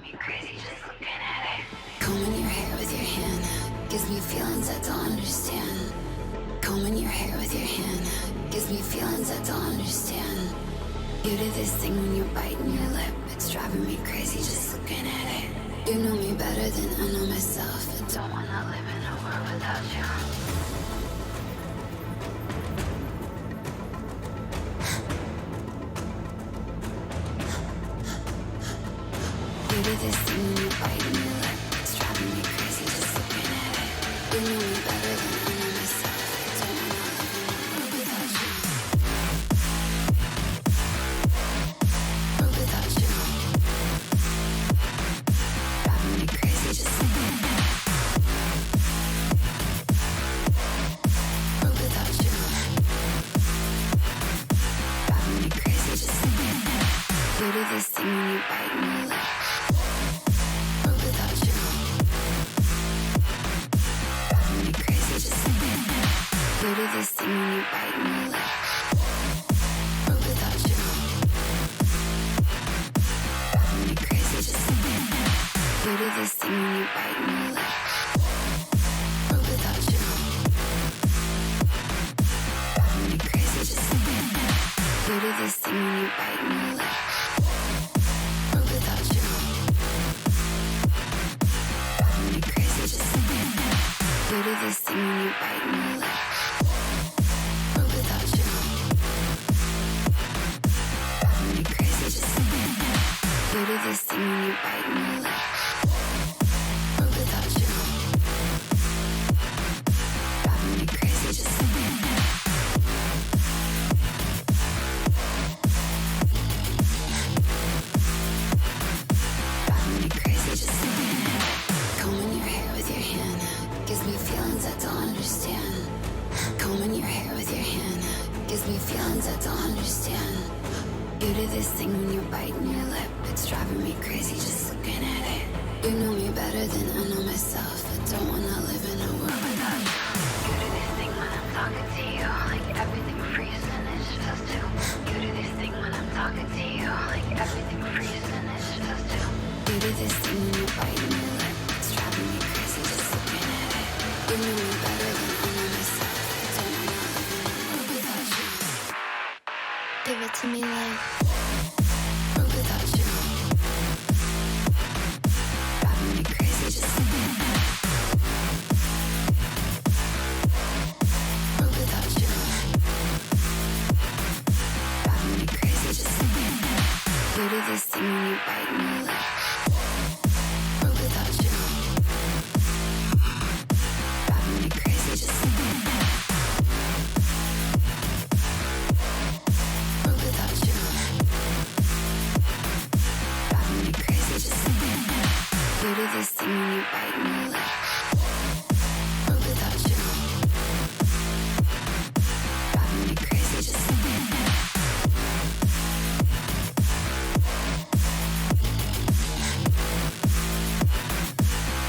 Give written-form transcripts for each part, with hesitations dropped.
me crazy just looking at it. Combing your hair with your hand gives me feelings I don't understand. Combing your hair with your hand gives me feelings I don't understand. You do this thing when you're biting your lip, it's driving me crazy just looking at it. You know me better than I know myself. I don't wanna live in a world without you. You do this thing when you're biting your lip, it's driving me crazy just looking at it. You know me better than I know myself. I don't wanna live in a world without you. World without you. Driving me crazy just looking at it. World without you. Driving me crazy just looking at it. You do this thing when you're biting your lip. You do this thing when you're biting your lip. World without you. Driving me crazy just looking at it. You do this thing when you're biting your lip. World without you. Driving me crazy just looking at it. You do this thing when you're biting your lip. World without you. Driving me crazy just looking at it. You do this thing when you're biting your lip. You do this thing when you're biting your lip. World without you. Driving me crazy just looking at it. Driving me crazy just looking at it. Combing your hair with your hand gives me feelings I don't understand. Combing your hair with your hand gives me feelings I don't understand. You do this thing when you're biting your lip, it's driving me crazy just looking at it. You know me better than I know myself. I don't wanna live in a world without you. You do this thing when I'm talking to you, like everything freezes and it's just you. You do this thing when I'm talking to you, like everything freezes and it's just you. You do this thing when you're biting your lip, it's driving me crazy just looking at it. You know me better than I know myself. I don't wanna live in a world without you. Give it to me like world without you. Driving me crazy just looking at it. World without you. Driving me crazy just looking at it. You do this thing when you're biting your lip. World without you. Driving me crazy just looking at it. World without you. Driving me crazy just looking at it. You do this thing when you're biting your lip. World without you. Driving me crazy just looking at it.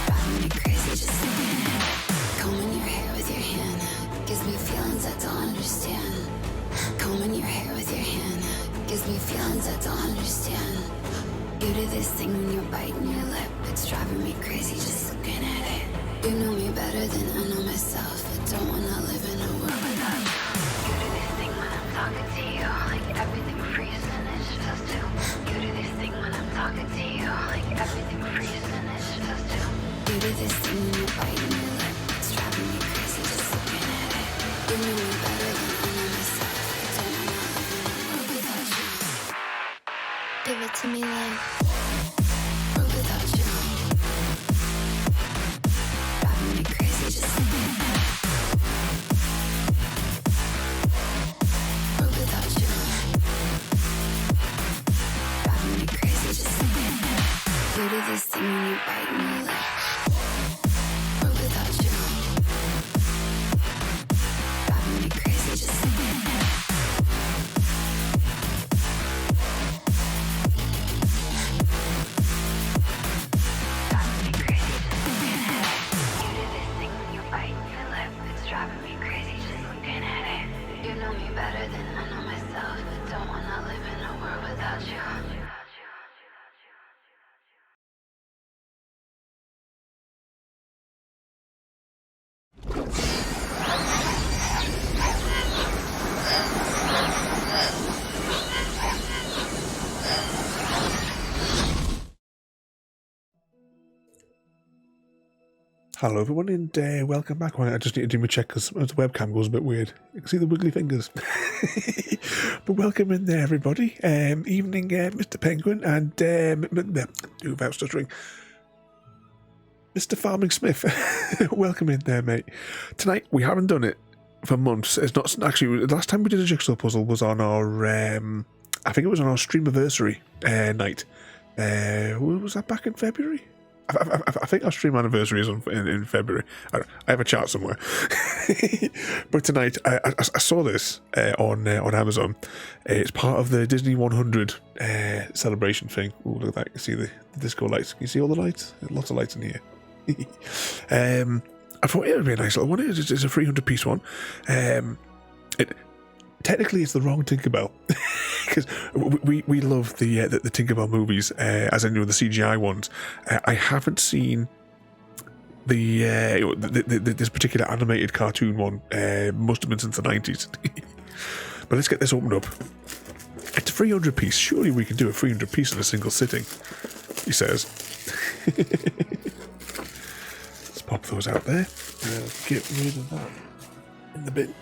Driving me crazy just looking at it. Combing your hair with your hand gives me feelings I don't understand. Combing your hair with your hand gives me feelings I don't understand. You do this thing when you're biting your lip, it's driving me crazy just looking at it. You know me better than I know myself. I don't wanna live in a world without you. You do this thing when I'm talking to you, like everything freezes and it's just you. You do this thing when I'm talking to you, like everything freezes and it's just you. You do this thing when you're biting your lip, it's driving me crazy just looking at it. You know me better than I know myself. I don't wanna live in a world without you. Give it to me like world without you. Driving me crazy just looking at it. World without you. Driving me crazy just looking at it. You do this thing when you're biting your lip. World without you. Driving me crazy just looking at it. Driving me crazy just looking at it. You know me better than I know myself. I don't wanna live in a world without you. Hello everyone and welcome back. I just need to do my check because the webcam goes a bit weird. You can see the wiggly fingers. But welcome in there everybody. Evening Mr. Penguin and do without stuttering. Mr. Farming Smith. Welcome in there, mate. Tonight we haven't done it for months. It's not actually the last time we did a jigsaw puzzle was on our I think it was on our streamiversary night. Was that back in February? I think our stream anniversary is in February. I have a chart somewhere. But tonight, I saw this on Amazon. It's part of the Disney 100 celebration thing. Oh, look at that. You see the disco lights. Can you see all the lights? There's lots of lights in here. I thought it would be a nice little one. It's a 300-piece one. Technically, it's the wrong Tinkerbell because we love the Tinkerbell movies, as in the CGI ones. I haven't seen this particular animated cartoon one. Must have been since the 90s. But let's get this opened up. It's a 300-piece. Surely we can do a 300-piece in a single sitting, he says. Let's pop those out there. Get rid of that in the bin.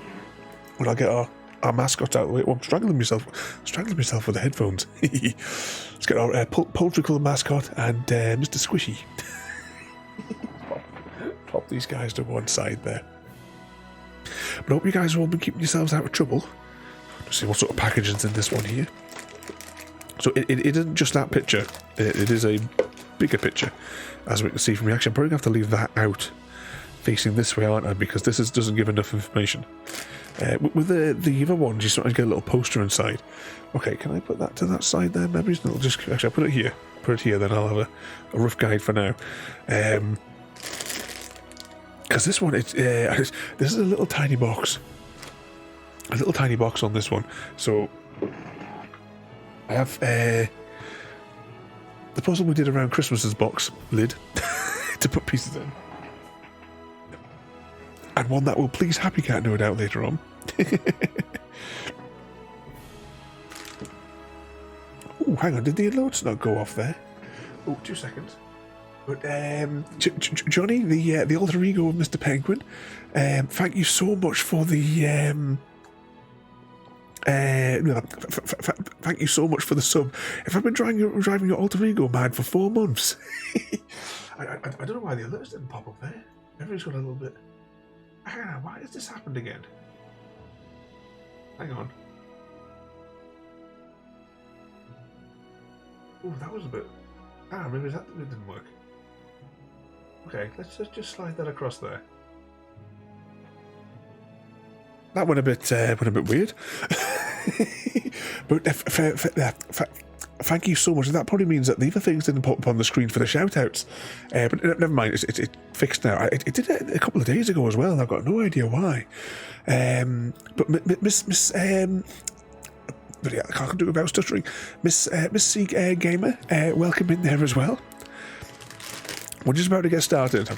When I get our mascot out of the way. Oh, I'm strangling myself with the headphones. Let's get our poultry coloured mascot and Mr. Squishy. Pop these guys to one side there. But I hope you guys have all been keeping yourselves out of trouble. Let's see what sort of packaging's in this one here. So it isn't just that picture. It is a bigger picture, as we can see from reaction. I'm probably going to have to leave that out facing this way, aren't I? Because this doesn't give enough information. With the other ones, you sometimes get a little poster inside. Okay, can I put that to that side there? Maybe it'll just actually I'll put it here. Then I'll have a rough guide for now. Because this one, this is a little tiny box. A little tiny box on this one. So I have the puzzle we did around Christmas's box lid to put pieces in. And one that will please Happy Cat, no doubt, later on. Oh, hang on, did the alerts not go off there? Oh, 2 seconds. But Johnny, the alter ego of Mr. Penguin, thank you so much for the thank you so much for the sub. If I've been driving your alter ego mad for 4 months, I don't know why the alerts didn't pop up there. Everybody's got a little bit. Hang on, why has this happened again? Hang on. Oh, that was a bit. Maybe that didn't work. Okay, let's just slide that across there. That went a bit weird. But thank you so much. That probably means that the other things didn't pop up on the screen for the shout-outs. But never mind, it's fixed now. It did it a couple of days ago as well, and I've got no idea why. But Miss I can't do it without stuttering. Miss C Gamer, welcome in there as well. We're just about to get started.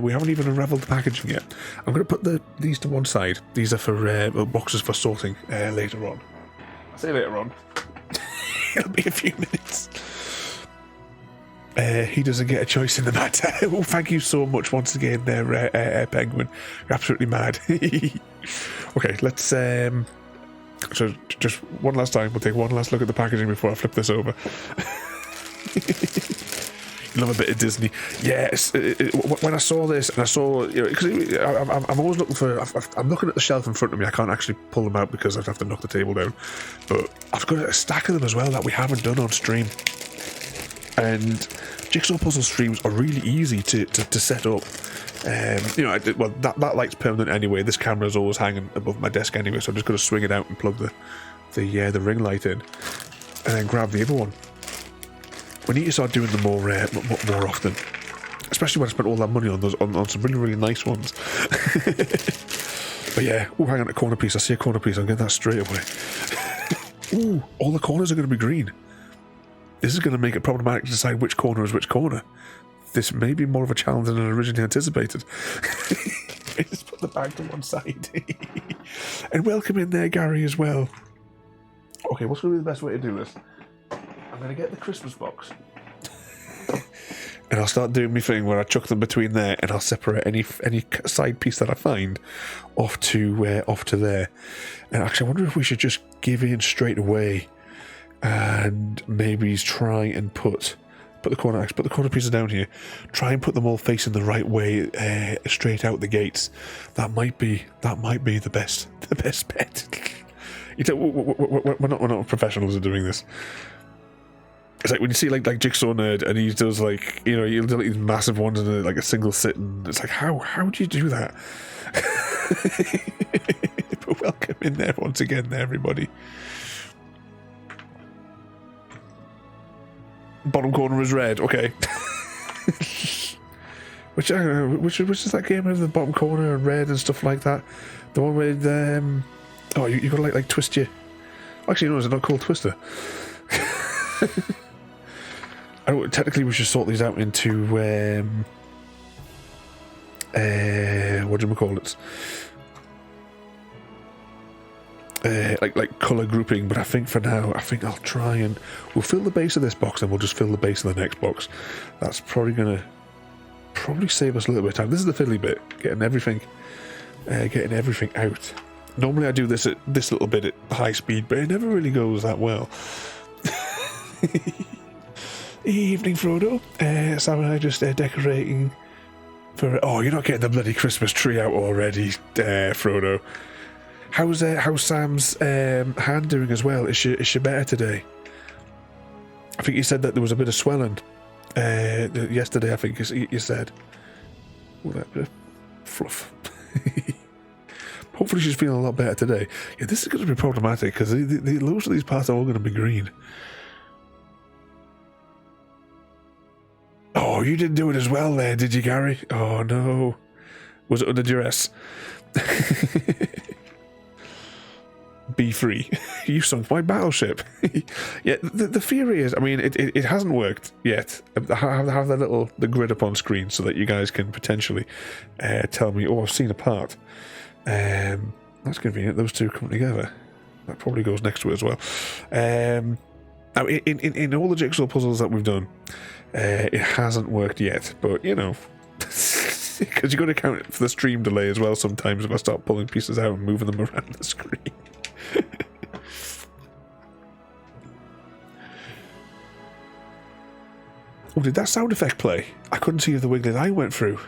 We haven't even unravelled the packaging yet. I'm going to put these to one side. These are for boxes for sorting later on. I'll see you later on. It'll be a few minutes. He doesn't get a choice in the matter. Well, thank you so much once again there, Penguin. You're absolutely mad. Okay, let's... so just one last time. We'll take one last look at the packaging before I flip this over. Love a bit of Disney. Yes, when I saw this, and I saw, because I'm always looking for. I'm looking at the shelf in front of me. I can't actually pull them out because I'd have to knock the table down. But I've got a stack of them as well that we haven't done on stream. And jigsaw puzzle streams are really easy to set up. That light's permanent anyway. This camera's always hanging above my desk anyway, so I'm just going to swing it out and plug the ring light in, and then grab the other one. We need to start doing them more often, especially when I spent all that money on those on some really nice ones. But yeah, hang on, a corner piece. I see a corner piece. I'll get that straight away. Ooh, all the corners are going to be green. This is going to make it problematic to decide which corner is which corner. This may be more of a challenge than I originally anticipated. Let's put the bag to one side. And welcome in there, Gary, as well. Okay, what's going to be the best way to do this? I'm going to get the Christmas box. and I'll start doing my thing where I chuck them between there, and I'll separate any side piece that I find off to there. And actually, I wonder if we should just give in straight away, and maybe try and put the corner pieces down here. Try and put them all facing the right way, straight out the gates. That might be the best bet. We're not professionals at doing this. It's like when you see like Jigsaw Nerd, and he does like, you know, he'll do like these massive ones in like a single sit, and it's like, how do you do that? But welcome in there once again, there, everybody. Bottom corner is red. Okay. Which is that game of the bottom corner and red and stuff like that? The one with you gotta like twist your. Actually, no, it's not called Twister. Technically, we should sort these out into what do we call it? Like colour grouping, but I think for now, I'll try and we'll fill the base of this box, and we'll just fill the base of the next box. That's probably gonna save us a little bit of time. This is the fiddly bit, getting everything out. Normally I do this little bit at high speed, but it never really goes that well. Evening, Frodo. Sam and I just decorating for. Oh, you're not getting the bloody Christmas tree out already, Frodo. How's Sam's hand doing as well? Is she better today? I think you said that there was a bit of swelling yesterday. I think you said. Oh, that bit of fluff. Hopefully she's feeling a lot better today. Yeah, this is going to be problematic because most of these parts are all going to be green. Oh, you didn't do it as well there, did you, Gary? Oh no. Was it under duress? Be free. You sunk my battleship. Yeah, the theory is, I mean, it hasn't worked yet. I have the grid up on screen so that you guys can potentially tell me, oh, I've seen a part. That's convenient, those two come together. That probably goes next to it as well. Now, in all the jigsaw puzzles that we've done, it hasn't worked yet, but you know, because you've got to account for the stream delay as well sometimes if I start pulling pieces out and moving them around the screen. Oh, did that sound effect play? I couldn't see if the wiggly line went through.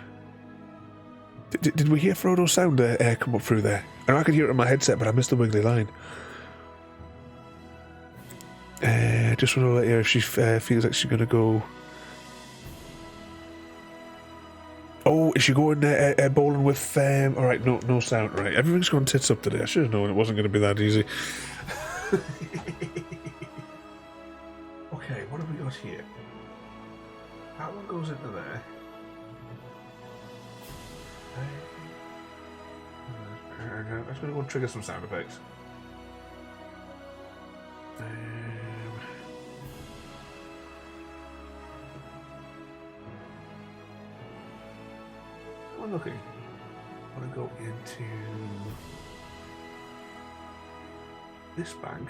Did we hear Frodo's sound come up through there? I know I could hear it on my headset, but I missed the wiggly line. Just want to let you know if she feels like she's going to go. Oh, is she going bowling with... Alright, no sound. Right, everything's gone tits up today. I should have known it wasn't going to be that easy. Okay, what have we got here? That one goes into there. I'm just going to go and trigger some sound effects. I'm looking. I want to go into this bank.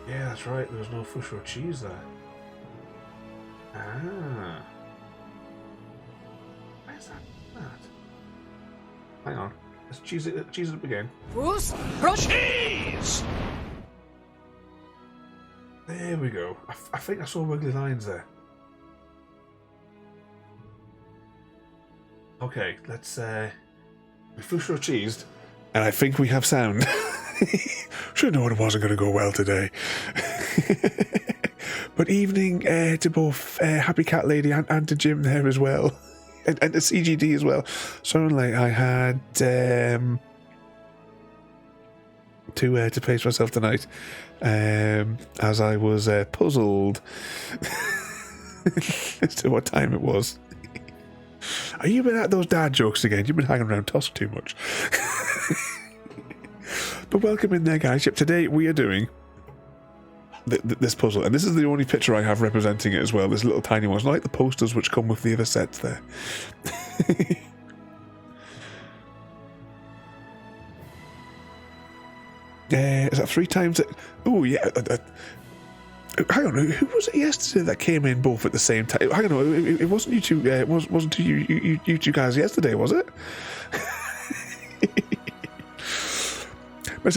Yeah, that's right. There was no fish or cheese there. Ah. Where's that? Hang on. Let's cheese it up again. Bruce, cheese! There we go. I think I saw wiggly lines there. Okay, let's we fish or cheesed, and I think we have sound. Should have known it wasn't going to go well today. But evening to both Happy Cat Lady and to Jim there as well. And to CGD as well. So like I had to pace myself tonight as I was puzzled as to what time it was. Are you been at those dad jokes again? You've been hanging around Tusk too much. But welcome in there, guys. Yep, today we are doing this puzzle, and this is the only picture I have representing it as well. This little tiny one. It's not like the posters which come with the other sets there. Is that 3 times? Oh, yeah. Hang on, who was it yesterday that came in both at the same time? Hang on, it wasn't you two. Wasn't you two guys yesterday, was it?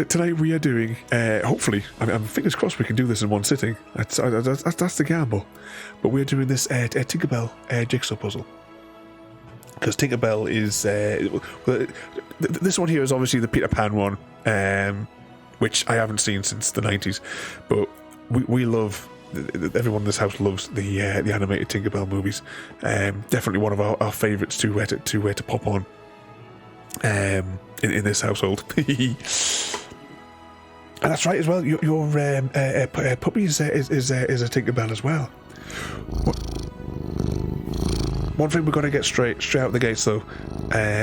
Tonight we are doing. Hopefully, I'm fingers crossed we can do this in one sitting. That's the gamble. But we're doing this Tinkerbell jigsaw puzzle. Because Tinkerbell is this one here is obviously the Peter Pan one, which I haven't seen since the 90s, but we love. Everyone in this house loves the animated Tinkerbell movies. Definitely one of our favourites to pop on in this household. And that's right as well. Your puppy is a Tinkerbell as well. One thing we're going to get straight out the gates though,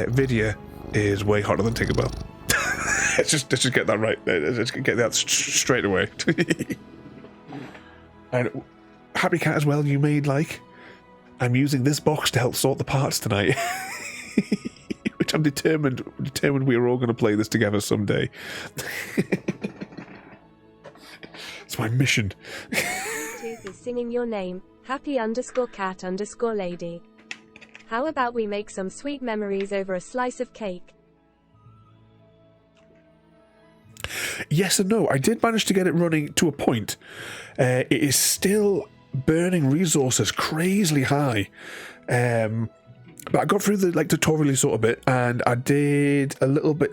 Vidya is way hotter than Tinkerbell. let's just get that right. Let's get that straight away. And Happy Cat as well. You made I'm using this box to help sort the parts tonight, which I'm determined we are all going to play this together someday. It's my mission. Tooth is singing your name, happy_cat_lady. How about we make some sweet memories over a slice of cake? Yes and no. I did manage to get it running to a point. It is still burning resources crazily high. But I got through the tutorial sort of bit, and I did a little bit.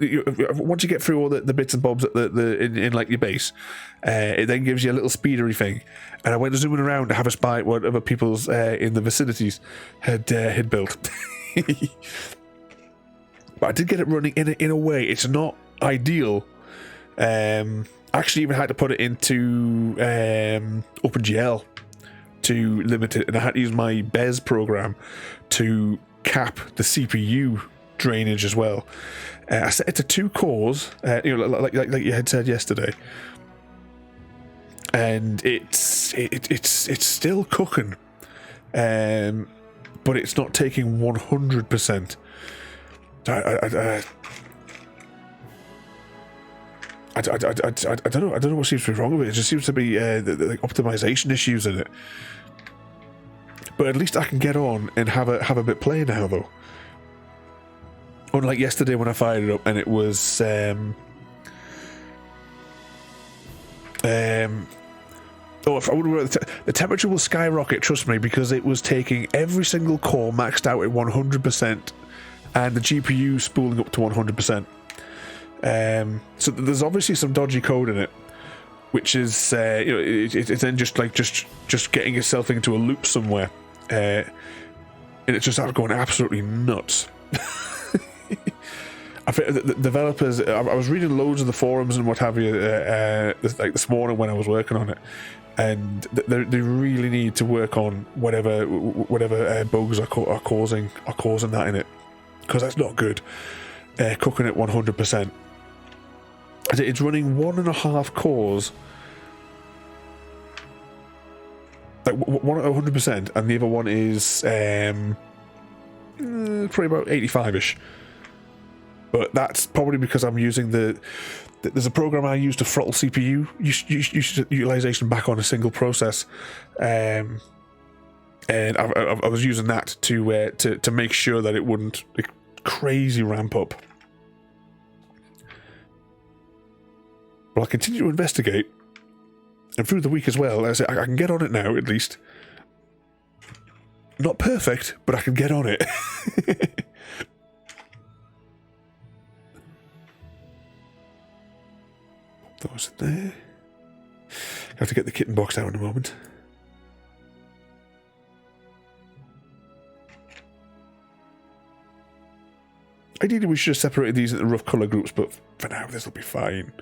Once you get through all the bits and bobs at in your base, it then gives you a little speedery thing. And I went zooming around to have a spy at what other people's in the vicinities had built. But I did get it running in a way. It's not ideal. Actually, even had to put it into OpenGL to limit it, and I had to use my Bez program to cap the CPU drainage as well. I set it to 2 cores, like you had said yesterday, and it's still cooking, but it's not taking 100%. I don't know what seems to be wrong with it. It just seems to be the optimization issues in it. But at least I can get on and have a bit play now, though. Unlike yesterday when I fired it up and it was if I would have, the temperature will skyrocket, trust me, because it was taking every single core maxed out at 100% and the GPU spooling up to 100%. So there's obviously some dodgy code in it, which is it's then just getting itself into a loop somewhere, and it's just going absolutely nuts. I think the developers. I was reading loads of the forums and what have you, this morning when I was working on it, and they really need to work on whatever bugs are causing that in it, because that's not good. Cooking at 100%. It's running 1.5 cores, one at 100%, and the other one is probably about 85ish. But that's probably because I'm using there's a program I use to throttle CPU utilization back on a single process, and I was using that to make sure that it wouldn't crazy ramp up. Well, I'll continue to investigate, and through the week as well. As I can get on it now, at least. Not perfect, but I can get on it. Those there. I have to get the kitten box out in a moment. Ideally, we should have separated these into rough colour groups, but for now, this will be fine.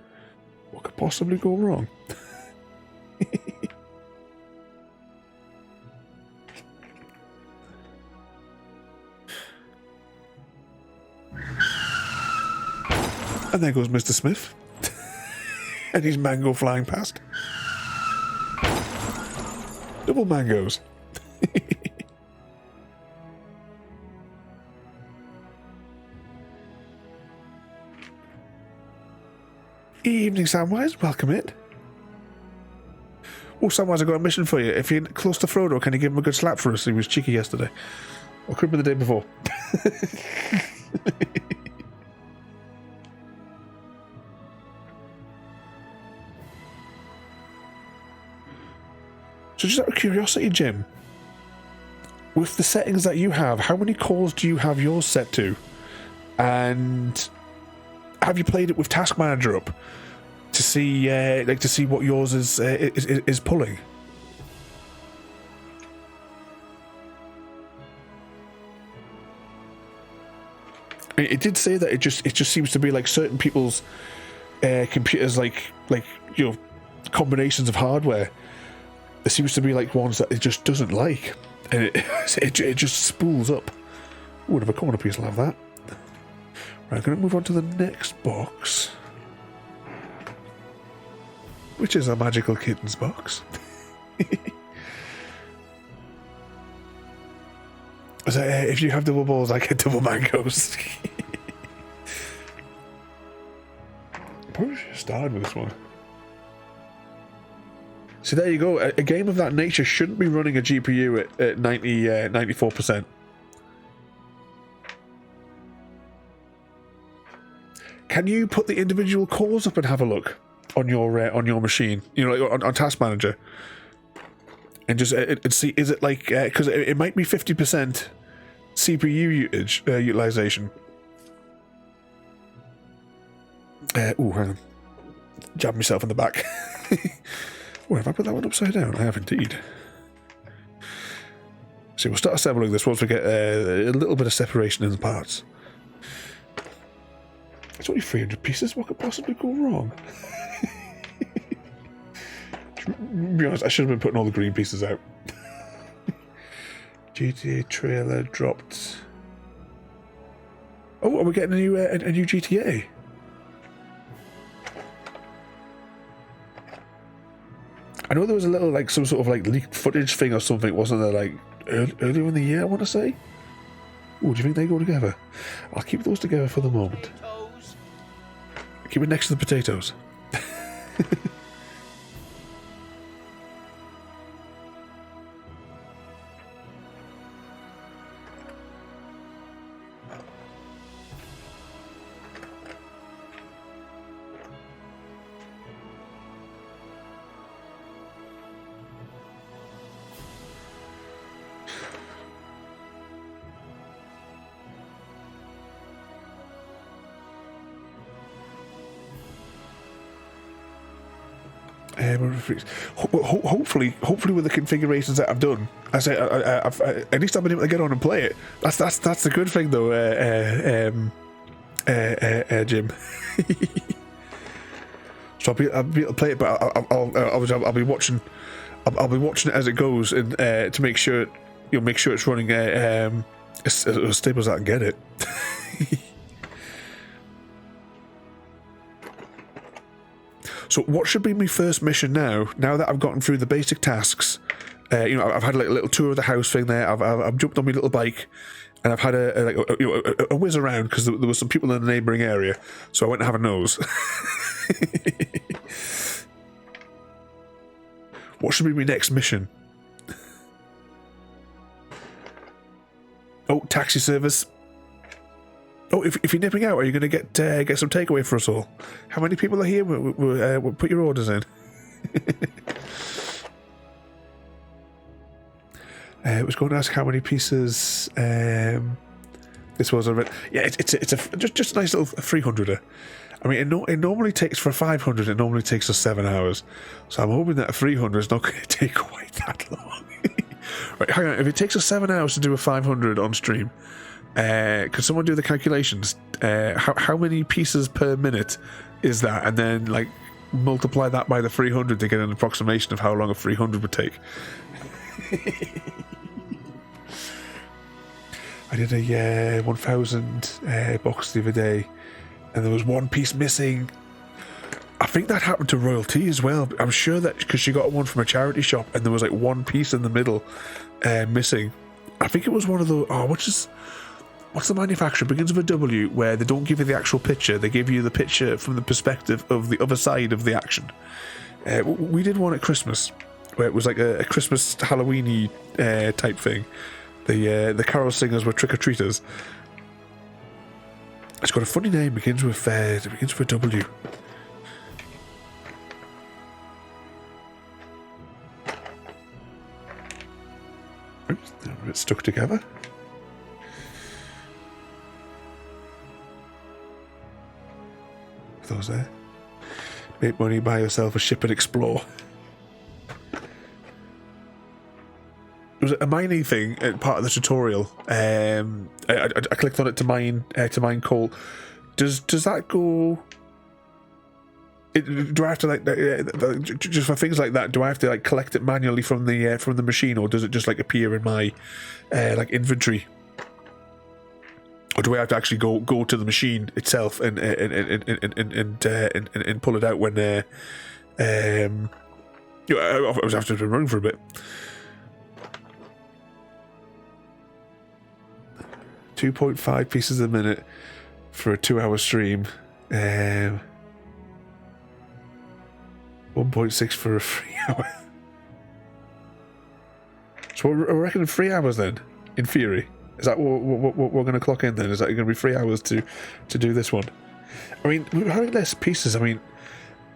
What could possibly go wrong? And there goes Mr. Smith. And his mango flying past. Double mangoes. Evening, Samwise. Welcome in. Oh, Samwise, I've got a mission for you. If you're close to Frodo, can you give him a good slap for us? He was cheeky yesterday. Or could have been the day before. So just out of curiosity, Jim, with the settings that you have, how many calls do you have yours set to? And have you played it with Task Manager up to see, to see what yours is pulling? It did say that it just seems to be like certain people's computers, like combinations of hardware. There seems to be like ones that it just doesn't like, and it just spools up. Would have a corner piece will have that. Right, I'm going to move on to the next box, which is a magical kittens box. So, if you have double balls, I get double mangoes. Probably should have started with this one. So there you go. A game of that nature shouldn't be running a GPU at 94%. Can you put the individual cores up and have a look on your machine? You know, like on Task Manager, and just and see, is it like, because it might be 50% CPU utilization. Hang on. Jab myself in the back. Oh, have I put that one upside down? I have indeed. So we'll start assembling this once we get a little bit of separation in the parts. It's only 300 pieces. What could possibly go wrong? To be honest, I should have been putting all the green pieces out. GTA trailer dropped. Oh, are we getting a new GTA? I know there was a little, like, some sort of, like, leaked footage thing or something, wasn't there, like, earlier in the year, I want to say? Oh, do you think they go together? I'll keep those together for the moment. Keep it next to the potatoes. Hopefully with the configurations that I've done, at least I've been able to get on and play it. That's the good thing, though, Jim. So I'll be able to play it, but I'll be watching. I'll be watching it as it goes, and to make sure it's running as stable as I can get it. So what should be my first mission now that I've gotten through the basic tasks? I've had like a little tour of the house thing there. I've jumped on my little bike, and I've had a whiz around because there were some people in the neighbouring area. So I went to have a nose. What should be my next mission? Oh, taxi service. Oh, if you're nipping out, are you going to get some takeaway for us all? How many people are here? We'll put your orders in. I was going to ask how many pieces this was. Yeah, it's just a nice little 300er. I mean, it normally takes, for 500, it normally takes us 7 hours. So I'm hoping that a 300 is not going to take quite that long. Right, hang on. If it takes us 7 hours to do a 500 on stream, could someone do the calculations? How many pieces per minute is that? And then, like, multiply that by the 300 to get an approximation of how long a 300 would take. I did a 1,000 box the other day, and there was one piece missing. I think that happened to Royalty as well. I'm sure that because she got one from a charity shop, and there was like one piece in the middle missing. I think it was one of the what's the manufacturer? It begins with a W, where they don't give you the actual picture. They give you the picture from the perspective of the other side of the action. We did one at Christmas, where it was like a Christmas Halloween-y type thing. The carol singers were trick-or-treaters. It's got a funny name. Begins with a W. Oops, they're a bit stuck together. Those there. Make money, buy yourself a ship and explore. It was a mining thing, part of the tutorial. I clicked on it to mine coal. Does that go? Do I have to like just for things like that? Do I have to like collect it manually from the machine, or does it just like appear in my like inventory? Or do I have to actually go to the machine itself and pull it out when I was after been running for a bit. 2.5 pieces a minute for a 2-hour stream. 1.6 for a 3 hour. So we're reckoning 3 hours then, in theory. Is that what we're going to clock in then? Is that going to be 3 hours to do this one? I mean, we're having less pieces. I mean,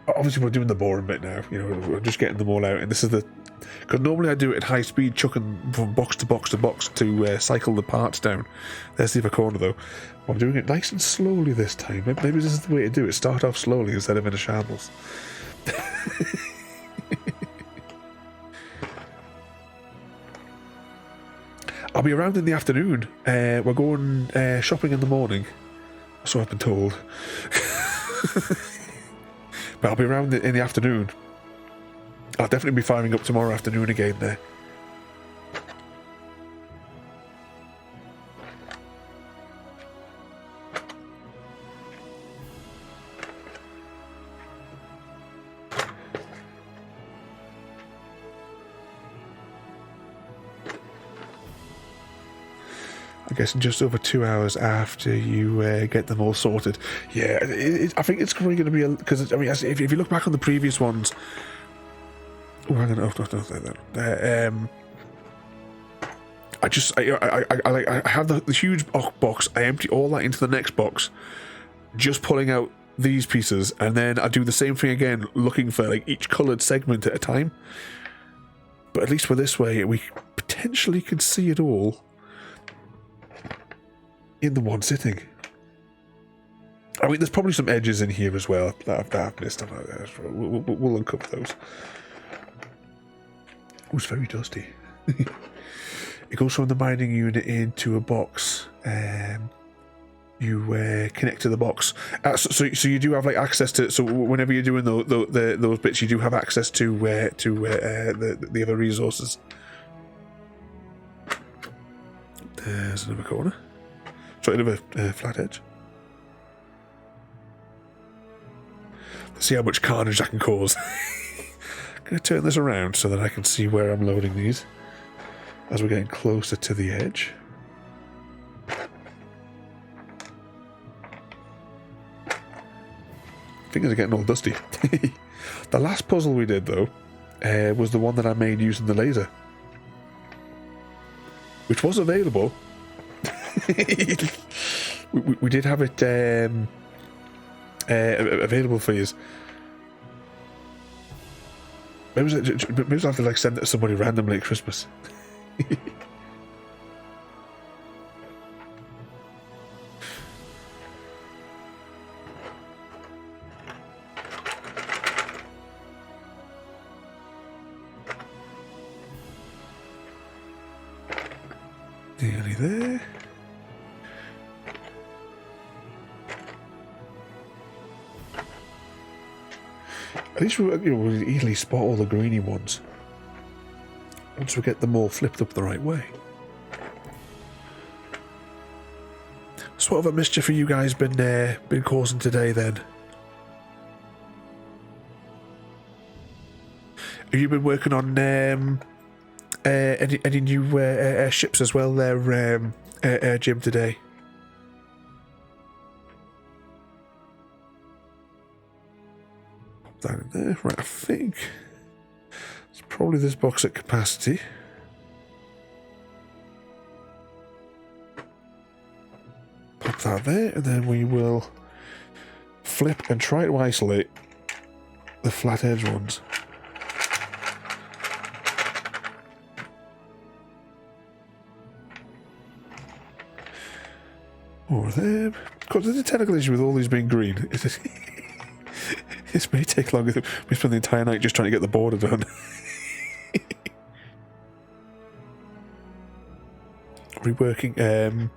obviously we're doing the boring bit now. You know, we're just getting them all out. And this is because normally I do it at high speed, chucking from box to box to box to cycle the parts down. There's the other corner though. Well, I'm doing it nice and slowly this time. Maybe this is the way to do it. Start off slowly instead of in a shambles. I'll be around in the afternoon. We're going shopping in the morning. So I've been told. But I'll be around in the afternoon. I'll definitely be firing up tomorrow afternoon again there. I guess in just over 2 hours after you get them all sorted. Yeah, I think it's probably going to be because I mean, if you look back on the previous ones. Oh, hang on! I have the huge box. I empty all that into the next box, just pulling out these pieces, and then I do the same thing again, looking for like each coloured segment at a time. But at least with this way, we potentially could see it all in the one sitting. I mean, there's probably some edges in here as well that I've missed. We'll uncover those. Oh, it's very dusty. It goes from the mining unit into a box. You connect to the box. So you do have like access to. So whenever you're doing those bits, you do have access to the other resources. There's another corner. So another flat edge. Let's see how much carnage I can cause. I'm going to turn this around so that I can see where I'm loading these as we're getting closer to the edge. Fingers are getting all dusty. The last puzzle we did, though, was the one that I made using the laser, which was available. we did have it available for you. Maybe I'll have to like send it to somebody randomly at Christmas. Nearly there. At least we'll easily spot all the greeny ones once we get them all flipped up the right way. So what other mischief have you guys been causing today then? Have you been working on any new ships as well there, Jim, today? that in there. Right, I think it's probably this box at capacity. Pop that there, and then we will flip and try to isolate the flat edge ones. Over there. God, there's a technical issue with all these being green. This may take longer. We spend the entire night just trying to get the border done. Reworking.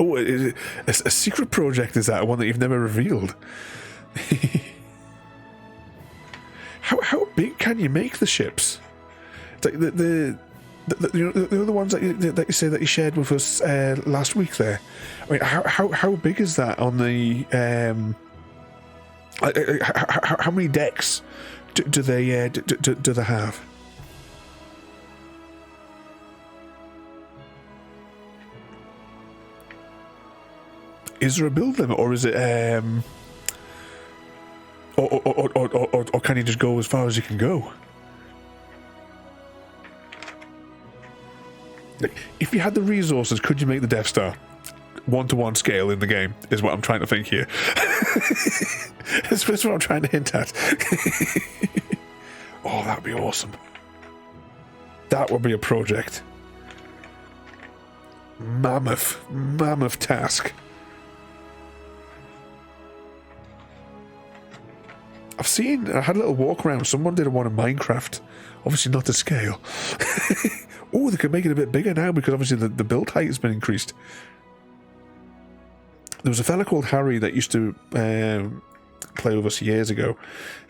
Oh, a secret project is that? One that you've never revealed? How big can you make the ships? It's like the other ones that you say that you shared with us last week there. I mean, how big is that on the how many decks do they have? Is there a build limit, or is it or can you just go as far as you can go? If you had the resources, could you make the Death Star 1-to-1 scale in the game? Is what I'm trying to think here. That's what I'm trying to hint at. Oh, that'd be awesome. That would be a project. Mammoth task. I had a little walk around. Someone did one in Minecraft. Obviously not to scale. Oh, they could make it a bit bigger now because obviously the build height has been increased. There was a fella called Harry that used to play with us years ago.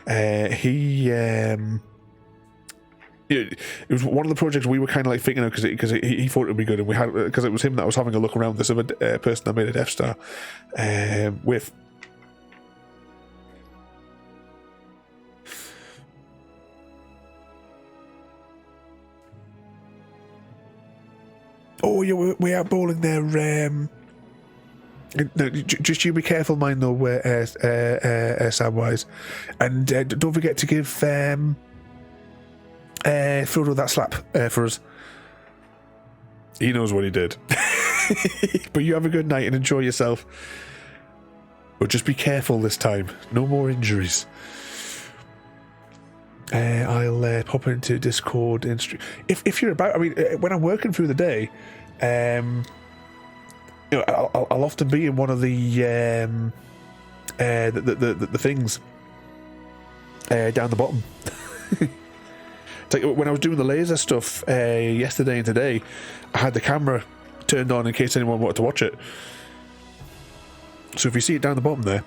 It was one of the projects we were kind of like thinking of because he thought it would be good, and we had because it was him that was having a look around this other person that made a Death Star with. Oh, yeah, we are bowling there. No, just you be careful, mind though, Samwise, and don't forget to give Frodo that slap for us. He knows what he did. But you have a good night and enjoy yourself. But just be careful this time. No more injuries. I'll pop into Discord if you're about. I mean, when I'm working through the day, I'll often be in one of the things down the bottom. It's like when I was doing the laser stuff yesterday and today, I had the camera turned on in case anyone wanted to watch it. So if you see it down the bottom there.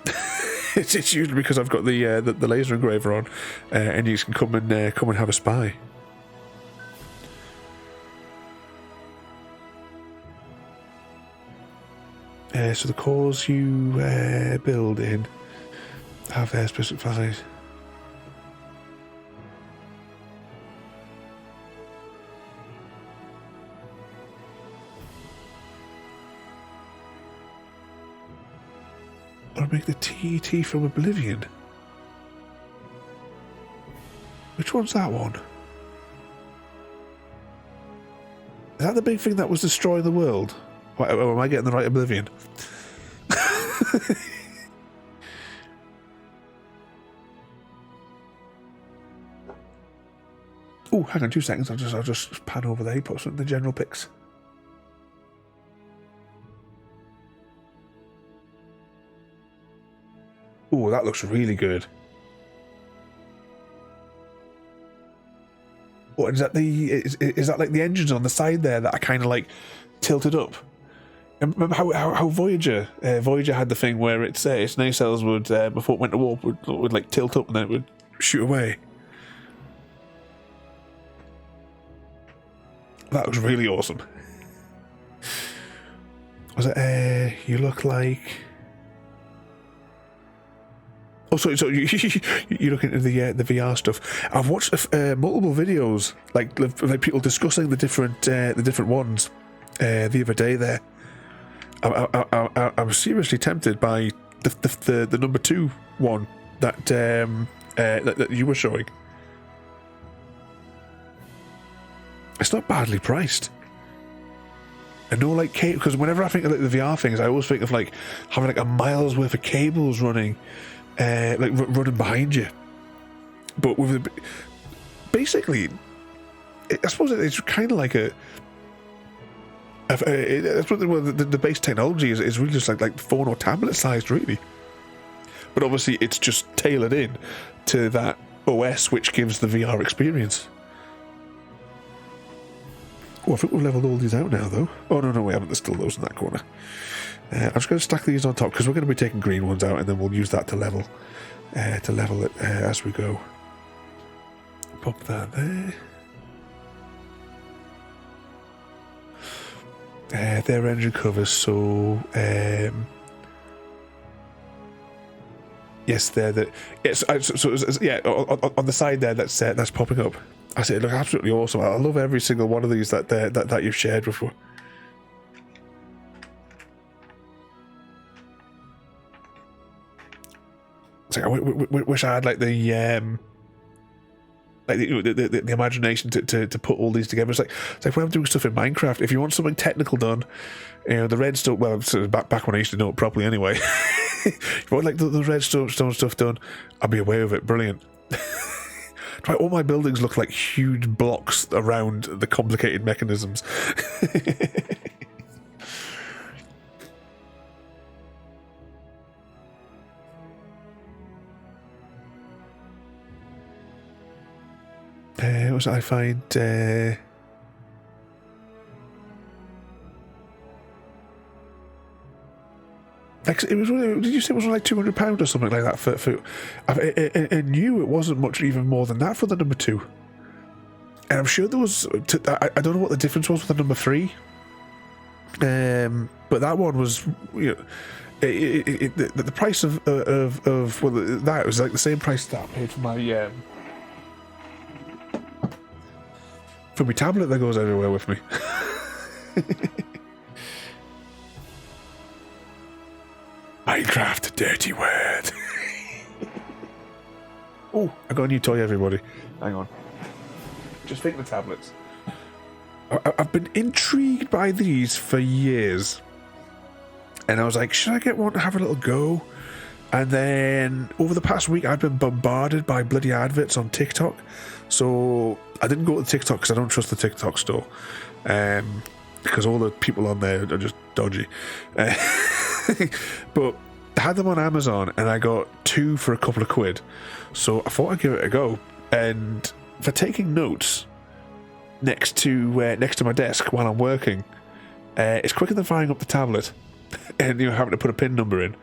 It's usually because I've got the laser engraver on, and you can come and have a spy. So the cores you build in have specified. Or make the TET from Oblivion. Which one's that one? Is that the big thing that was destroying the world? Or am I getting the right Oblivion? Oh, hang on 2 seconds. I'll just pan over there. Put some in the general pics. Oh, that looks really good. What is that? Is that like the engines on the side there that are kind of like tilted up? And remember how Voyager had the thing where its nacelles would before it went to warp would like tilt up and then it would shoot away. That was really awesome. Was it? You look like. Oh, so you're looking at the VR stuff. I've watched multiple videos, like people discussing the different ones the other day there, I'm seriously tempted by the number 2 one that you were showing. It's not badly priced. I know, like, because whenever I think of like the VR things, I always think of like having like a mile's worth of cables running, running behind you. But with basically, I suppose it's kind of like the base technology is really just like phone or tablet sized, really. But obviously, it's just tailored in to that OS, which gives the VR experience. Oh, I think we've leveled all these out now, though. Oh, no, we haven't. There's still those in that corner. I'm just going to stack these on top, because we're going to be taking green ones out, and then we'll use that to level it as we go. Pop that there. Their engine covers, so... yes, there. Yes, yeah, on the side there, that's popping up. I say it looks absolutely awesome. I love every single one of these that you've shared before. It's like, I wish I had like the imagination to put all these together. It's like when I'm doing stuff in Minecraft. If you want something technical done, the redstone. Well, back when I used to know it properly, anyway. If you want like the redstone stuff done, I'll be aware of it. Brilliant. Right, all my buildings look like huge blocks around the complicated mechanisms. What was I find? It was. Did you say it was like £200 or something like that? For I knew it wasn't much even more than that for the number 2, and I'm sure there was. I don't know what the difference was with the number 3, but that one was. The price of that was like the same price that I paid for my tablet that goes everywhere with me. Minecraft, dirty word. Oh, I got a new toy, everybody. Hang on. Just think of the tablets. I've been intrigued by these for years. And I was like, should I get one to have a little go? And then over the past week, I've been bombarded by bloody adverts on TikTok. So I didn't go to TikTok because I don't trust the TikTok store. Because all the people on there are just dodgy. But I had them on Amazon and I got 2 for a couple of quid. So I thought I'd give it a go. And for taking notes next to my desk while I'm working, it's quicker than firing up the tablet and having to put a pin number in.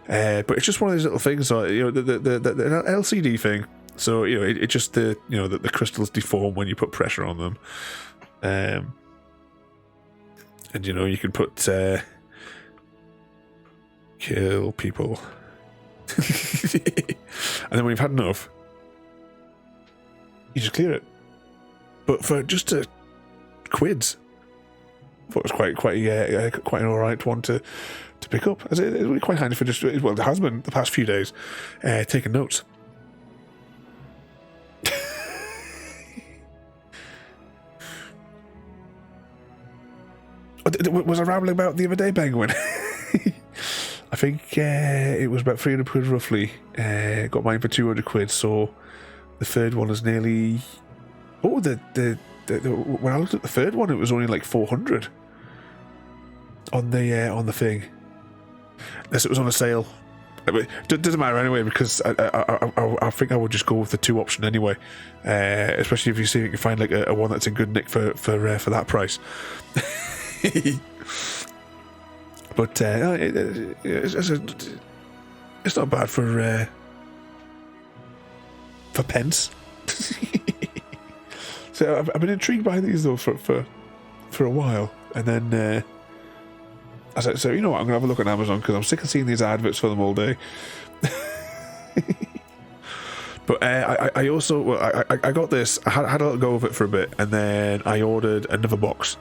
But it's just one of these little things. So, the LCD thing. So it just the crystals deform when you put pressure on them. And you can put kill people. And then when you've had enough, you just clear it. But for just quids, I thought it was quite an alright one to pick up. It's really quite handy for just, well, it has been the past few days, taking notes. Was I rambling about the other day, Penguin? I think it was about 300 quid roughly. Got mine for 200 quid, so the third one is nearly... Oh, when I looked at the third one, it was only like 400 on the thing. Unless it was on a sale. It doesn't matter anyway, because I think I would just go with the 2 option anyway. Especially if you see you can find like a one that's in good nick for that price. But it's not bad for pence. So I've been intrigued by these though for a while, and then I said, so you know what, I'm gonna have a look at Amazon because I'm sick of seeing these adverts for them all day. But I also I got this. I had a little go of it for a bit, and then I ordered another box.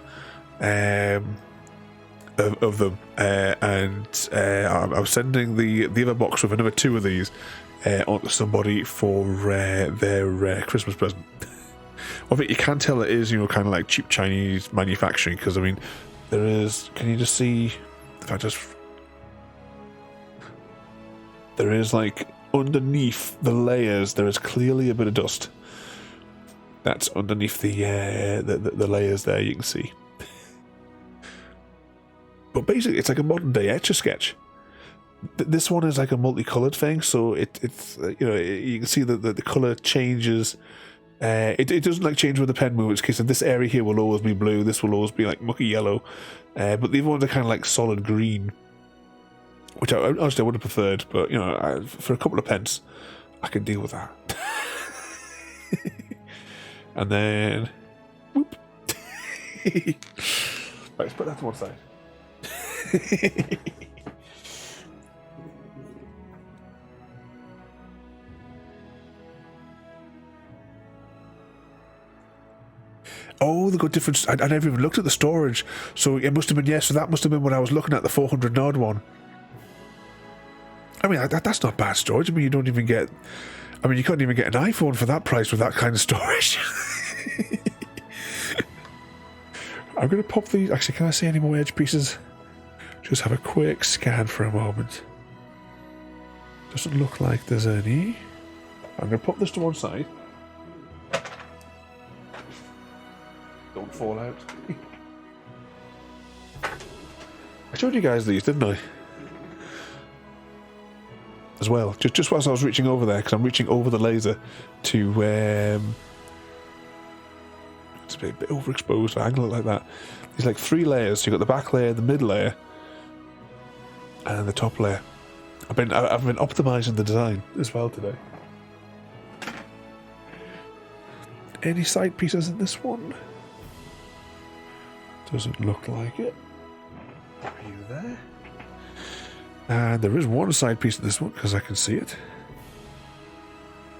of them, and I was sending the other box with another 2 of these on to somebody for their Christmas present. I think you can tell it is, kind of like cheap Chinese manufacturing, because I mean, there is. Can you just see? If I just, there is like underneath the layers, there is clearly a bit of dust. That's underneath the layers there. You can see. But basically, it's like a modern day Etch-a-Sketch. This one is like a multicolored thing, so it's you can see that the color changes. It doesn't like change with the pen moves. Because this area here will always be blue. This will always be like mucky yellow. But the other ones are kind of like solid green, which I honestly would have preferred. But for a couple of pence, I can deal with that. And then, whoop. Right, let's put that to one side. Oh, they got different. I never even looked at the storage, so it must have been yes. So that must have been what I was looking at, the 400 node one. I mean, that's not bad storage. I mean, you don't even get. I mean, you couldn't even get an iPhone for that price with that kind of storage. I'm going to pop these. Actually, can I see any more edge pieces? Just have a quick scan for a moment. Doesn't look like there's any. I'm going to pop this to one side. Don't fall out. I showed you guys these, didn't I? As well, just whilst I was reaching over there, because I'm reaching over the laser to it's a bit overexposed. I angle it like that. There's like 3 layers. So you've got the back layer, the mid layer, and the top layer. I've been optimizing the design as well today. Any side pieces in this one? Doesn't look like it. Are you there? And there is one side piece in this one, because I can see it.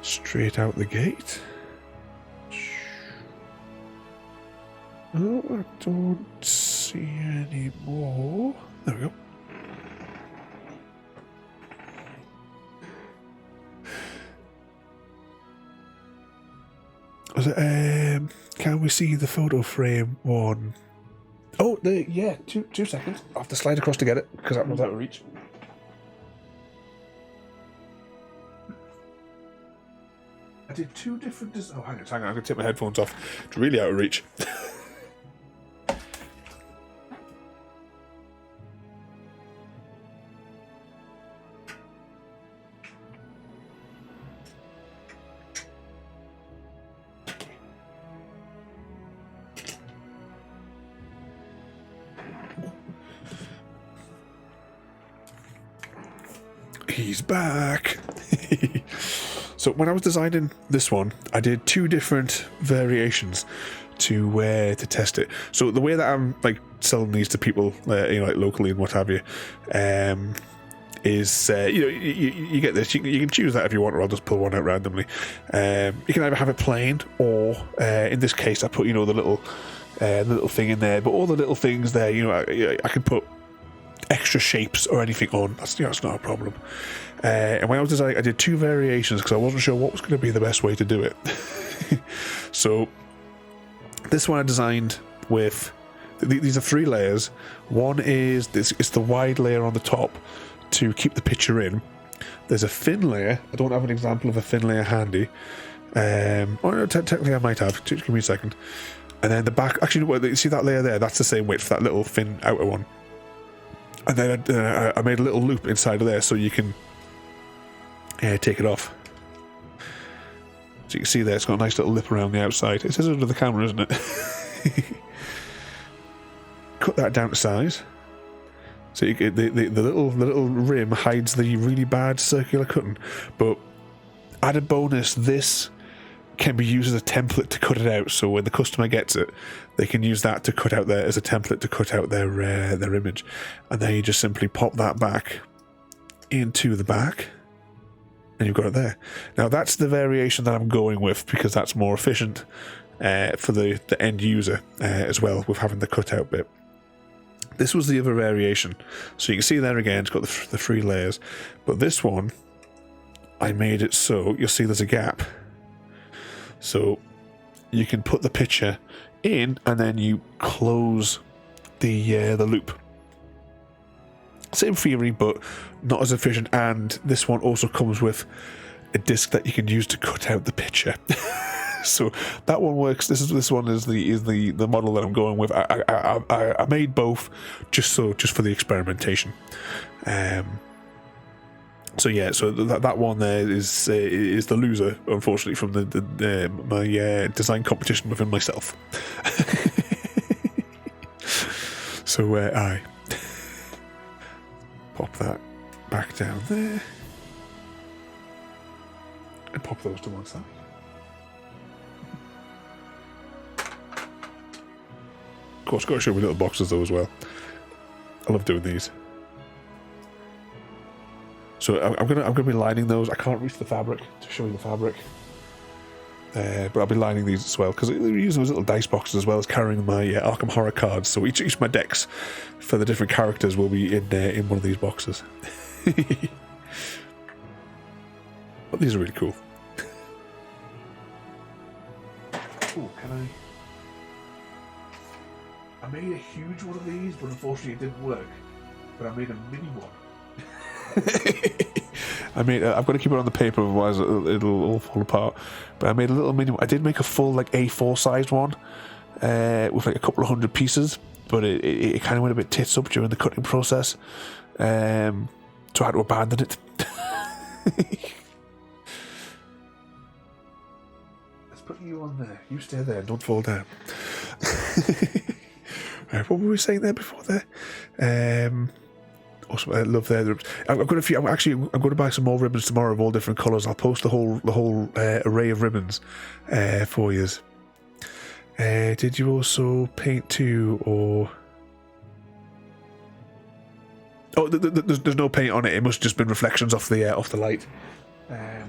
Straight out the gate. Oh, I don't see any more. There we go. Was it, can we see the photo frame one? Oh, yeah, two seconds. I'll have to slide across to get it, because that one's out of reach. I did 2 different... Oh, hang on, I'm going to take my headphones off. It's really out of reach. He's back. So when I was designing this one, I did 2 different variations to test it. So the way that I'm like selling these to people, like locally and what have you, is you get this. You can choose that if you want, or I'll just pull one out randomly. You can either have it plain, or in this case, I put the little thing in there. But all the little things there, I can put extra shapes or anything on. That's not a problem. And when I was designing, I did 2 variations because I wasn't sure what was going to be the best way to do it. So this one I designed with these are 3 layers. One is it's the wide layer on the top to keep the picture in. There's a thin layer. I don't have an example of a thin layer handy. No, technically I might have. Just give me a second. And then the back. Actually, you see that layer there? That's the same width for that little thin outer one. And then I made a little loop inside of there so you can take it off. So you can see there, it's got a nice little lip around the outside. It says under the camera, isn't it? Cut that down to size. So you get the little rim hides the really bad circular cutting. But added bonus, this can be used as a template to cut it out. So when the customer gets it, they can use that to cut out there as a template to cut out their image. And then you just simply pop that back into the back. And you've got it there. Now that's the variation that I'm going with because that's more efficient for the end user as well with having the cutout bit. This was the other variation. So you can see there again, it's got the 3 layers. But this one, I made it so you'll see there's a gap. So you can put the picture in and then you close the loop. Same theory, but not as efficient. And this one also comes with a disc that you can use to cut out the picture. So that one works. This one is the model that I'm going with. I made both just for the experimentation. So yeah, so that one there is the loser, unfortunately, from my design competition within myself. So I pop that back down there and pop those to one side. Of course, got to show me little boxes though as well. I love doing these. So I'm gonna be lining those. I can't reach the fabric to show you the fabric, but I'll be lining these as well because we use those little dice boxes as well as carrying my Arkham Horror cards. So each of my decks for the different characters will be in one of these boxes. But these are really cool. Oh, can I made a huge one of these, but unfortunately it didn't work. But I made a mini one. I've got to keep it on the paper, otherwise it'll all fall apart. But I made a little mini one. I did make a full like A4 sized one with like a couple of 100 pieces, but it kind of went a bit tits up during the cutting process, so I had to abandon it. Let's put you on there. You stay there. Don't fall down. Right, what were we saying there before there? Also, I love there. I've got a few. I'm going to buy some more ribbons tomorrow of all different colours. I'll post the whole array of ribbons for you. Did you also paint too, or? Oh, there's no paint on it. It must have just been reflections off the light. Yeah,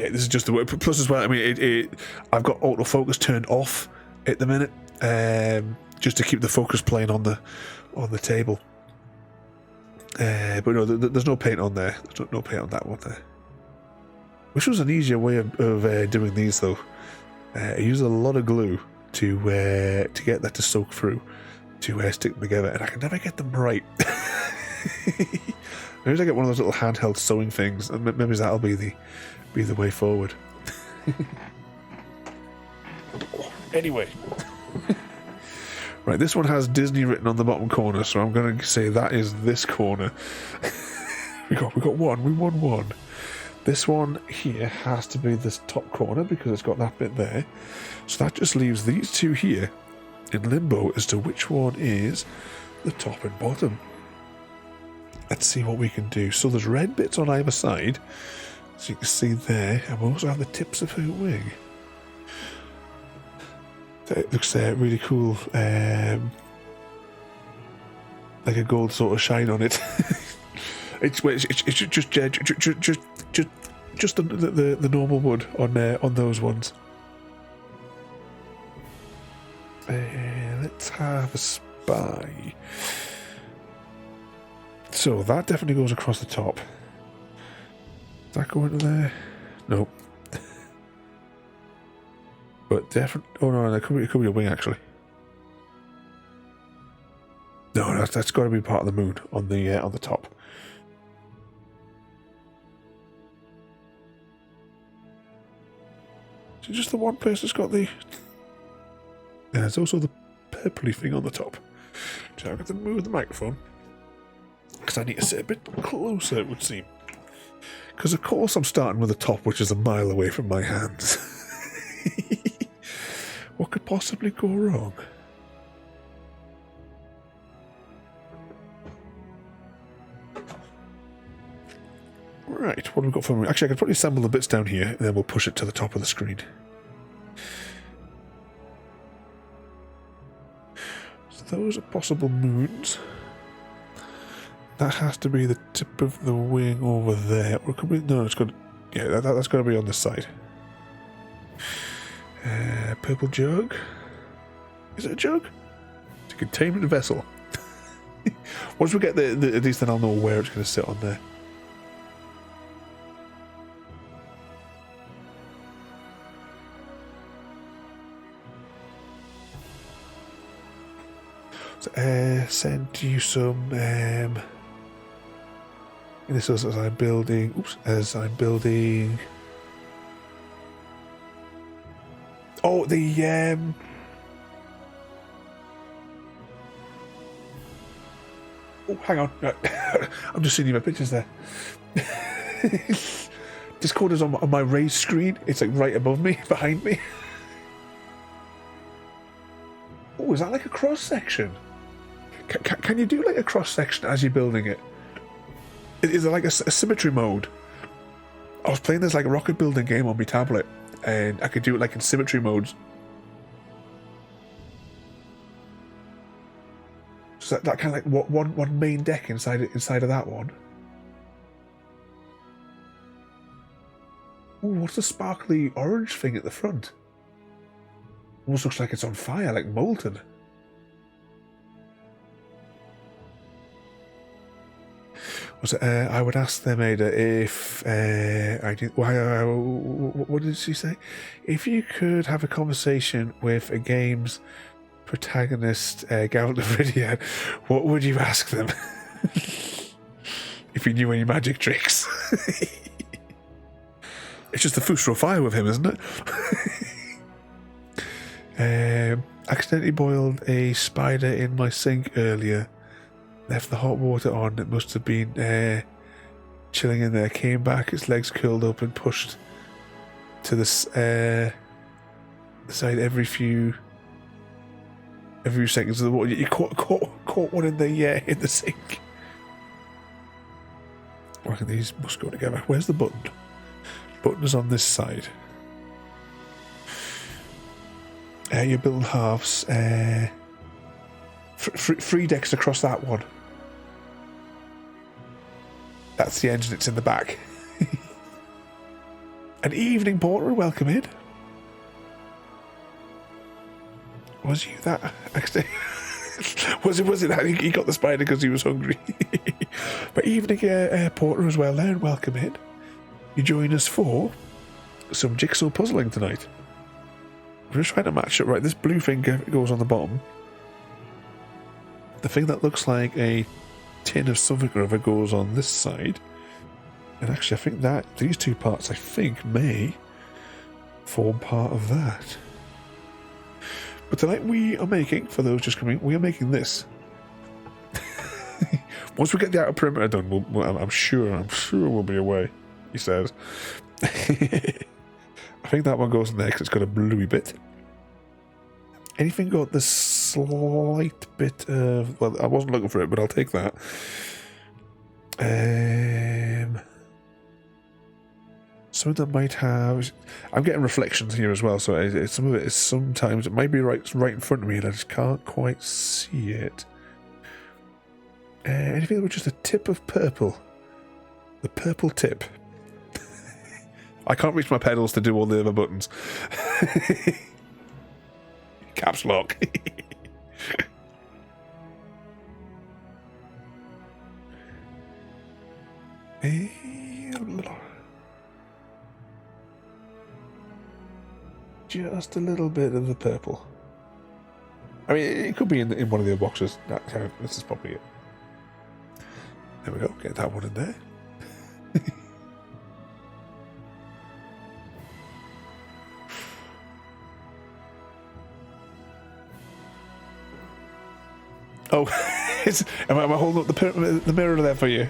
this is just the way. Plus, as well, I mean, I've got autofocus turned off at the minute, just to keep the focus plane on the table. But no, there's no paint on there. There's no paint on that one there. Which was an easier way of doing these, though. I used a lot of glue to get that to soak through, to stick them together, and I can never get them right. Maybe I get one of those little handheld sewing things, and maybe that'll be the way forward. Anyway. Right, this one has Disney written on the bottom corner, so I'm going to say that is this corner. we got one. We won one. This one here has to be this top corner because it's got that bit there. So that just leaves these two here in limbo as to which one is the top and bottom. Let's see what we can do. So there's red bits on either side, so you can see there, and we also have the tips of her wing. It looks really cool, like a gold sort of shine on it. it's just the normal wood on those ones. Let's have a spy. So that definitely goes across the top. Does that go into there? Nope. But definitely, oh no, it could be a wing actually. No, that's got to be part of the moon on the top. Is it just the one place that's got the? Yeah, there's also the purpley thing on the top. So I've got to move the microphone because I need to sit a bit closer, it would seem. Because of course I'm starting with the top, which is a mile away from my hands. What could possibly go wrong? Right, what have we got for me? Actually, I could probably assemble the bits down here, and then we'll push it to the top of the screen. So those are possible moons. That has to be the tip of the wing over there. Or it could be, no, it's got, yeah, that's got to be on this side. Purple jug. Is it a jug? It's a containment vessel. Once we get at least then I'll know where it's going to sit on there. So, send you some. This is as I'm building. Oops, as I'm building. Oh, the Oh, hang on. I'm just seeing my pictures there. Discord is on my raised screen. It's like right above me, behind me. Oh, is that like a cross section? Can you do like a cross section as you're building it? Is there like a symmetry mode? I was playing this like a rocket building game on my tablet, and I could do it like in symmetry modes. So that kind of like one main deck inside of that one. Ooh, what's the sparkly orange thing at the front? Almost looks like it's on fire, like molten. I would ask them, Ada, if I did. What did she say? If you could have a conversation with a game's protagonist, Geralt of Rivia, what would you ask them? If you knew any magic tricks. It's just the Fusro fire with him, isn't it? Accidentally boiled a spider in my sink earlier. Left the hot water on. It must have been chilling in there. Came back, its legs curled up and pushed to the side every few seconds of the water. You caught one in the sink. I reckon these must go together. Where's the button? Button is on this side. You're building halves. Three decks across that one. That's the engine, it's in the back. An evening porter, welcome in. Was you that? was it that he got the spider because he was hungry? But evening porter as well there, and welcome in. You join us for some jigsaw puzzling tonight. I'm just trying to match it right. This blue thing goes on the bottom. The thing that looks like a tin of something or other goes on this side. And actually, I think that these two parts, I think, may form part of that. But tonight we are making, for those just coming, we are making this. Once we get the outer perimeter done, I'm sure we'll be away, he says. I think that one goes in there because it's got a bluey bit. Anything got the slight bit of... Well, I wasn't looking for it, but I'll take that. Some of them might have... I'm getting reflections here as well, so some of it is sometimes... It might be right in front of me and I just can't quite see it. Anything with just a tip of purple. The purple tip. I can't reach my pedals to do all the other buttons. Caps lock. Just a little bit of the purple. I mean, it could be in one of the other boxes. This is probably it. There we go. Get that one in there. Oh, am I holding up the mirror there for you?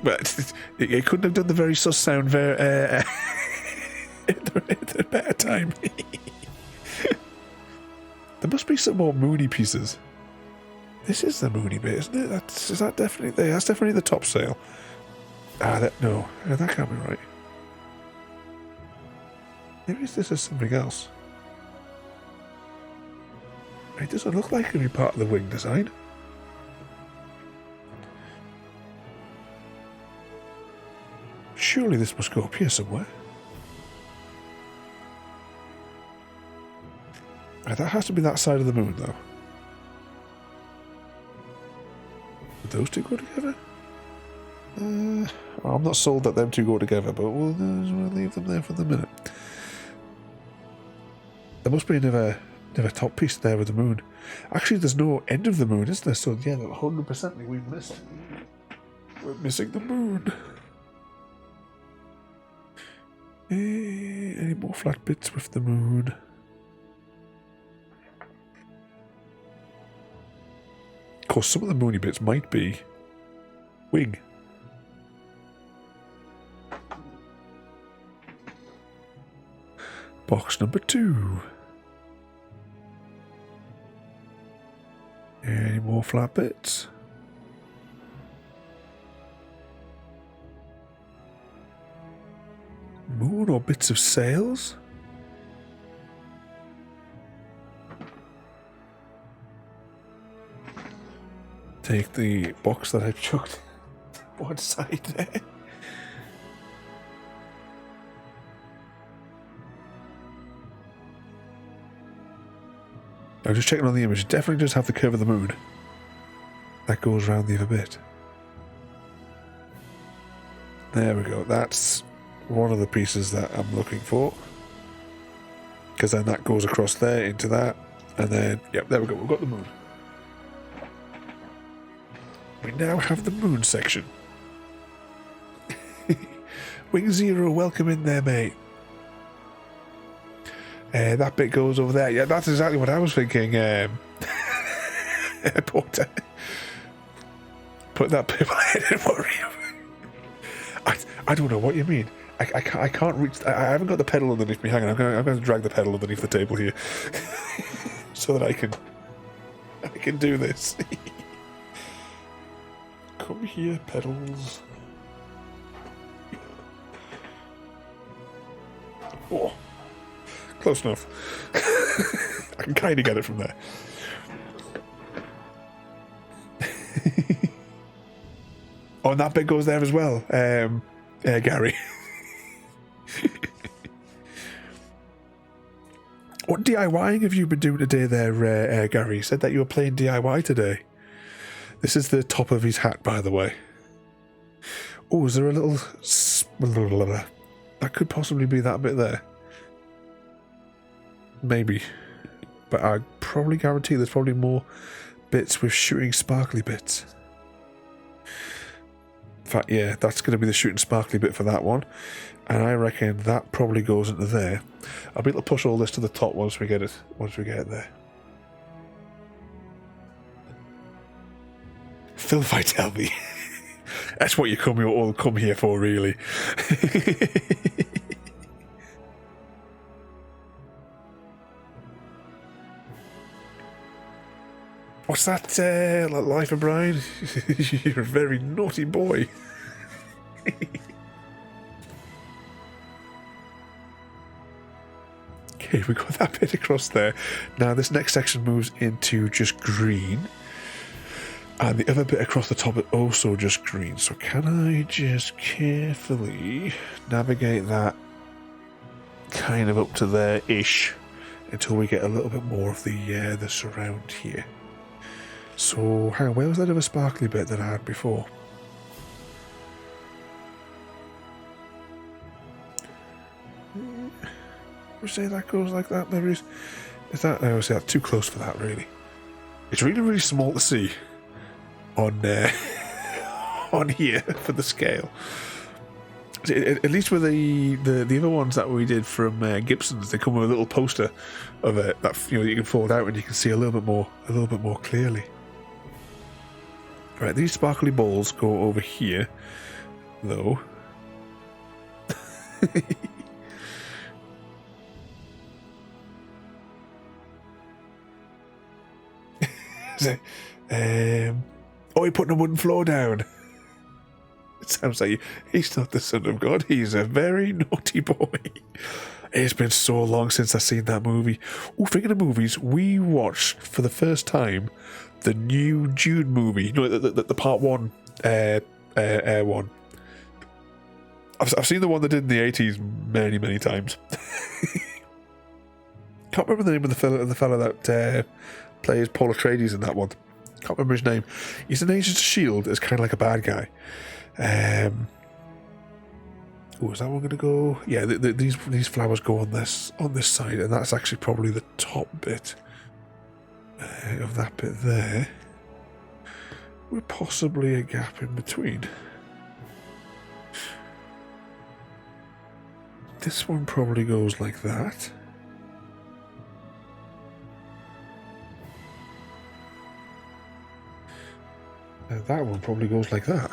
But it couldn't have done the very sus sound very at a better time. There must be some more Mooney pieces. This is the Mooney bit, isn't it? That's definitely the top sail. No, that can't be right. Maybe this is something else. It doesn't look like any part of the wing design. Surely this must go up here somewhere. That has to be that side of the moon, though. those two go together? I'm not sold that them two go together, but we'll leave them there for the minute. There must be another top piece there with the moon. Actually, there's no end of the moon, is there? So yeah, 100% we've missed. We're missing the moon. Any more flat bits with the moon? Of course, some of the moony bits might be wing. Box number 2. Any more flat bits? Moon or bits of sails? Take the box that I chucked one side there. I'm just checking on the image. It definitely does have the curve of the moon. That goes around the other bit. There we go. That's one of the pieces that I'm looking for. Because then that goes across there into that. And then, yep, there we go. We've got the moon. We now have the moon section. Wing Zero, welcome in there, mate. That bit goes over there. Yeah, that's exactly what I was thinking. Porter. Put that bit behind and worry. I don't know what you mean. I can't reach. I haven't got the pedal underneath me. Hang on, I'm going to drag the pedal underneath the table here, so that I can do this. Come here, pedals. Oh, close enough. I can kind of get it from there. Oh, and that bit goes there as well, Gary. What DIYing have you been doing today there, Gary? You said that you were playing DIY today. This is the top of his hat, by the way. Oh, is there a little... That could possibly be that bit there. Maybe. But I probably guarantee there's probably more bits with shooting sparkly bits. In fact, yeah, that's going to be the shooting sparkly bit for that one. And I reckon that probably goes into there. I'll be able to push all this to the top once we get it there. Phil Vitelli. That's what you all come here for, really. What's that, Life of Brian? You're a very naughty boy. Okay, we got that bit across there. Now this next section moves into just green. And the other bit across the top is also just green. So can I just carefully navigate that kind of up to there-ish until we get a little bit more of the surround here. So, hang on, where was that other sparkly bit that I had before? We say that goes like that, maybe. Is that? I would say that's too close for that, really. It's really, really small to see on on here for the scale. At least with the other ones that we did from Gibsons, they come with a little poster of it that you can fold out and you can see a little bit more clearly. Right, these sparkly balls go over here, though. Oh, he put a wooden floor down. It sounds like he's not the son of God. He's a very naughty boy. It's been so long since I've seen that movie. Oh, speaking of movies, we watched for the first time the new Jude movie. No, the part one, one. I've seen the one they did in the 80s many, many times. Can't remember the name of the fella that plays Paul Atreides in that one. Can't remember his name. He's an agent of S.H.I.E.L.D. It's kind of like a bad guy. Oh, is that one going to go? Yeah, these flowers go on this side, and that's actually probably the top bit of that bit there. With possibly a gap in between. This one probably goes like that. And that one probably goes like that.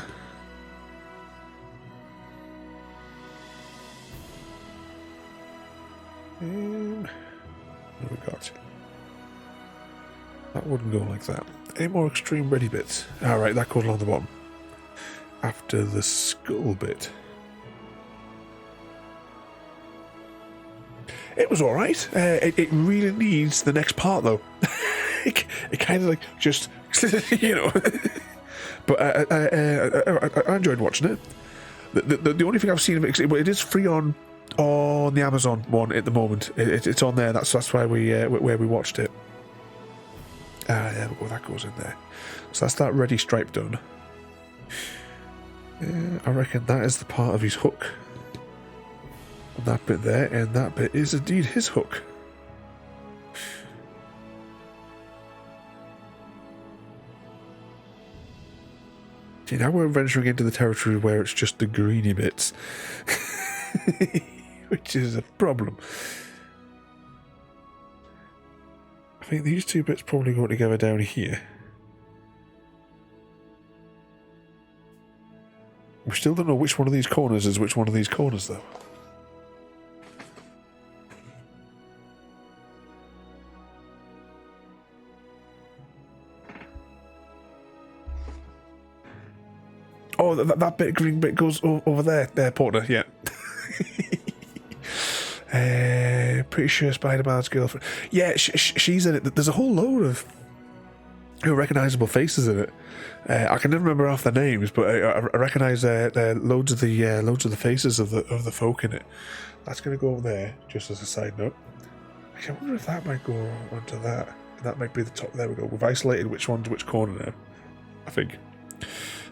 What have we got? That wouldn't go like that. Any more extreme ready bits? Alright, that goes along the bottom. After the skull bit. It was alright. It really needs the next part though. it kind of like just, you know. But I enjoyed watching it. The only thing I've seen of it is free on the Amazon one at the moment. It's on there. That's why where we watched it. There we go. That goes in there. So that's that ready stripe done. I reckon that is the part of his hook. And that bit there, and that bit is indeed his hook. See, now we're venturing into the territory where it's just the greeny bits. Which is a problem. I think these two bits probably go together down here. We still don't know which one of these corners is which one of these corners, though. Oh, that bit, green bit goes over there, Porter, yeah. Pretty sure Spider-Man's girlfriend. Yeah, she's in it. There's a whole load of recognisable faces in it. I can never remember half their names, but I recognise loads of the faces of the folk in it. That's going to go over there, just as a side note. Actually, I wonder if that might go onto that. That might be the top. There we go. We've isolated which one's which corner now, I think.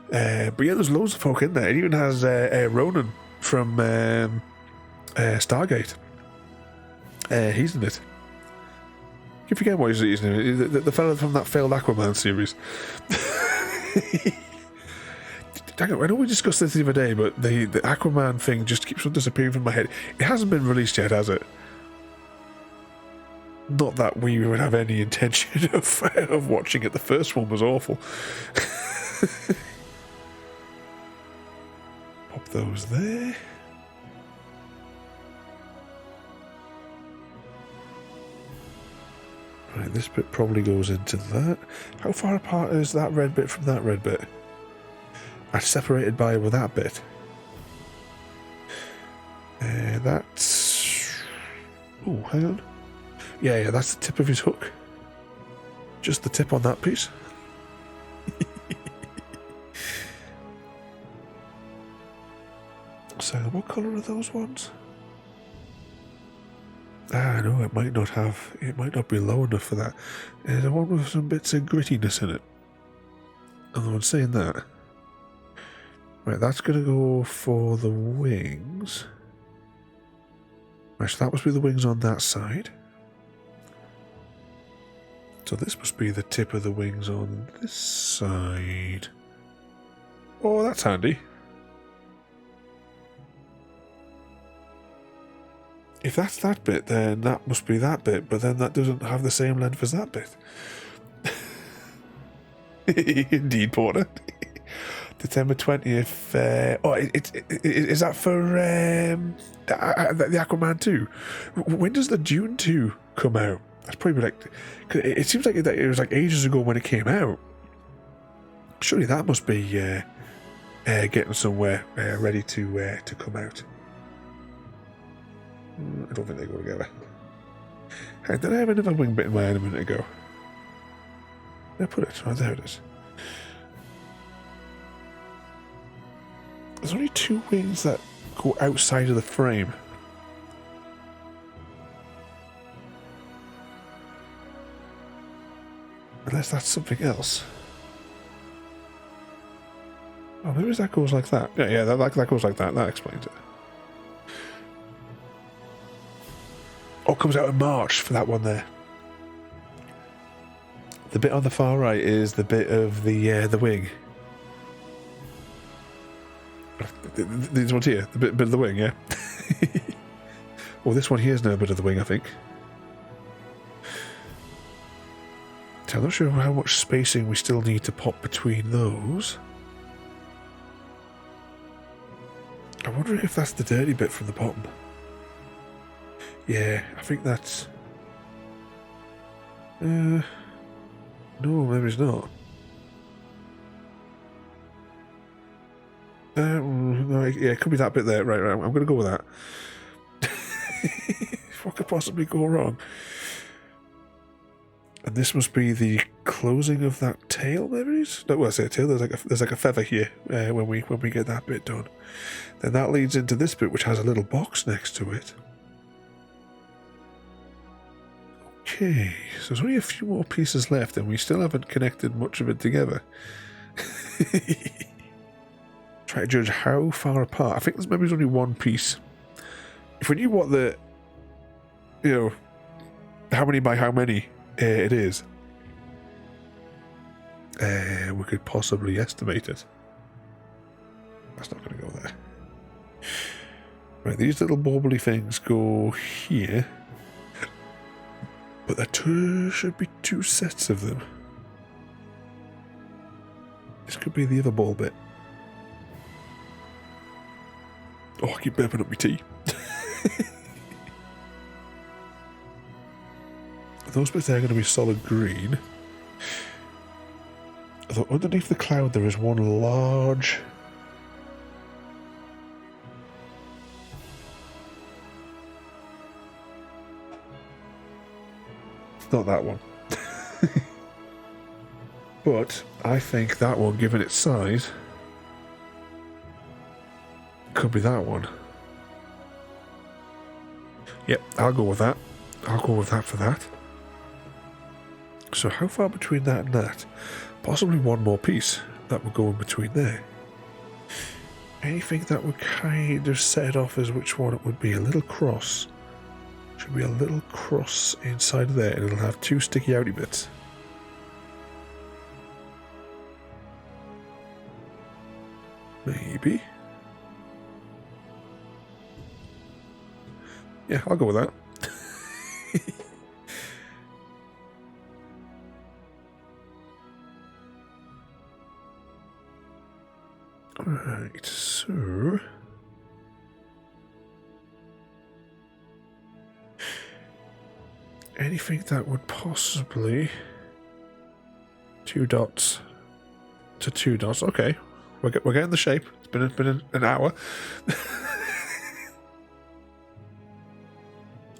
But yeah, there's loads of folk in there. It even has Ronan from Stargate. He's in it. You forget what he's in it. The fellow from that failed Aquaman series. I know we discussed this the other day, but the Aquaman thing just keeps on disappearing from my head. It hasn't been released yet, has it? Not that we would have any intention of watching it. The first one was awful. Pop those there. Right, this bit probably goes into that. How far apart is that red bit from that red bit? That's separated by with that bit. That's... Oh, hang on. Yeah, that's the tip of his hook. Just the tip on that piece. So, what colour are those ones? No, it might not be low enough for that. There's a one with some bits of grittiness in it. And I'm saying that. Right, that's going to go for the wings. Right, so that must be the wings on that side. So this must be the tip of the wings on this side. Oh, that's handy. If that's that bit, then that must be that bit, but then that doesn't have the same length as that bit. Indeed, Porter. December 20th. Is that for the Aquaman 2? When does the Dune 2 come out? That's probably like... It seems like it was like ages ago when it came out. Surely that must be getting somewhere ready to come out. I don't think they go together. Hey, did I have another wing bit in my hand a minute ago? Did I put it? Oh, there it is. There's only two wings that go outside of the frame. Unless that's something else. Oh, maybe that goes like that. Yeah, that goes like that. That explains it. Oh, it comes out in March for that one there. The bit on the far right is the bit of the wing. These ones here, the bit of the wing, yeah. Well, this one here is no bit of the wing, I think. So I'm not sure how much spacing we still need to pop between those. I'm wondering if that's the dirty bit from the bottom. Yeah, I think that's... no, maybe it's not. No, yeah, it could be that bit there. Right, I'm going to go with that. What could possibly go wrong? And this must be the closing of that tail, maybe? No, well, I say tail. There's like a feather here when we get that bit done. Then that leads into this bit, which has a little box next to it. Okay, so there's only a few more pieces left, and we still haven't connected much of it together. Try to judge how far apart. I think there's maybe only one piece. If we knew what the, how many by how many it is, we could possibly estimate it. That's not going to go there. Right, these little bobbly things go here. But there should be two sets of them. This could be the other ball bit. Oh, I keep burping up my tea. Those bits there are going to be solid green. Although underneath the cloud there is one large... It's not that one. But I think that one, given its size, could be that one. Yep, I'll go with that. I'll go with that for that. So how far between that and that? Possibly one more piece that would go in between there. Anything that would kind of set off as which one it would be. A little cross. Should be a little cross inside there, and it'll have two sticky outy bits. Maybe. Yeah, I'll go with that. Right, so... anything that would possibly... 2 dots to 2 dots. Okay, we're getting the shape. It's been an hour.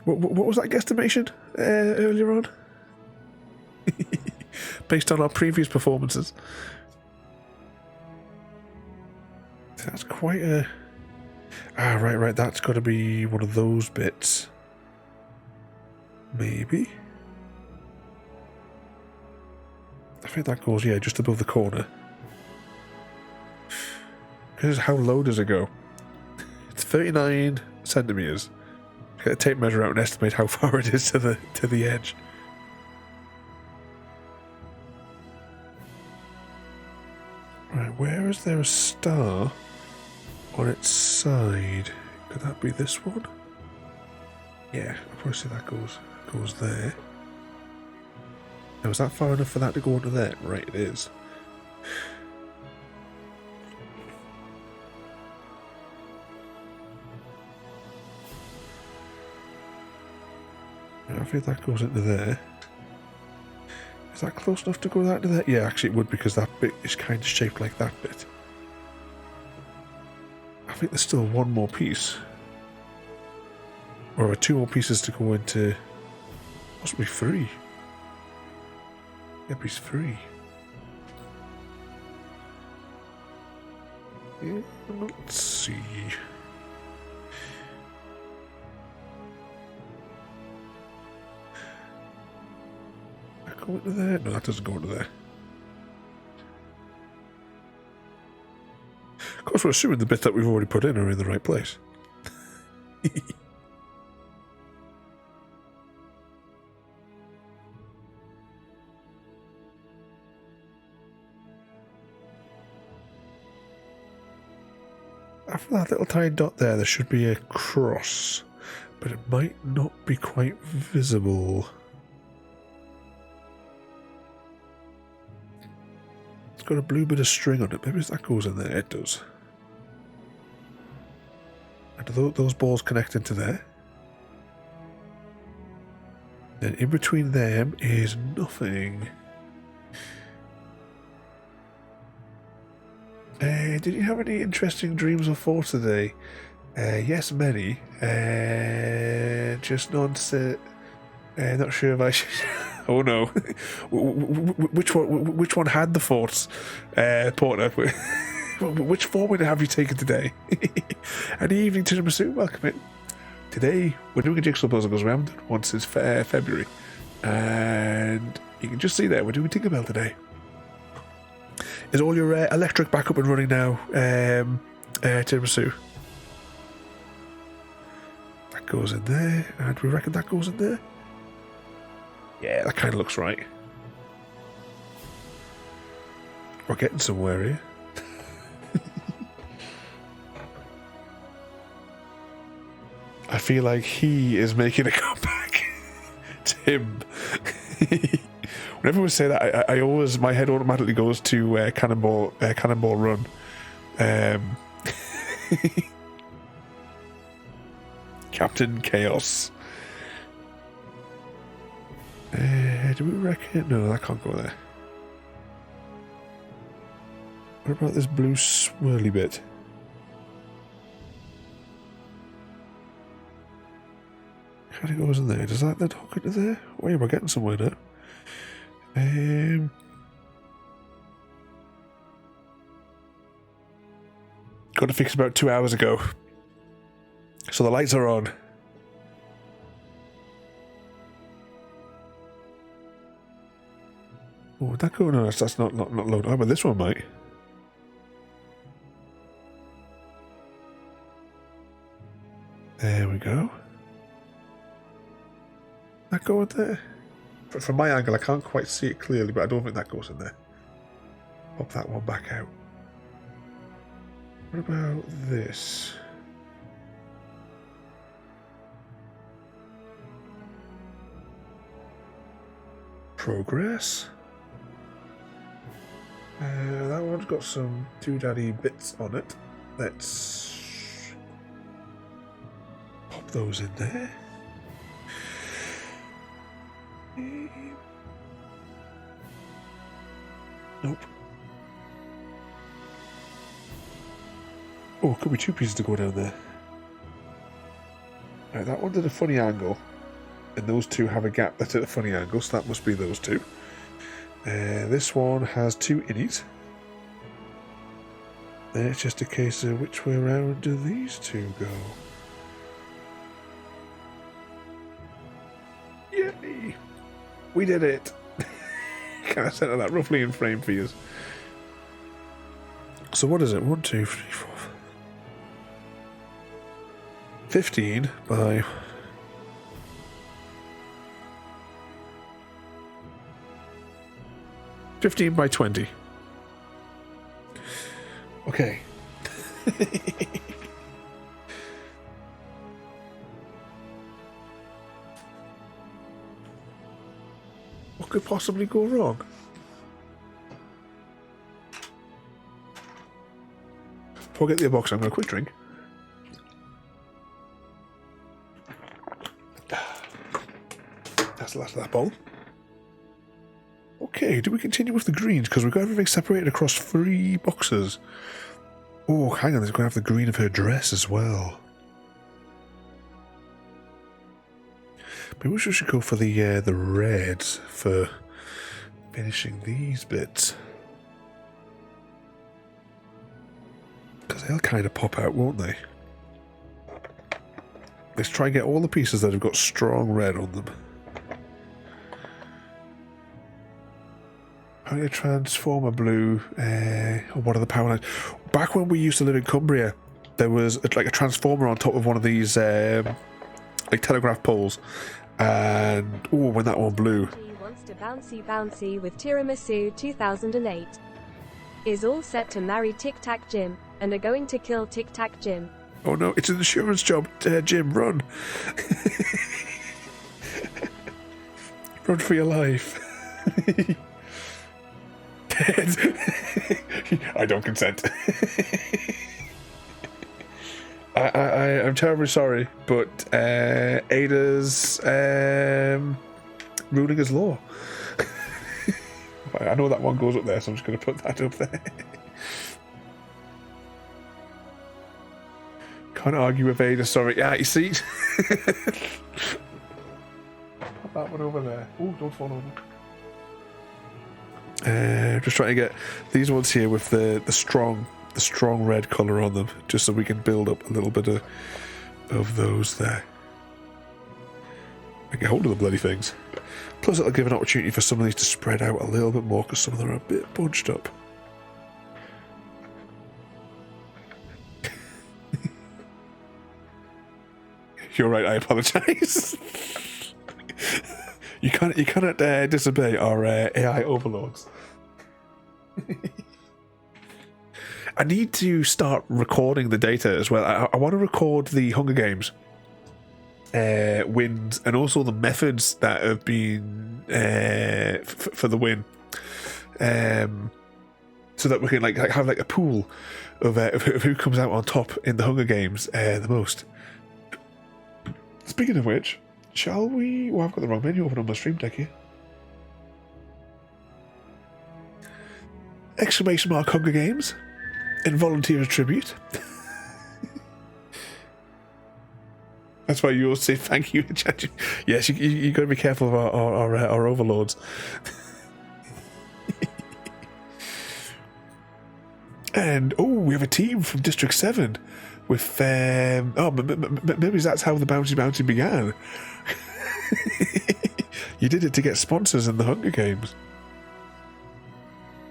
What was that guesstimation earlier on? Based on our previous performances. That's quite a... right, that's got to be one of those bits. Maybe. I think that goes, yeah, just above the corner. Because how low does it go? It's 39 centimetres. Get a tape measure out and estimate how far it is to the edge. Right, where is there a star on its side? Could that be this one? Yeah, obviously that goes there. Now, is that far enough for that to go under there? Right, it is. I think that goes into there. Is that close enough to go that into there? Yeah, actually it would, because that bit is kind of shaped like that bit. I think there's still one more piece. Or 2 more pieces to go into... possibly 3. Maybe it's 3. Yeah, let's see... go into there? No, that doesn't go into there. course, we're assuming the bits that we've already put in are in the right place. After that little tiny dot there should be a cross, but it might not be quite visible. It's got a blue bit of string on it. Maybe that goes in there. It does. And those balls connect into there. Then in between them is nothing. Did you have any interesting dreams or thoughts today? Yes, many. Just not sure if I should. Oh no! Which one had the thoughts, Porter? Which form have you taken today? And evening to the soon. Welcome in. Today we're doing a jigsaw puzzle because we haven't done one since February, and you can just see there we're doing Tinkerbell today. Is all your electric back up and running now, Tiramisu? That goes in there, and we reckon that goes in there? Yeah, that kind of looks right. We're getting somewhere here. I feel like he is making a comeback. Tim. Whenever we say that, I always, my head automatically goes to Cannonball Run. Captain Chaos. Do we reckon? No, that can't go there. What about this blue swirly bit? Kind of goes in there. Does that then hook into there? Oh yeah, we're getting somewhere now. Got to fix about 2 hours ago. So the lights are on. Oh, would that go? No, that's not loaded. Oh, but this one might. There we go. That go in there? From my angle, I can't quite see it clearly, but I don't think that goes in there. Pop that one back out. What about this? Progress. That one's got some doodaddy bits on it. Let's pop those in there. Nope. Oh, could be 2 pieces to go down there. Right, that one did a funny angle, and those 2 have a gap that's at a funny angle, so that must be those 2. This one has 2 innies. Then it's just a case of which way around do these 2 go? Yay! We did it! Can I center that roughly in frame for you? So what is it? 1, 2, 3, 4. 15 by 15 by 20. Okay. What could possibly go wrong? Before I get the box, I'm going to quick drink. That's the last of that bowl. Okay, do we continue with the greens? Because we've got everything separated across 3 boxes. Oh, hang on, there's going to have the green of her dress as well. Maybe we should go for the red for finishing these bits. Because they'll kind of pop out, won't they? Let's try and get all the pieces that have got strong red on them. How do you transform a blue, or what are the power lines? back when we used to live in Cumbria, there was like a transformer on top of one of these like telegraph poles, and when that one blew. She wants to bouncy with tiramisu 2008. Is all set to marry Tic Tac Jim, and are going to kill Tic Tac Jim. Oh no, it's an insurance job, Jim, run. Run for your life. I don't consent. I'm terribly sorry, but Ada's ruling is law. I know that one goes up there, so I'm just going to put that up there. Can't argue with Ada, sorry. Yeah, you see? Put that one over there. Oh, don't fall over. Just trying to get these ones here with the strong red colour on them, just so we can build up a little bit of those there. And get hold of the bloody things. Plus it'll give an opportunity for some of these to spread out a little bit more, because some of them are a bit bunched up. You're right, I apologise. You cannot disobey our AI overlords. I need to start recording the data as well. I want to record the Hunger Games wins, and also the methods that have been for the win, so that we can like have like a pool of who comes out on top in the Hunger Games the most. Speaking of which, shall we? Well, I've got the wrong menu open on my stream deck here. Exclamation mark Hunger Games and volunteer attribute. That's why you all say thank you. Yes, you got to be careful of our overlords. And we have a team from District 7 with maybe that's how the Bouncy began. You did it to get sponsors in the Hunger Games.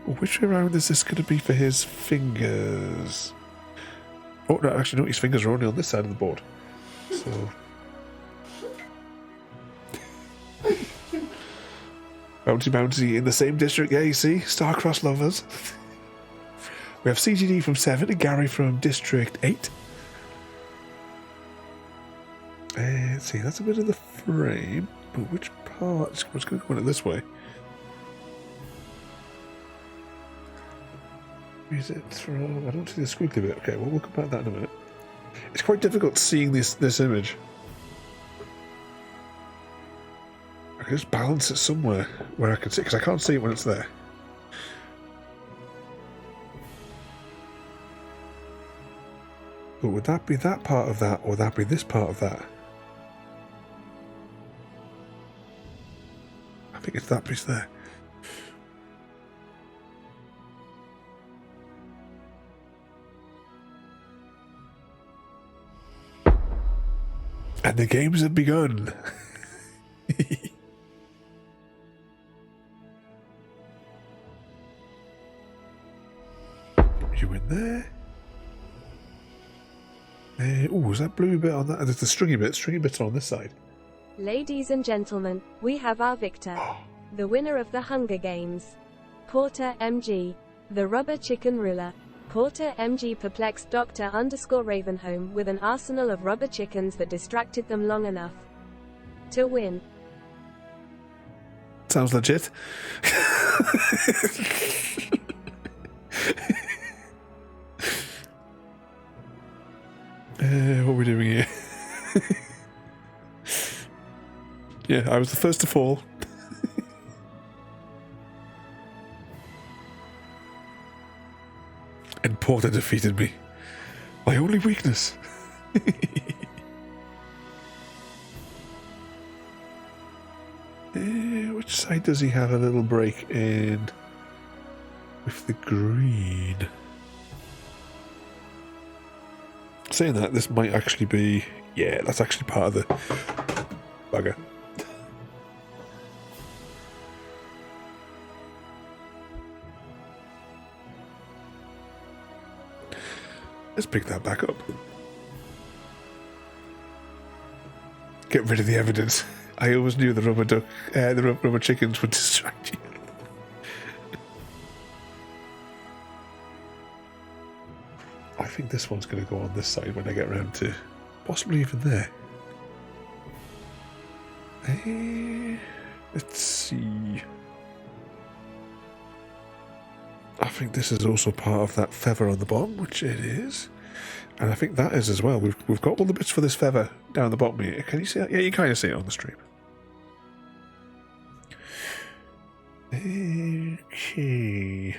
Which way around is this going to be for his fingers? Oh no, actually no, his fingers are only on this side of the board. So Bouncy in the same district. Yeah, you see, star-crossed lovers. We have CGD from 7 and Gary from District 8. Let's see, that's a bit of the frame, but which part? It's going to go in it this way. Is it from? I don't see the squiggly bit. Okay, well, we'll come back to that in a minute. It's quite difficult seeing this image. I can just balance it somewhere where I can see, because I can't see it when it's there. But would that be that part of that, or would that be this part of that? I think it's that piece there. And the games have begun. You in there? Is that blue bit on that? There's the stringy bits are on this side. Ladies and gentlemen, we have our victor. The winner of the Hunger Games. Porter MG. The rubber chicken ruler. Porter MG perplexed Dr. Ravenholm with an arsenal of rubber chickens that distracted them long enough to win. Sounds legit. What are we doing here? Yeah, I was the first to fall. And Porter defeated me. My only weakness. Which side does he have a little break in with the green? Saying that, this might actually be... Yeah, that's actually part of the bugger. Let's pick that back up. Get rid of the evidence. I always knew the rubber chickens would distract you. I think this one's going to go on this side when I get around to possibly even there. Let's see. I think this is also part of that feather on the bottom, which it is. And I think that is as well. We've got all the bits for this feather down the bottom here. Can you see that? Yeah, you kind of see it on the stream. Okay.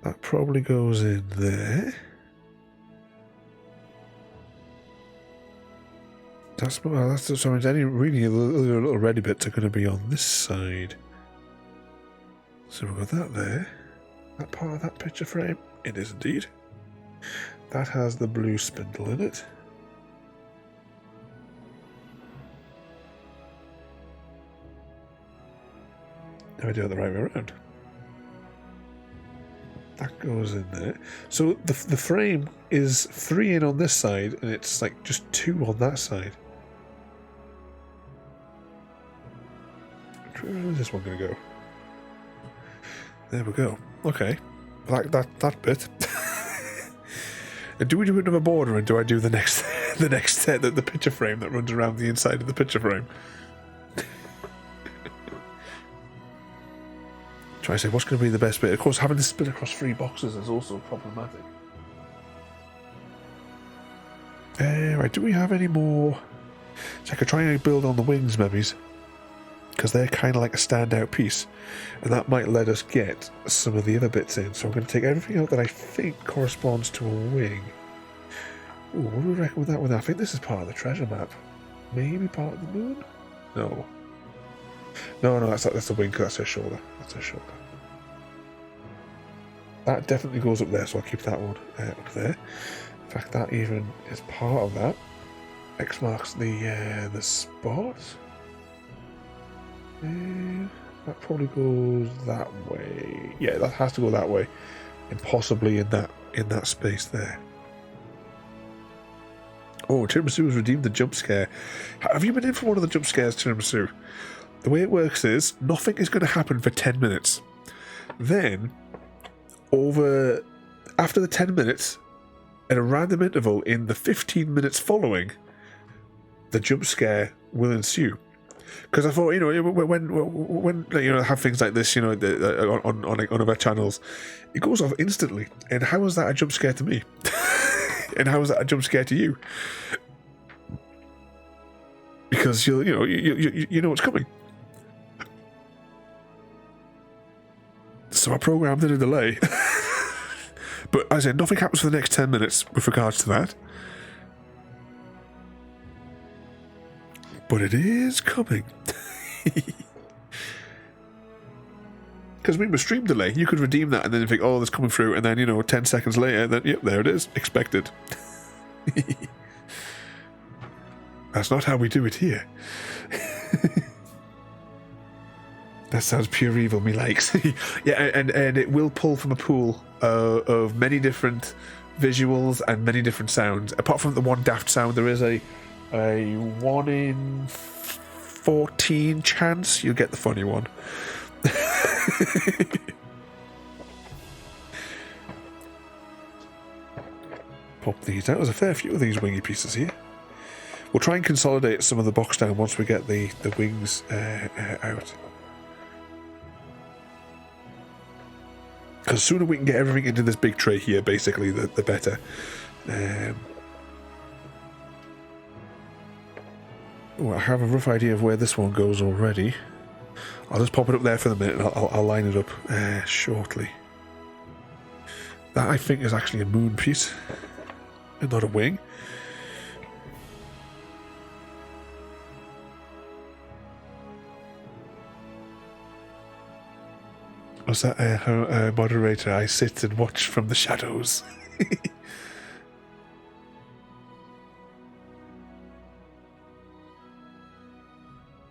That probably goes in there. That's so any really little ready bits are going to be on this side. So we've got that there. That part of that picture frame. It is indeed. That has the blue spindle in it. Now I do it the right way around. That goes in there. So the frame is 3 in on this side, and it's like just 2 on that side. Where is this one going to go? There we go. Okay, like that bit. And do we do another border, and do I do the next the picture frame that runs around the inside of the picture frame? Try to say what's going to be the best bit. Of course, having this split across 3 boxes is also problematic. Right, do we have any more? So I could try and build on the wings, maybe, because they're kind of like a standout piece, and that might let us get some of the other bits in. So I'm going to take everything out that I think corresponds to a wing. Ooh, what do we reckon with that one? I think this is part of the treasure map. Maybe part of the moon? No. No, that's the wing, because that's her shoulder. That's her shoulder. That definitely goes up there, so I'll keep that one up there. In fact, that even is part of that. X marks the spot. That probably goes that way. Yeah, that has to go that way, and possibly in that space there. Oh, Tiramisu has redeemed the jump scare. Have you been in for one of the jump scares, Tiramisu? The way it works is nothing is going to happen for 10 minutes. Then, after the 10 minutes, at a random interval in the 15 minutes following, the jump scare will ensue. Because I thought, when have things like this, on other channels, it goes off instantly. And how is that a jump scare to me? And how is that a jump scare to you? Because you know what's coming. So I programmed in a delay. But as I said, nothing happens for the next 10 minutes with regards to that. But it is coming. Because we were stream delay, you could redeem that and then think, oh, that's coming through, and then 10 seconds later, then yep, there it is, expected. That's not how we do it here. That sounds pure evil, me likes. Yeah, and it will pull from a pool of many different visuals and many different sounds. Apart from the one daft sound, there is a 1 in 14 chance you'll get the funny one. Pop these out. There's a fair few of these wingy pieces here. We'll try and consolidate some of the box down once we get the wings out. Because the sooner we can get everything into this big tray here, basically, the better. I have a rough idea of where this one goes already. I'll just pop it up there for the minute, and I'll line it up shortly. That, I think, is actually a moon piece, and not a wing. Was that a moderator? I sit and watch from the shadows.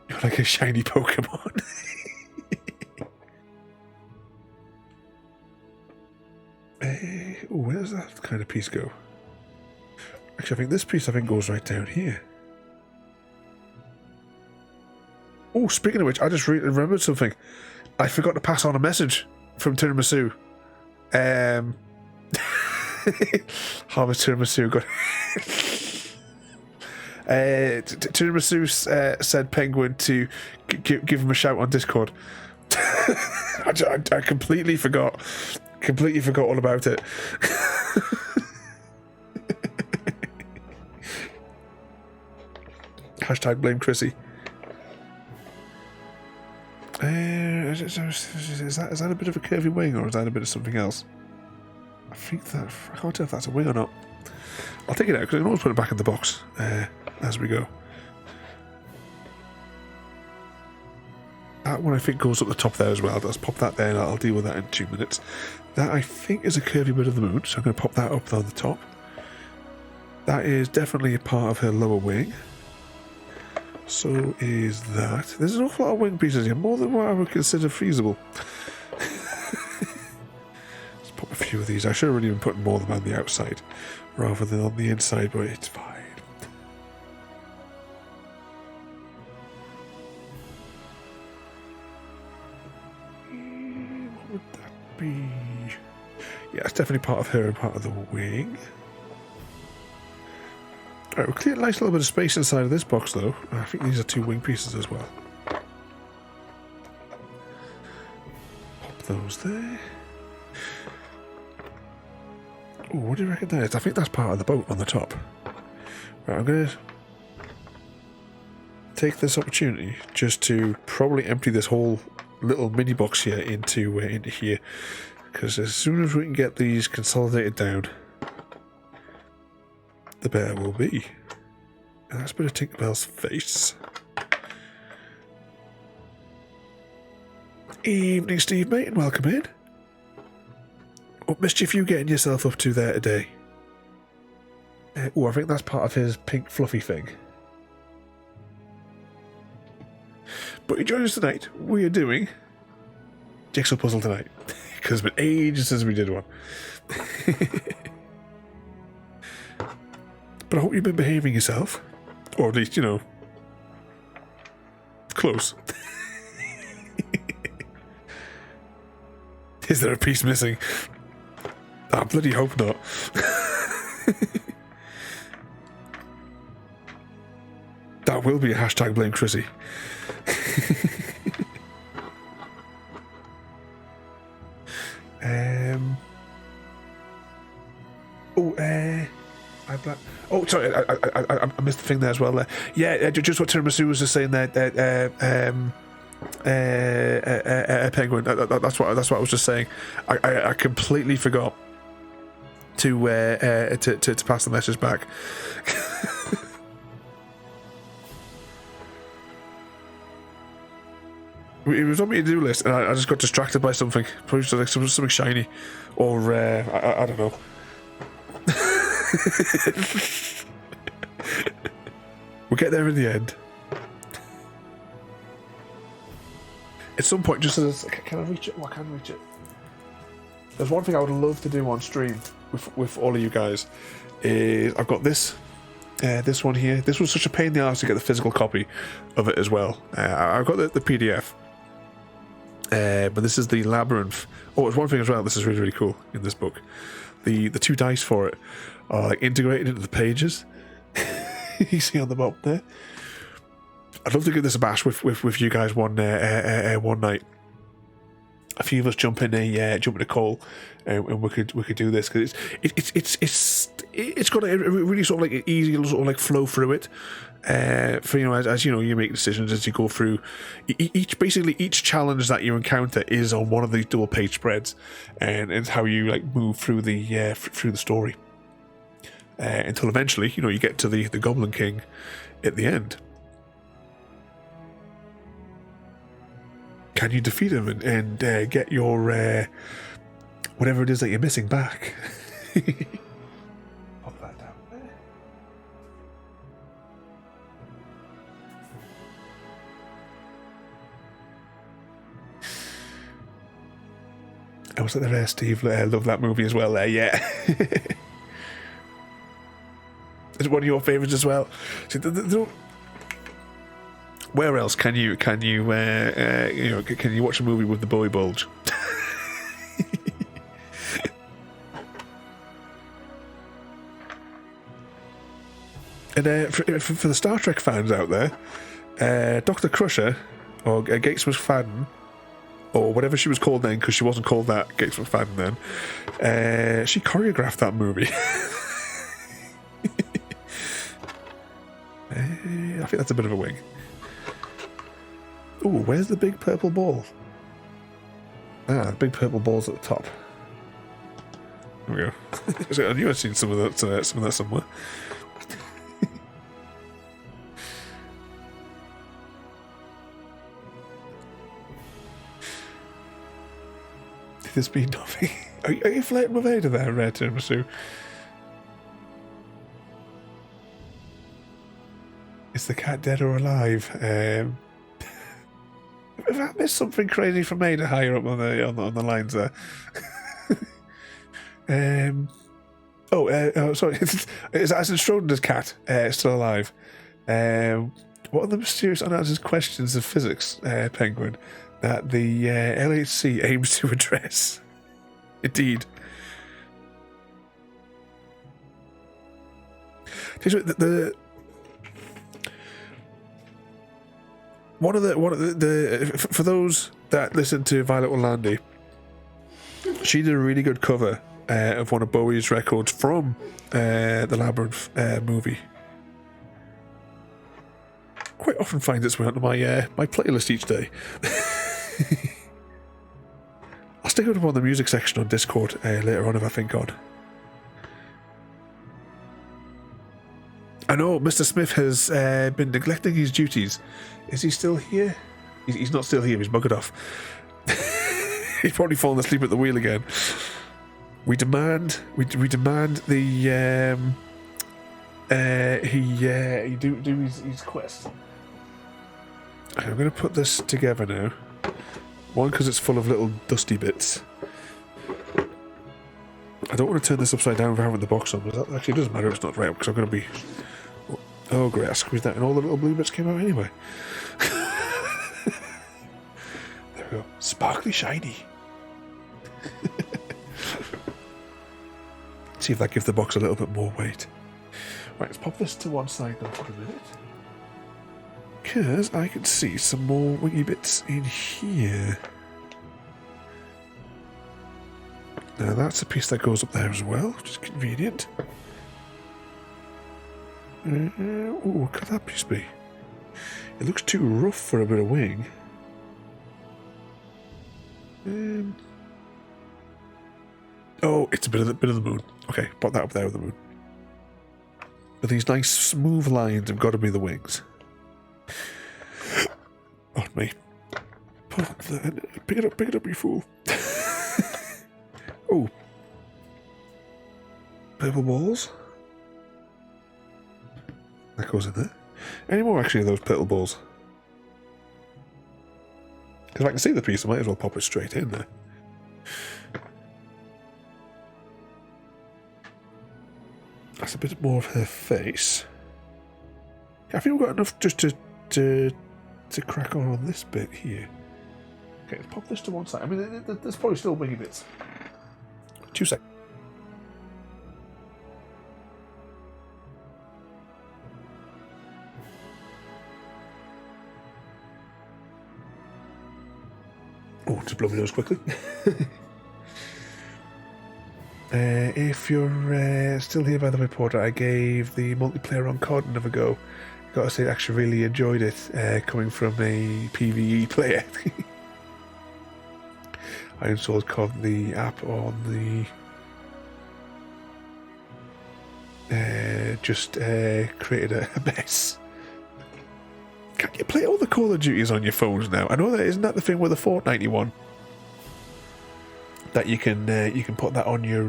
You're like a shiny Pokemon. Where's does that kind of piece go? Actually, I think this piece goes right down here. Oh, speaking of which, I just remembered something. I forgot to pass on a message from Tiramisu. Harvest Tiramisu. Got Tiramisu said Penguin to give him a shout on Discord. I completely forgot. Completely forgot all about it. Hashtag blame Chrissy. Is that a bit of a curvy wing, or is that a bit of something else? I think that... I can't tell if that's a wing or not. I'll take it out, because I can always put it back in the box as we go. That one I think goes up the top there as well. Let's pop that there, and I'll deal with that in 2 minutes. That I think is a curvy bit of the moon, so I'm going to pop that up on the top. That is definitely a part of her lower wing. So is that. There's an awful lot of wing pieces here, more than what I would consider feasible. Let's pop a few of these. I should have really been putting more of them on the outside rather than on the inside, but it's fine. What would that be? Yeah, it's definitely part of her and part of the wing. Alright, we'll clear a nice little bit of space inside of this box, though. I think these are 2 wing pieces as well. Pop those there. Oh, what do you reckon that is? I think that's part of the boat on the top. Right, I'm going to take this opportunity just to probably empty this whole little mini box here into here. Because as soon as we can get these consolidated down, the bear will be. And that's a bit of Tinkerbell's face. Evening, Steve, mate, and welcome in. What mischief you getting yourself up to there today? Oh, I think that's part of his pink fluffy thing. But you join us tonight. We are doing Jigsaw Puzzle Tonight. Because it's been ages since we did one. But I hope you've been behaving yourself. Or at least, you know, close. Is there a piece missing? I bloody hope not. That will be a hashtag blame Chrissy. Oh, sorry, I missed the thing there as well. Yeah, just what Tiramisu was just saying there. Penguin. That's what I was just saying. I completely forgot to pass the message back. It was on my to-do list, and I just got distracted by something. Probably just like something shiny, or I don't know. We'll get there in the end. At some point, just as can I reach it? Oh, I can reach it. There's one thing I would love to do on stream with all of you guys. Is I've got this one here. This was such a pain in the arse to get the physical copy of it as well. I've got the PDF, but this is the labyrinth. Oh, it's one thing as well. This is really, really cool in this book. The 2 dice for it are like integrated into the pages. You see on the bottom there. I'd love to give this a bash with you guys one night. A few of us jump in a call, and we could do this, because it's got a really sort of like easy sort of like flow through it. For you know, as you know, you make decisions as you go through. Each challenge that you encounter is on one of these double page spreads, and it's how you like move through the story until eventually, you know, you get to the Goblin King at the end. Can you defeat him and get your whatever it is that you're missing back? Pop that down there. I was there, Steve. I love that movie as well. Yeah. Is it one of your favourites as well? See, where else can you can you watch a movie with the boy bulge? And for the Star Trek fans out there, Dr. Crusher, or Gates McFadden, or whatever she was called then, because she wasn't called that, Gates McFadden then, she choreographed that movie. I think that's a bit of a wing. Ooh, where's the big purple ball? Ah, the big purple ball's at the top. There we go. I knew I'd seen some of that somewhere. There's been nothing. Are you flirting with Ada there, Tiramisu? Is the cat dead or alive? Have I missed something crazy from Ada higher up on the lines there? Sorry. Is Schrodinger's cat still alive? What are the mysterious unanswered questions of physics, Penguin, that the LHC aims to address? Indeed. One of the for those that listen to Violet Orlandi, she did a really good cover of one of Bowie's records from the Labyrinth movie. Quite often finds its way onto my playlist each day. I'll stick it up on the music section on Discord later on if I think on. I know Mr. Smith has been neglecting his duties. Is he still here? He's not still here. He's buggered off. He's probably fallen asleep at the wheel again. We demand the he do his quest. I'm going to put this together now. One, because it's full of little dusty bits. I don't want to turn this upside down for having the box on, but that actually doesn't matter. It's not right because I'm going to be. Oh great! I squeezed that, and all the little blue bits came out anyway. There we go. Sparkly, shiny. See if that gives the box a little bit more weight. Right, let's pop this to one side now for a minute. Because I can see some more wingy bits in here. Now that's a piece that goes up there as well, which is convenient. What could that piece be? It looks too rough for a bit of wing. Oh, it's a bit of the moon. Okay, put that up there with the moon. But these nice smooth lines have got to be the wings. Oh me. Pick it up, you fool. Oh. Purple balls. That goes in there. Any more actually of those purple balls? Because if I can see the piece, I might as well pop it straight in there. That's a bit more of her face. Yeah, I think we've got enough just to crack on this bit here. Okay, let's pop this to one side. I mean, there's probably still wingy bits. 2 seconds. Oh, just blow my nose quickly. If you're still here by the way, Porter, I gave the multiplayer on COD another go. Gotta say, I actually really enjoyed it, coming from a PvE player. I installed COD, the app on the... just created a mess. Can't you play all the Call of Duties on your phones now? I know that isn't that the thing with the Fortnite one? That you can put that on your...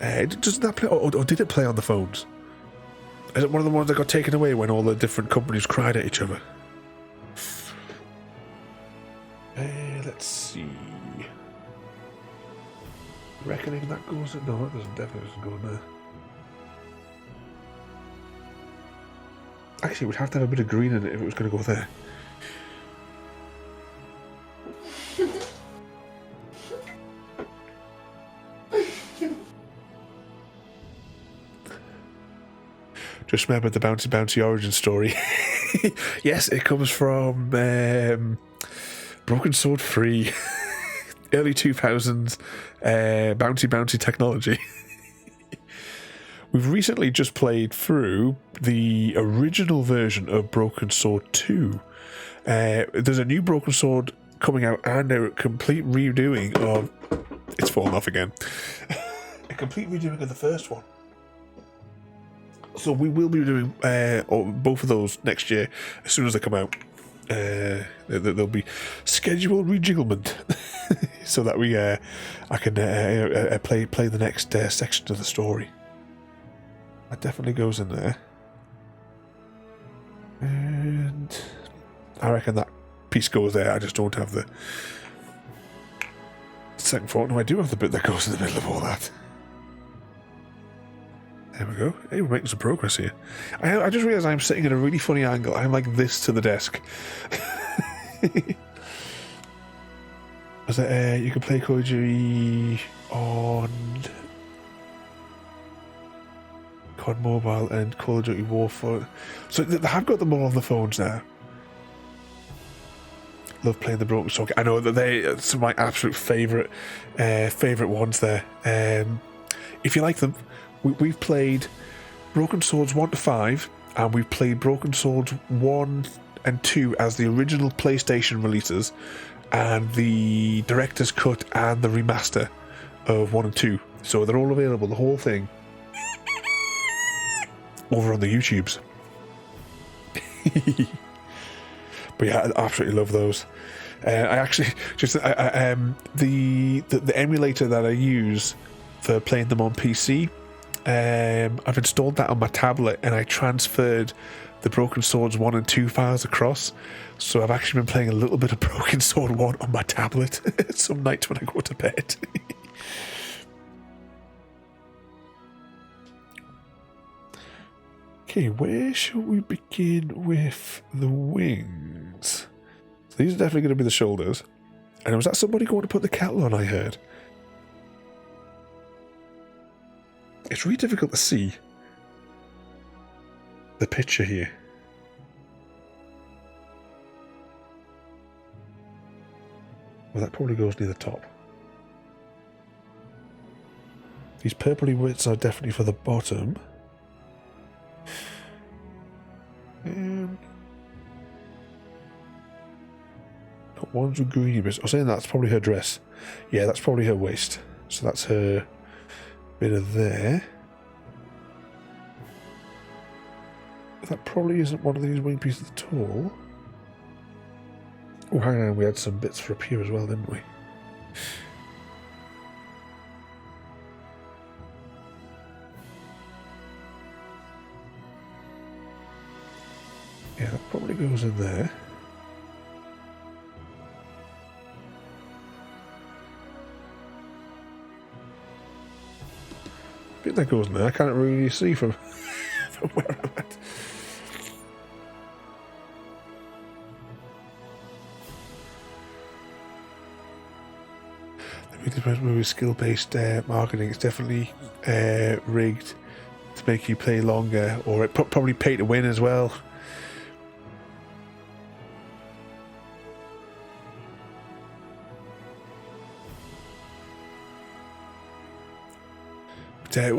doesn't that play... Or did it play on the phones? Is it one of the ones that got taken away when all the different companies cried at each other? Let's see. Reckoning that goes in. No, it doesn't. Definitely doesn't go in there. Actually, it would have to have a bit of green in it if it was going to go there. Just remembered the Bouncy Bouncy origin story. Yes, it comes from Broken Sword 3, early 2000s Bouncy Bouncy technology. We've recently just played through the original version of Broken Sword 2. There's a new Broken Sword coming out and a complete redoing of... It's fallen off again. A complete redoing of the first one. So we will be doing both of those next year as soon as they come out. There'll be scheduled rejigglement so that I can play the next section of the story. That definitely goes in there, and I reckon that piece goes there. I just don't have the second thought. No, I do have the bit that goes in the middle of all that. There we go. Hey, we're making some progress here. I just realised I'm sitting at a really funny angle. I'm like this to the desk. Was that, you can play Call of Duty on COD Mobile and Call of Duty Warfare. So they have got them all on the phones now. Love playing the Broken Sword. I know that they're some of my absolute favourite ones there. If you like them, we've played Broken Swords 1 to 5, and we've played Broken Swords 1 and 2 as the original PlayStation releases, and the Director's Cut and the remaster of 1 and 2. So they're all available, the whole thing, over on the YouTubes. But yeah, I absolutely love those. I actually just the emulator that I use for playing them on PC. I've installed that on my tablet, and I transferred the Broken Swords 1 and 2 files across. So I've actually been playing a little bit of Broken Sword 1 on my tablet some nights when I go to bed. Okay, where shall we begin with the wings? So these are definitely going to be the shoulders. And was that somebody going to put the cattle on, I heard? It's really difficult to see the picture here. Well, that probably goes near the top. These purpley bits are definitely for the bottom. Got ones with greeny bits. I was saying that's probably her dress. Yeah, that's probably her waist. So that's her bit of there. That probably isn't one of these wing pieces at all. Oh, hang on, we had some bits for up here as well, didn't we? Yeah, that probably goes in there. I think that goes in there. I can't really see from, from where I'm at. The difference with skill-based marketing, it's definitely rigged to make you play longer, or it probably pay to win as well.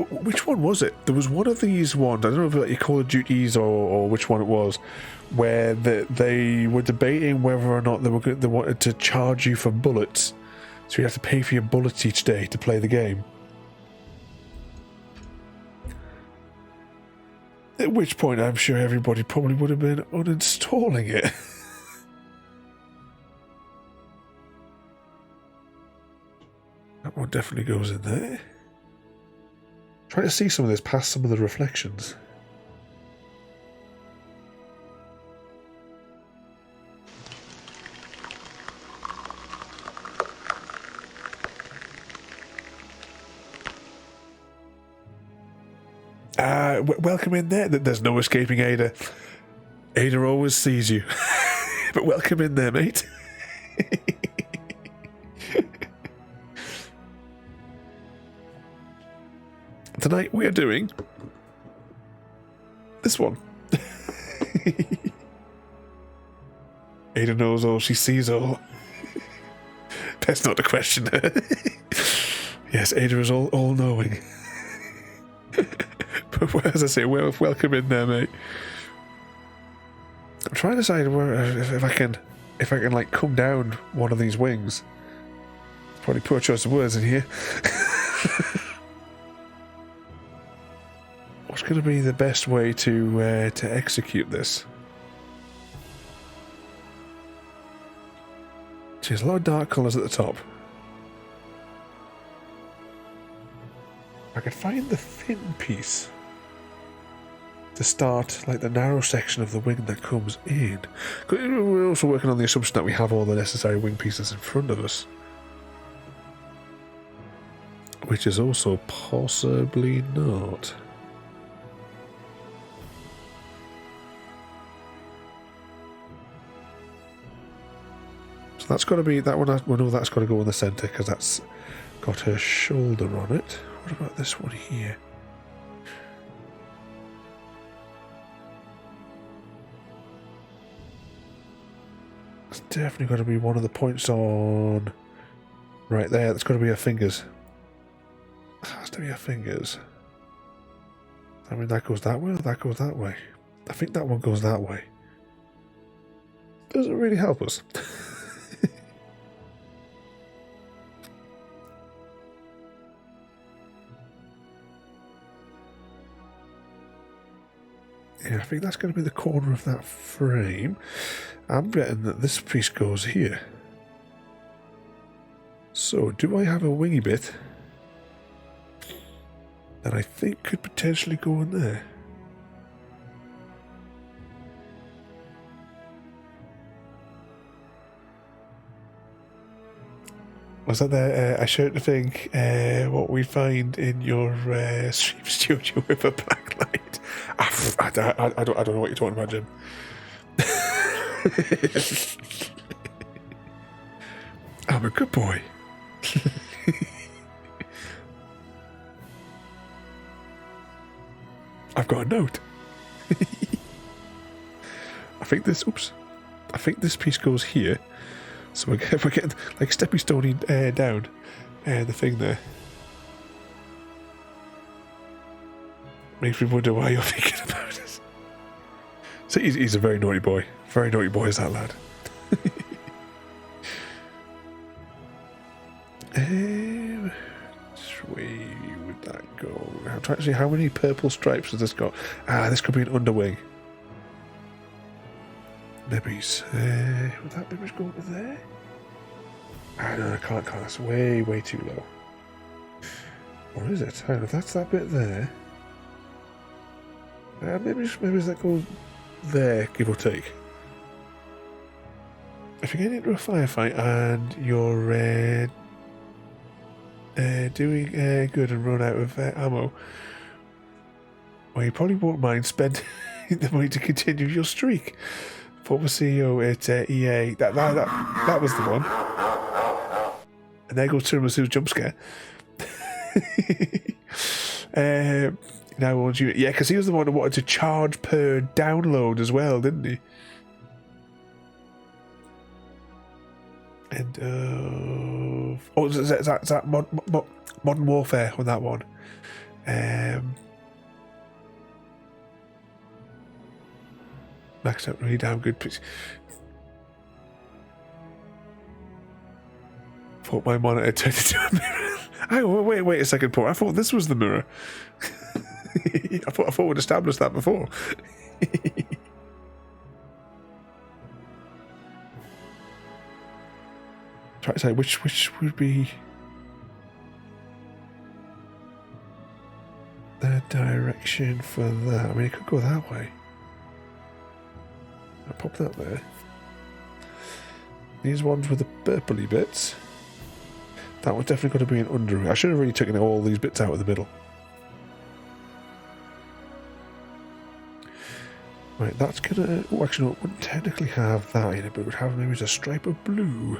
Which one was it? There was one of these ones, I don't know if it was like your Call of Duties or which one it was, where they were debating whether or not they wanted to charge you for bullets, so you have to pay for your bullets each day to play the game. At which point I'm sure everybody probably would have been uninstalling it. That one definitely goes in there. Trying to see some of this past some of the reflections. Welcome in there. There's no escaping Ada. Ada always sees you. But welcome in there, mate. Tonight we are doing this one. Ada knows all, she sees all. Best not to question her. Yes, Ada is all knowing. But as I say, welcome in there, mate. I'm trying to decide if I can like come down one of these wings. Probably poor choice of words in here. What's going to be the best way to execute this? There's a lot of dark colours at the top. I could find the thin piece to start like the narrow section of the wing that comes in. We're also working on the assumption that we have all the necessary wing pieces in front of us, which is also possibly not. So that's got to be that one. We know that's got to go in the centre because that's got her shoulder on it. What about this one here? It's definitely got to be one of the points on right there. That's got to be her fingers. It has to be her fingers. I mean, that goes that way or that goes that way? I think that one goes that way. Doesn't really help us. Yeah, I think that's going to be the corner of that frame. I'm betting that this piece goes here. So, do I have a wingy bit that I think could potentially go in there? Was that there? I showed the thing, what we find in your stream studio with a black light. I don't know what you're talking about, Jim. I'm a good boy. I've got a note. I think this piece goes here. So we're getting like stepping stone down the thing there. Makes me wonder why you're thinking about it. So he's a very naughty boy. Very naughty boy is that lad. Which way would that go? I'm trying to see how many purple stripes has this got. This could be an underwing. Nibbies. Would that nibbies go over there? No, I can't. That's way too low. Or is it? I don't know if that's that bit there. Maybe that goes there, give or take. If you're getting into a firefight and you're doing good and run out of ammo, well, you probably won't mind spending the money to continue your streak. Former CEO at EA. That was the one. And there goes Tiramisu's jump scare. Now wants you, yeah, because he was the one who wanted to charge per download as well, didn't he? And is that Modern Warfare on that one? Maxed out really damn good. Thought my monitor turned into a mirror. Wait a second, Paul. I thought this was the mirror. I thought we'd established that before. Try to say which would be the direction for that. I mean, it could go that way. I'll pop that there. These ones with the purpley bits. That one's definitely got to be an under. I should have really taken all these bits out of the middle. Right, that's gonna... Oh, actually, no, it wouldn't technically have that in it, but it would have maybe a stripe of blue.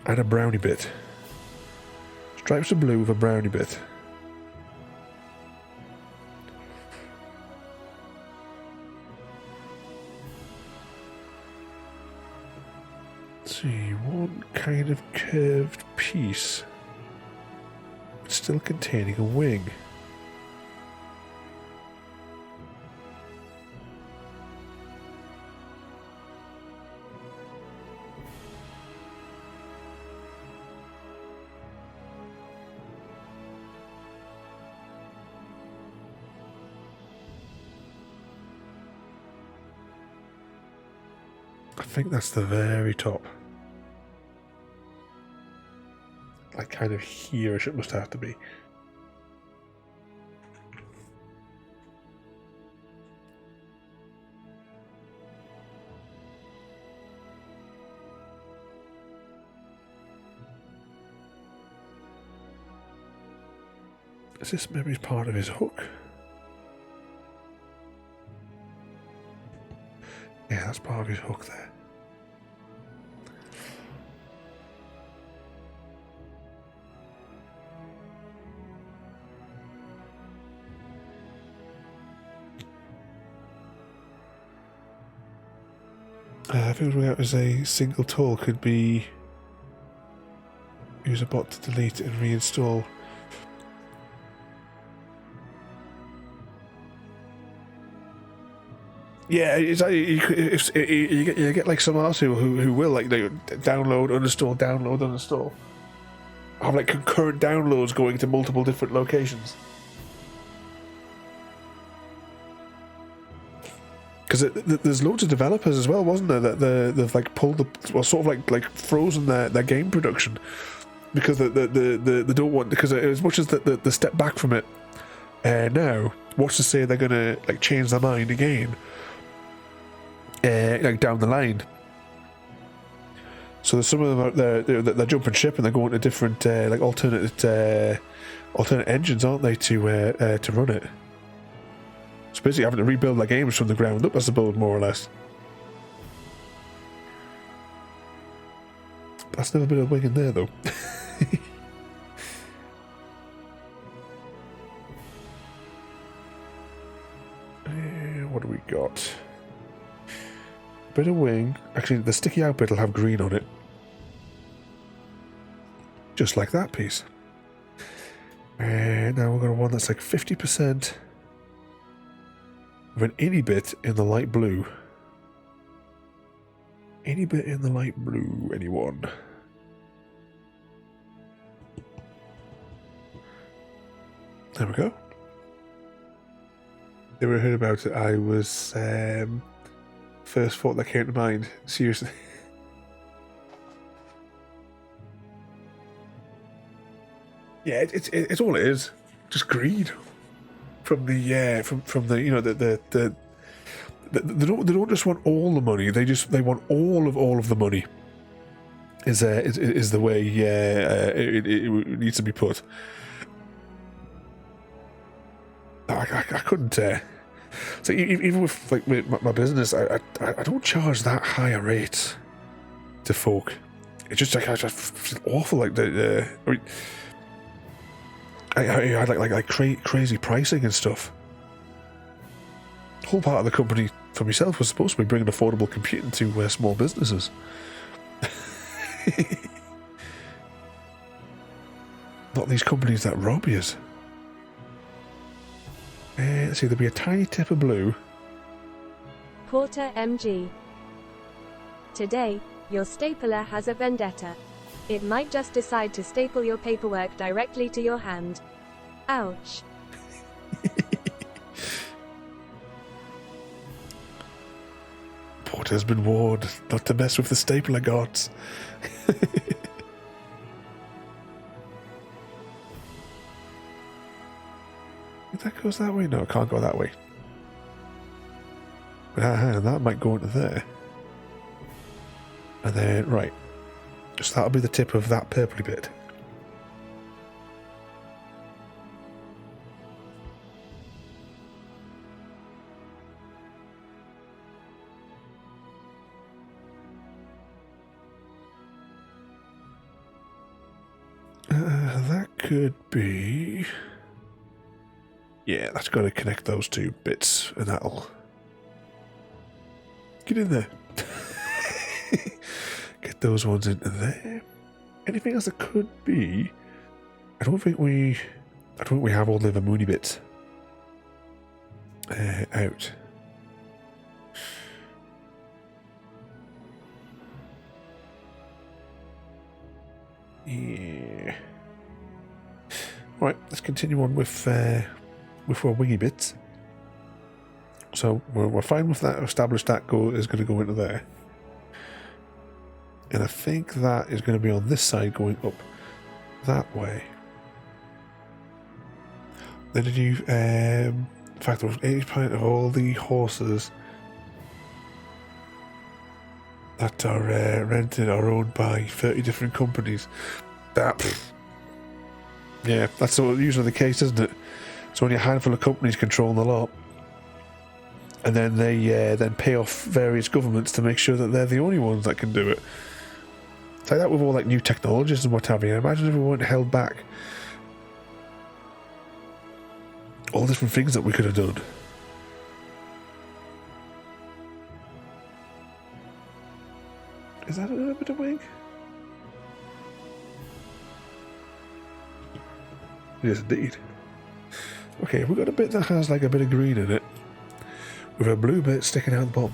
And a brownie bit. Stripes of blue with a brownie bit. Let's see, one kind of curved piece, but still containing a wing. I think that's the very top. Like kind of here-ish it must have to be. Is this maybe part of his hook? Yeah, that's part of his hook there. I think it out as a single tool could be use a bot to delete and reinstall. Yeah, it's like you get like some artists who will like they download, uninstall. Have like concurrent downloads going to multiple different locations. Because there's loads of developers as well, wasn't there? That they've like pulled sort of like frozen their game production because they don't want, because as much as the step back from it now, what's to say they're gonna like change their mind again? Like down the line. So there's some of them out there they're jumping ship and they're going to different like alternate engines, aren't they, to run it? So basically having to rebuild their games from the ground up, I suppose, more or less. That's never been a wing in there though. What do we got? Bit of wing. Actually, the sticky out bit will have green on it. Just like that piece. And now we've got one that's like 50% of an innie bit in the light blue. Innie bit in the light blue, anyone? There we go. Never heard about it. I was... first thought that came to mind. Seriously. Yeah, it's all it is. Just greed from the from the, you know, they don't just want all the money. They want all of the money. Is the way it needs to be put. I couldn't. So even with like my business, I don't charge that high a rate to folk. It's just like I just feel awful. Like I mean, I had like crazy pricing and stuff. The whole part of the company for myself was supposed to be bringing affordable computing to small businesses. Not these companies that rob you. Let's see, there'll be a tiny tip of blue. Porter MG. Today, your stapler has a vendetta. It might just decide to staple your paperwork directly to your hand. Ouch. Porter's been warned not to mess with the stapler gods. That goes that way? No, it can't go that way. But that might go into there. And then, right. Just that'll be the tip of that purpley bit. could be... Yeah, that's got to connect those two bits, and that'll... Get in there. Get those ones into there. Anything else that could be... I don't think we have all the other moony bits out. Yeah. Right, let's continue on with our wingy bits. So we're fine with that. Established that is going to go into there, and I think that is going to be on this side going up that way. Then did you factor 80% of all the horses that are rented are owned by 30 different companies. Yeah, that's usually the case, isn't it? So only a handful of companies control the lot, and then they then pay off various governments to make sure that they're the only ones that can do it. It's like that with all like new technologies and what have you. Imagine if we weren't held back. All different things that we could have done. Is that a little bit of wing? Yes, indeed. Okay, we've got a bit that has like a bit of green in it, with a blue bit sticking out the bottom.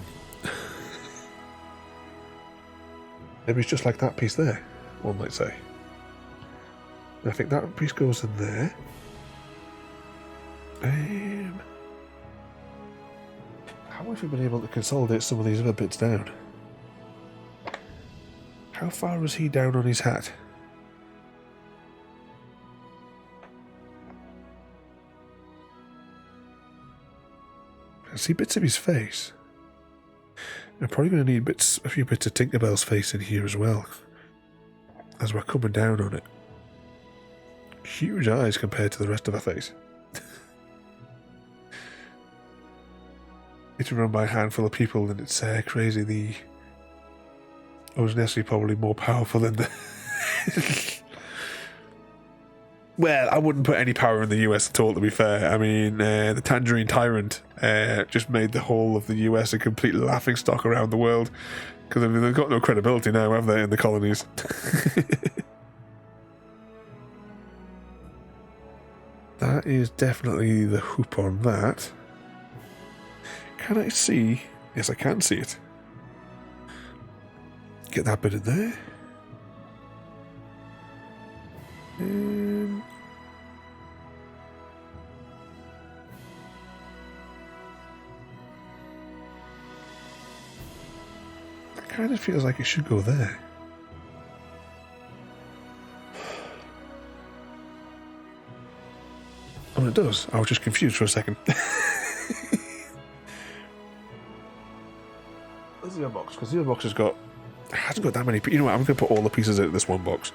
Maybe it's just like that piece there, one might say. I think that piece goes in there. How have we been able to consolidate some of these other bits down? How far was he down on his hat? I see bits of his face. I'm probably going to need a few bits of Tinkerbell's face in here as well, as we're coming down on it. Huge eyes compared to the rest of her face. It's run by a handful of people, and it's crazy. I was necessarily probably more powerful than the... Well, I wouldn't put any power in the US at all, to be fair. I mean, the Tangerine Tyrant just made the whole of the US a complete laughingstock around the world. Because I mean, they've got no credibility now, have they, in the colonies? That is definitely the hoop on that. Can I see? Yes, I can see it. Get that bit in there. That kind of feels like it should go there. Oh, it does. I was just confused for a second. Where's the other box? Because the other box hasn't got that many. You know what? I'm going to put all the pieces into this one box.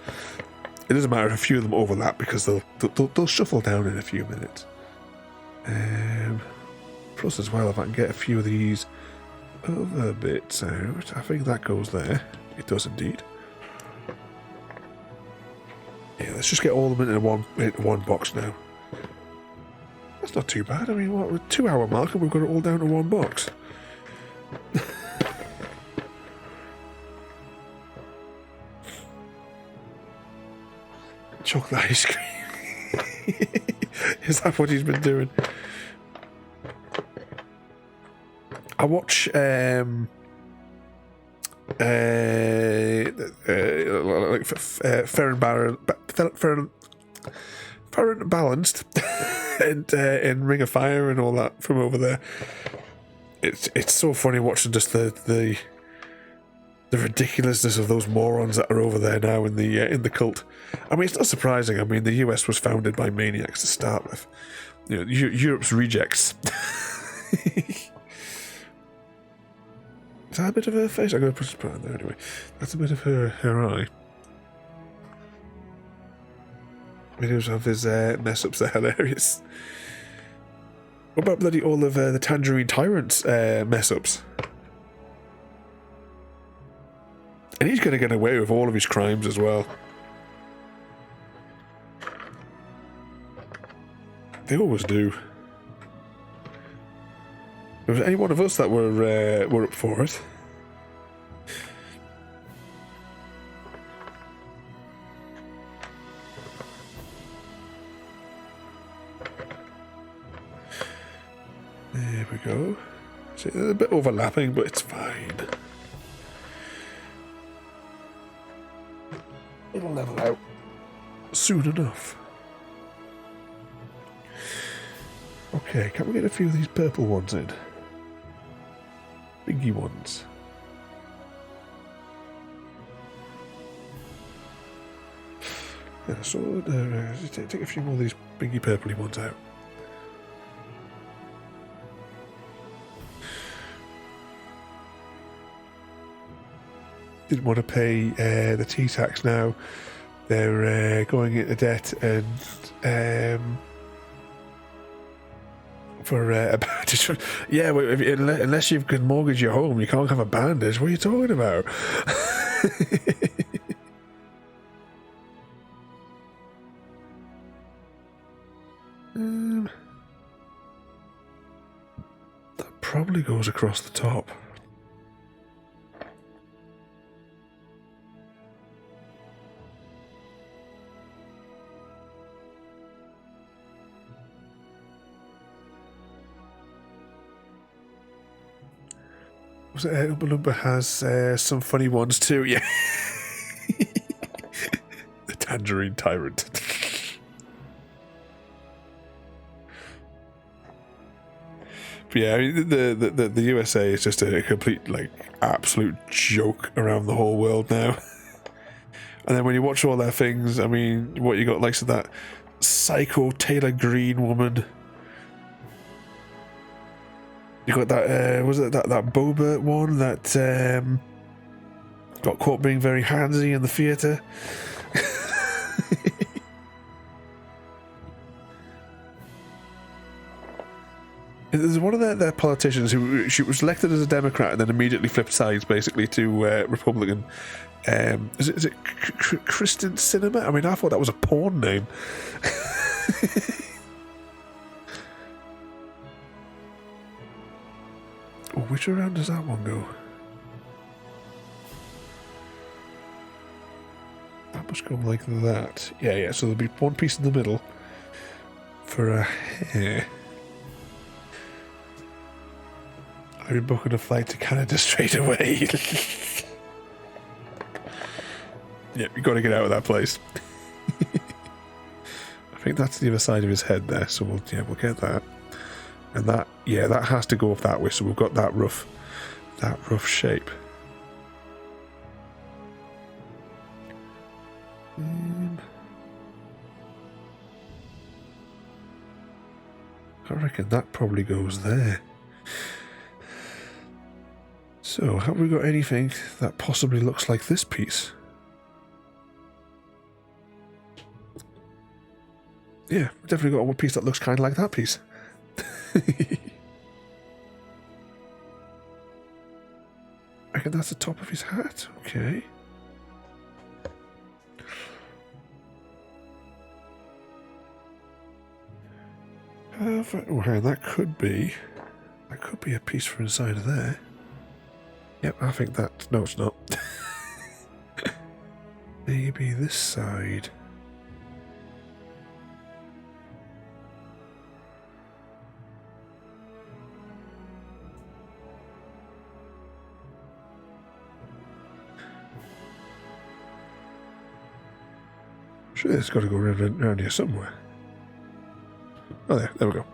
It doesn't matter if a few of them overlap because they'll shuffle down in a few minutes. Plus, as well, if I can get a few of these other bits out, I think that goes there. It does indeed. Yeah, let's just get all of them into one box now. That's not too bad. I mean, what, with 2 hour mark and we've got it all down to one box. Chocolate ice cream. Is that what he's been doing? I watch like Fair and Balanced and Ring of Fire and all that from over there. It's so funny watching just the ridiculousness of those morons that are over there now in the cult. I mean, it's not surprising. I mean, the US was founded by maniacs to start with. You know, Europe's rejects. Is that a bit of her face? I'm going to put it there anyway. That's a bit of her eye. Videos of his mess-ups are hilarious. What about bloody all of the Tangerine Tyrant's mess-ups? And he's going to get away with all of his crimes as well. They always do. If there was any one of us that were up for it. There we go. See, they're a bit overlapping, but it's fine. It'll level out soon enough. Okay, can we get a few of these purple ones in? Biggie ones. Yeah, so take a few more of these biggie purpley ones out. Didn't want to pay the tea tax now. They're going into debt and for a bandage. Yeah, well, unless you can mortgage your home, you can't have a bandage. What are you talking about? That probably goes across the top. Oompa Loompa has some funny ones too, yeah. The Tangerine Tyrant. But yeah, I mean, the USA is just a complete, like, absolute joke around the whole world now. And then when you watch all their things, I mean, what you got, likes of that psycho Taylor Green woman. You got that, was it that Boba one that got caught being very handsy in the theatre? There's one of their politicians who she was elected as a Democrat and then immediately flipped sides, basically, to Republican. Is it Kristen Cinema? I mean, I thought that was a porn name. Which round does that one go? That must go like that. Yeah, so there'll be one piece in the middle for a hair. I've been booking a flight to Canada straight away. Yep, you got to get out of that place. I think that's the other side of his head there, so we'll get that. And that, yeah, that has to go up that way, so we've got that rough shape. I reckon that probably goes there. So, have we got anything that possibly looks like this piece? Yeah, we've definitely got one piece that looks kind of like that piece. I reckon that's the top of his hat. Okay. Oh, that could be a piece for inside of there. Yep, I think that. No, it's not. Maybe this side. Sure, it's got to go around here somewhere. Oh, there we go.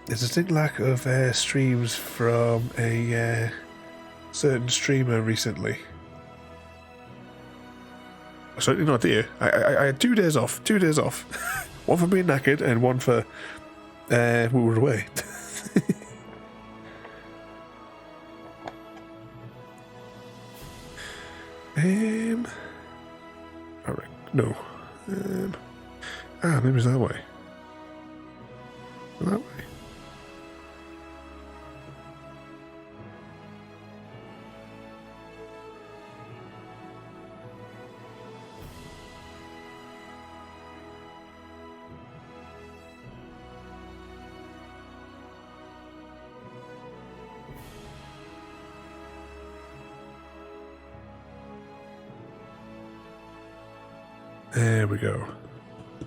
There's a distinct lack of streams from a certain streamer recently. Certainly not here. I had 2 days off. 2 days off. One for being knackered and one for we were away. Alright, no. Maybe it's that way. That way. There we go.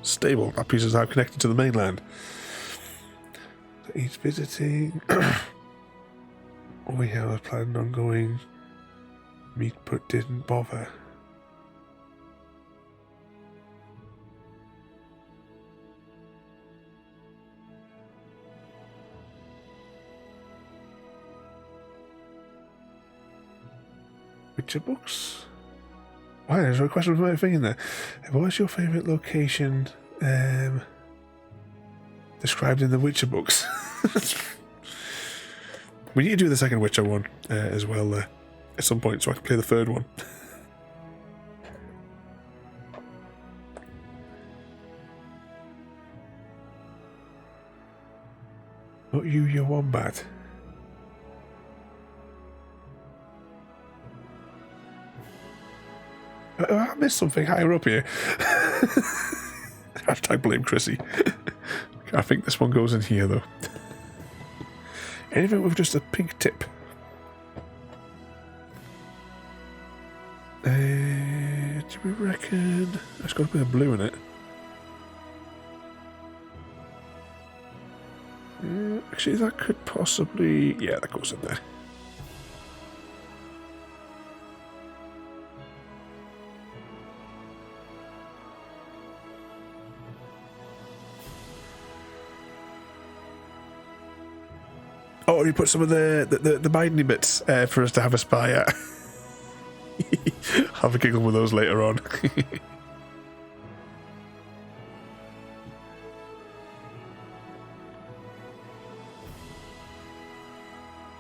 Stable. That piece is now connected to the mainland. So he's visiting. We was planning on going. Meet but didn't bother. Witcher books? Why, there's a question from my thing in there. What's your favourite location described in the Witcher books? We need to do the second Witcher one as well at some point so I can play the third one. Not you wombat. I missed something higher up here. Hashtag blame Chrissy. I think this one goes in here though. Anything with just a pink tip. Do we reckon it's got a bit of blue in it? Actually, that could possibly... Yeah, that goes in there. Oh, you put some of the binding bits for us to have a spy at. Have a giggle with those later on.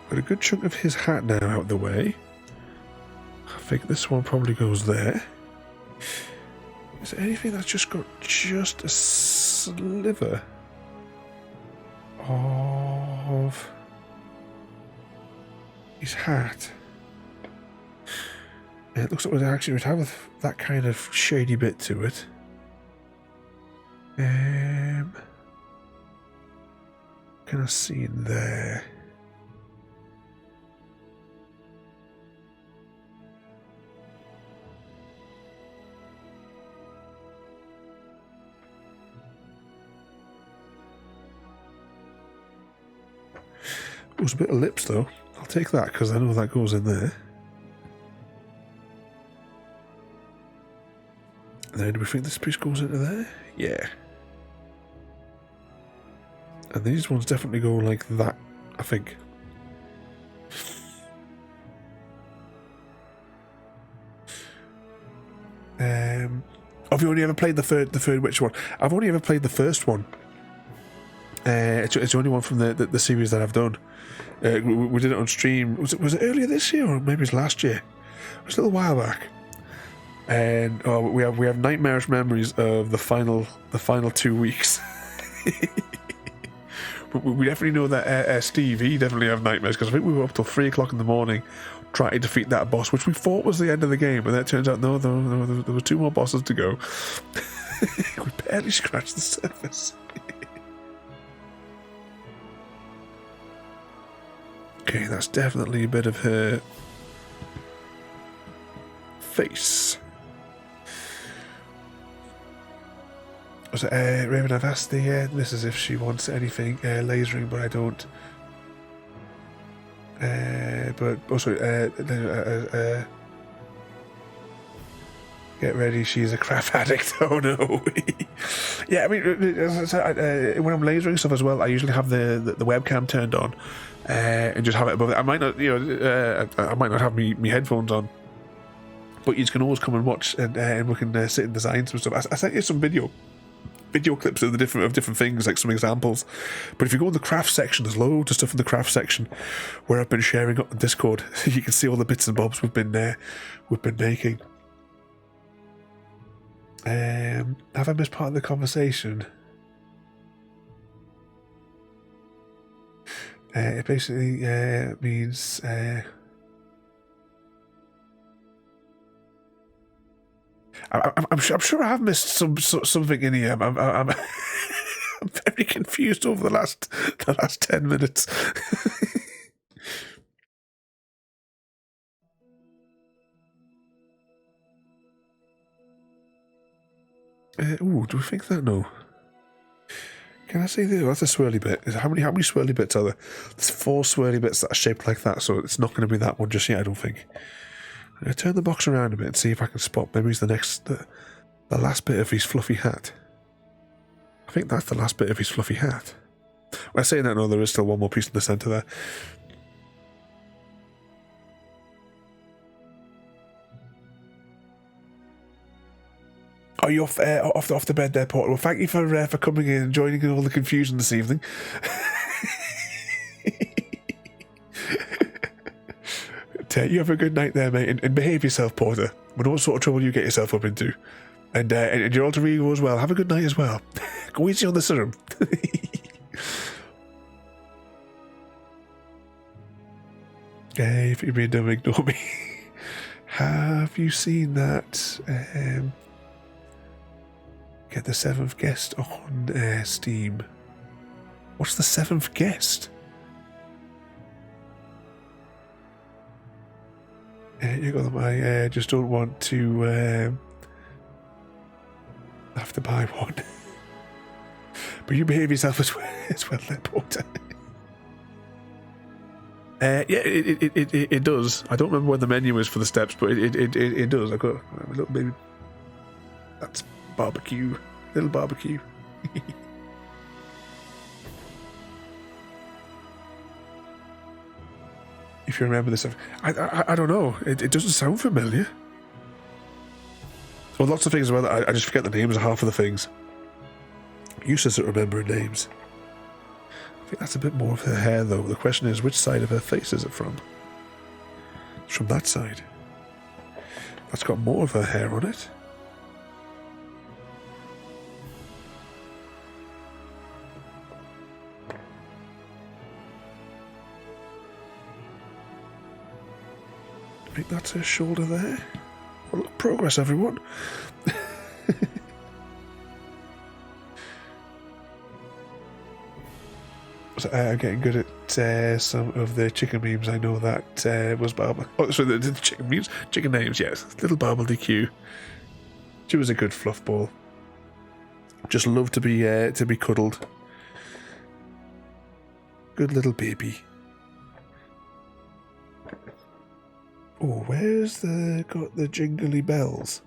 Got a good chunk of his hat now out of the way. I think this one probably goes there. Is there anything that's just got just a sliver of his hat? It looks like it actually would have that kind of shady bit to it. Can I see in there? It was a bit of lips though. I'll take that because I know that goes in there. And then do we think this piece goes into there? Yeah. And these ones definitely go like that, I think. Have you only ever played the third Witcher one? I've only ever played the first one. It's the only one from the series that I've done. We did it on stream. Was it earlier this year or maybe it was last year? It was a little while back. And we have nightmarish memories of the final 2 weeks. But we definitely know that Steve, he definitely have nightmares because I think we were up till 3 o'clock in the morning trying to defeat that boss, which we thought was the end of the game, and then it turns out no, there were 2 more bosses to go. We barely scratched the surface. Okay, that's definitely a bit of her face. So, Raven, I've asked the missus if she wants anything lasering, but I don't. But also, get ready, she's a crap addict. Oh no! Yeah, I mean, when I'm lasering stuff as well, I usually have the webcam turned on and just have it above it. I might not, I might not have me headphones on, but you can always come and watch, and we can sit and design some stuff. I sent you some video clips of different things, like some examples. But if you go in the craft section, there's loads of stuff in the craft section where I've been sharing up the Discord. You can see all the bits and bobs we've been making. Have I missed part of the conversation? It basically means I'm sure I have missed something in here. I'm very confused over the last 10 minutes. Ooh, do we think that? No. Can I say that? That's a swirly bit. How many swirly bits are there? There's 4 swirly bits that are shaped like that, so it's not going to be that one just yet, I don't think. I'm going to turn the box around a bit and see if I can spot maybe it's the last bit of his fluffy hat. I think that's the last bit of his fluffy hat. Well, saying that, no, there is still one more piece in the centre there. Are you off the bed there, Porter? Well, thank you for coming in and joining in all the confusion this evening. You have a good night there, mate, and behave yourself, Porter. We know what sort of trouble you get yourself up into. And your alter ego as well. Have a good night as well. Go easy on the serum. If you're being dumb, ignore me. Have you seen that? Get the 7th guest on Steam. What's the 7th guest? You got them. I just don't want to have to buy one. But you behave yourself as well there, Porter. Yeah, it does. I don't remember where the menu is for the steps, but it does. I've got a little baby. That's barbecue. Little barbecue. If you remember this, I don't know. It doesn't sound familiar. Well, lots of things about that. I just forget the names of half of the things. Useless at remembering names. I think that's a bit more of her hair, though. The question is, which side of her face is it from? It's from that side. That's got more of her hair on it. I think that's her shoulder there. Well, progress, everyone. So, I'm getting good at some of the chicken memes. I know that was Barbara. Oh, sorry, the chicken memes, chicken names. Yes, little Barbara DQ. She was a good fluff ball. Just loved to be cuddled. Good little baby. Oh, where's got the jingly bells?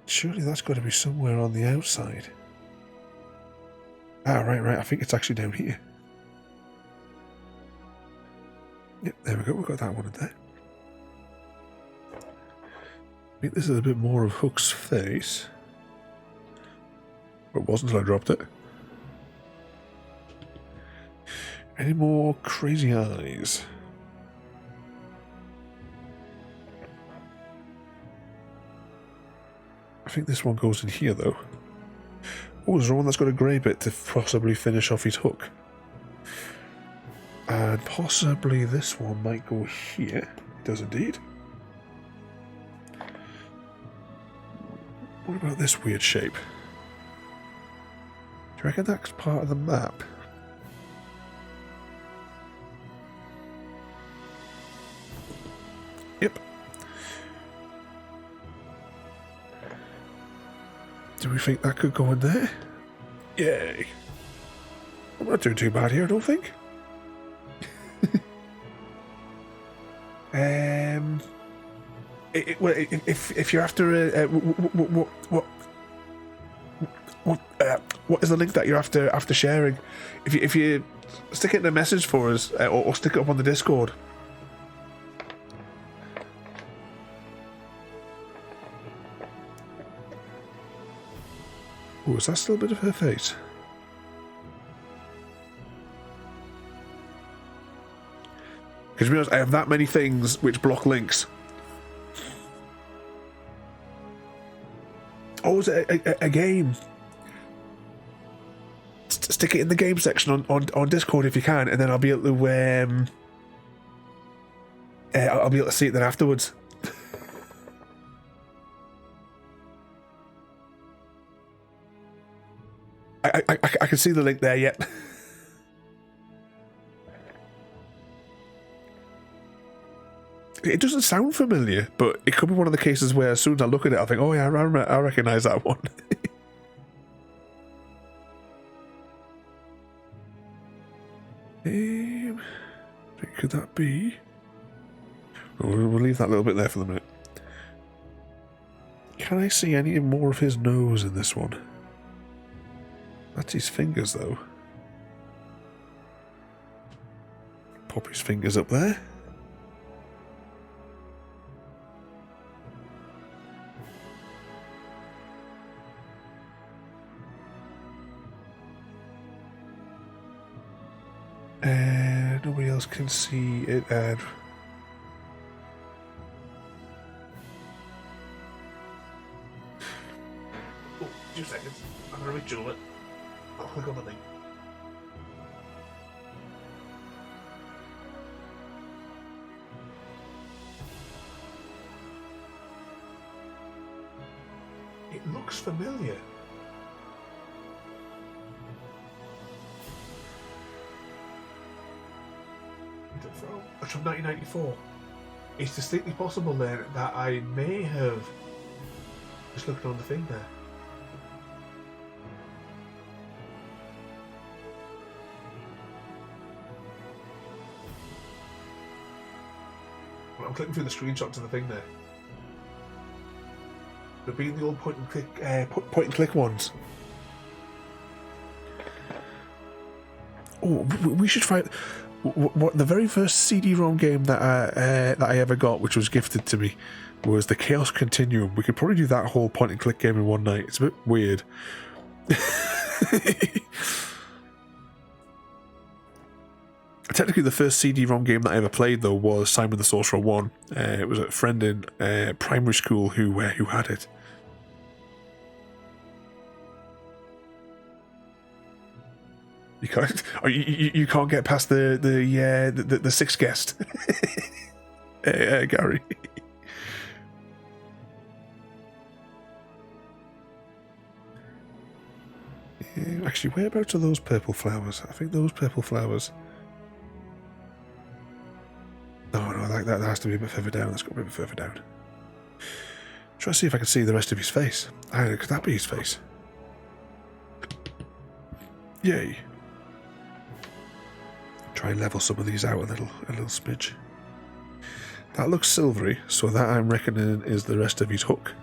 Surely that's got to be somewhere on the outside. Ah, right. I think it's actually down here. Yep, there we go. We've got that one in there. I think this is a bit more of Hook's face. Well, it wasn't until I dropped it. Any more crazy eyes? I think this one goes in here, though. Oh, there's one that's got a grey bit to possibly finish off his hook. And possibly this one might go here. It does indeed. What about this weird shape? Do you reckon that's part of the map? Yep. Do we think that could go in there? Yay. I'm not doing too bad here, I don't think. If you're after what is the link that you're after sharing? If you stick it in a message for us, or stick it up on the Discord. Oh, is that still a bit of her face? Because to be honest, I have that many things which block links. Oh, is it a game? Stick it in the game section on Discord if you can, and then I'll be able to I'll be able to see it then afterwards. I can see the link there, yep. It doesn't sound familiar, but it could be one of the cases where as soon as I look at it, I think, oh yeah, I recognise that one. Could that be? We'll leave that little bit there for the minute. Can I see any more of his nose in this one? That's his fingers, though. Pop his fingers up there. Nobody else can see it. Oh, 2 seconds. I'm going to rejewel it. I'll click on the link. It looks familiar. It's from 1994. It's distinctly possible then that I may have just looked on the thing there. Well, I'm clicking through the screenshots of the thing there. They've been the old point and click ones. Oh, we should try. What the very first CD-ROM game that I ever got, which was gifted to me, was the Chaos Continuum. We could probably do that whole point-and-click game in one night. It's a bit weird. Technically, the first CD-ROM game that I ever played, though, was Simon the Sorcerer 1. It was a friend in primary school who had it. You can't. You can't get past the sixth guest, Gary. Actually, whereabouts are those purple flowers? I think those purple flowers. No, that has to be a bit further down. Let's go a bit further down. Try to see if I can see the rest of his face. Could that be his face? Yay. Try and level some of these out a little smidge. That looks silvery, so that I'm reckoning is the rest of his hook.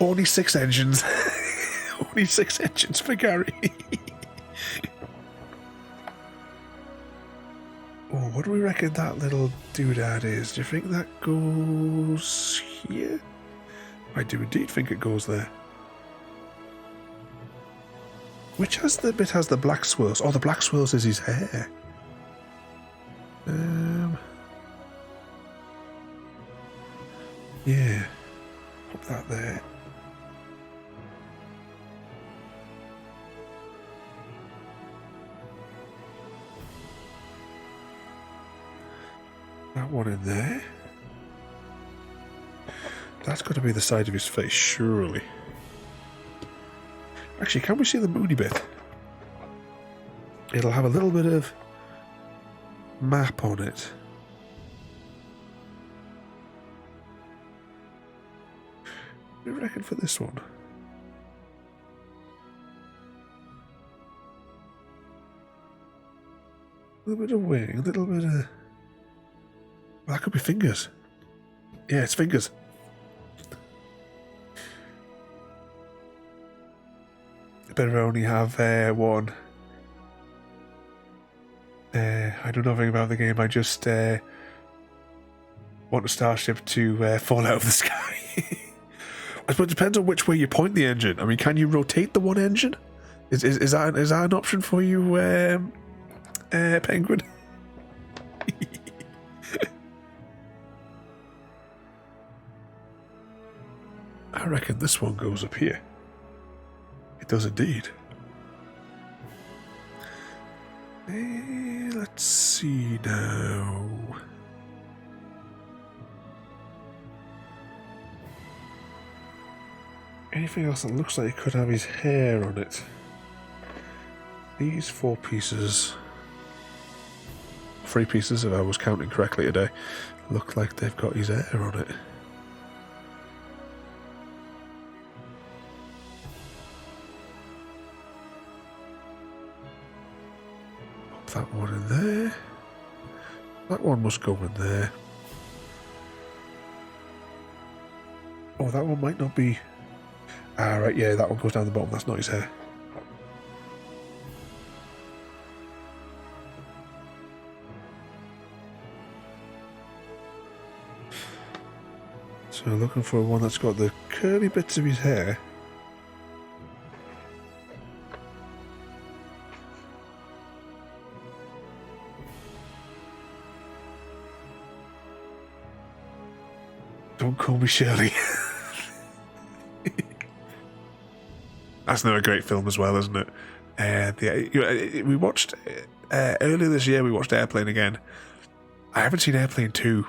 Only 6 engines. Only 6 engines for Gary. Oh, what do we reckon that little doodad is? Do you think that goes here? I do indeed think it goes there. Which bit has the black swirls? Oh, the black swirls is his hair. Yeah. Pop that there. That one in there. That's got to be the side of his face, surely. Actually, can we see the moody bit? It'll have a little bit of map on it. What do you reckon for this one? A little bit of wing, a little bit of... Well, that could be fingers. Yeah, it's fingers. Better only have one. I don't know anything about the game. I just want a starship to fall out of the sky. I suppose it depends on which way you point the engine. I mean, can you rotate the one engine? Is that an option for you, Penguin? I reckon this one goes up here. It does indeed. Let's see now. Anything else that looks like it could have his hair on it? These 4 pieces, 3 pieces if I was counting correctly today, look like they've got his hair on it. Pop that one in there. That one must go in there. Oh, that one might not be... Ah, right, yeah, that one goes down the bottom. That's not his hair. So looking for one that's got the curly bits of his hair. Don't call me Shirley. That's another great film as well, isn't it? We watched earlier this year. We watched Airplane again. I haven't seen Airplane 2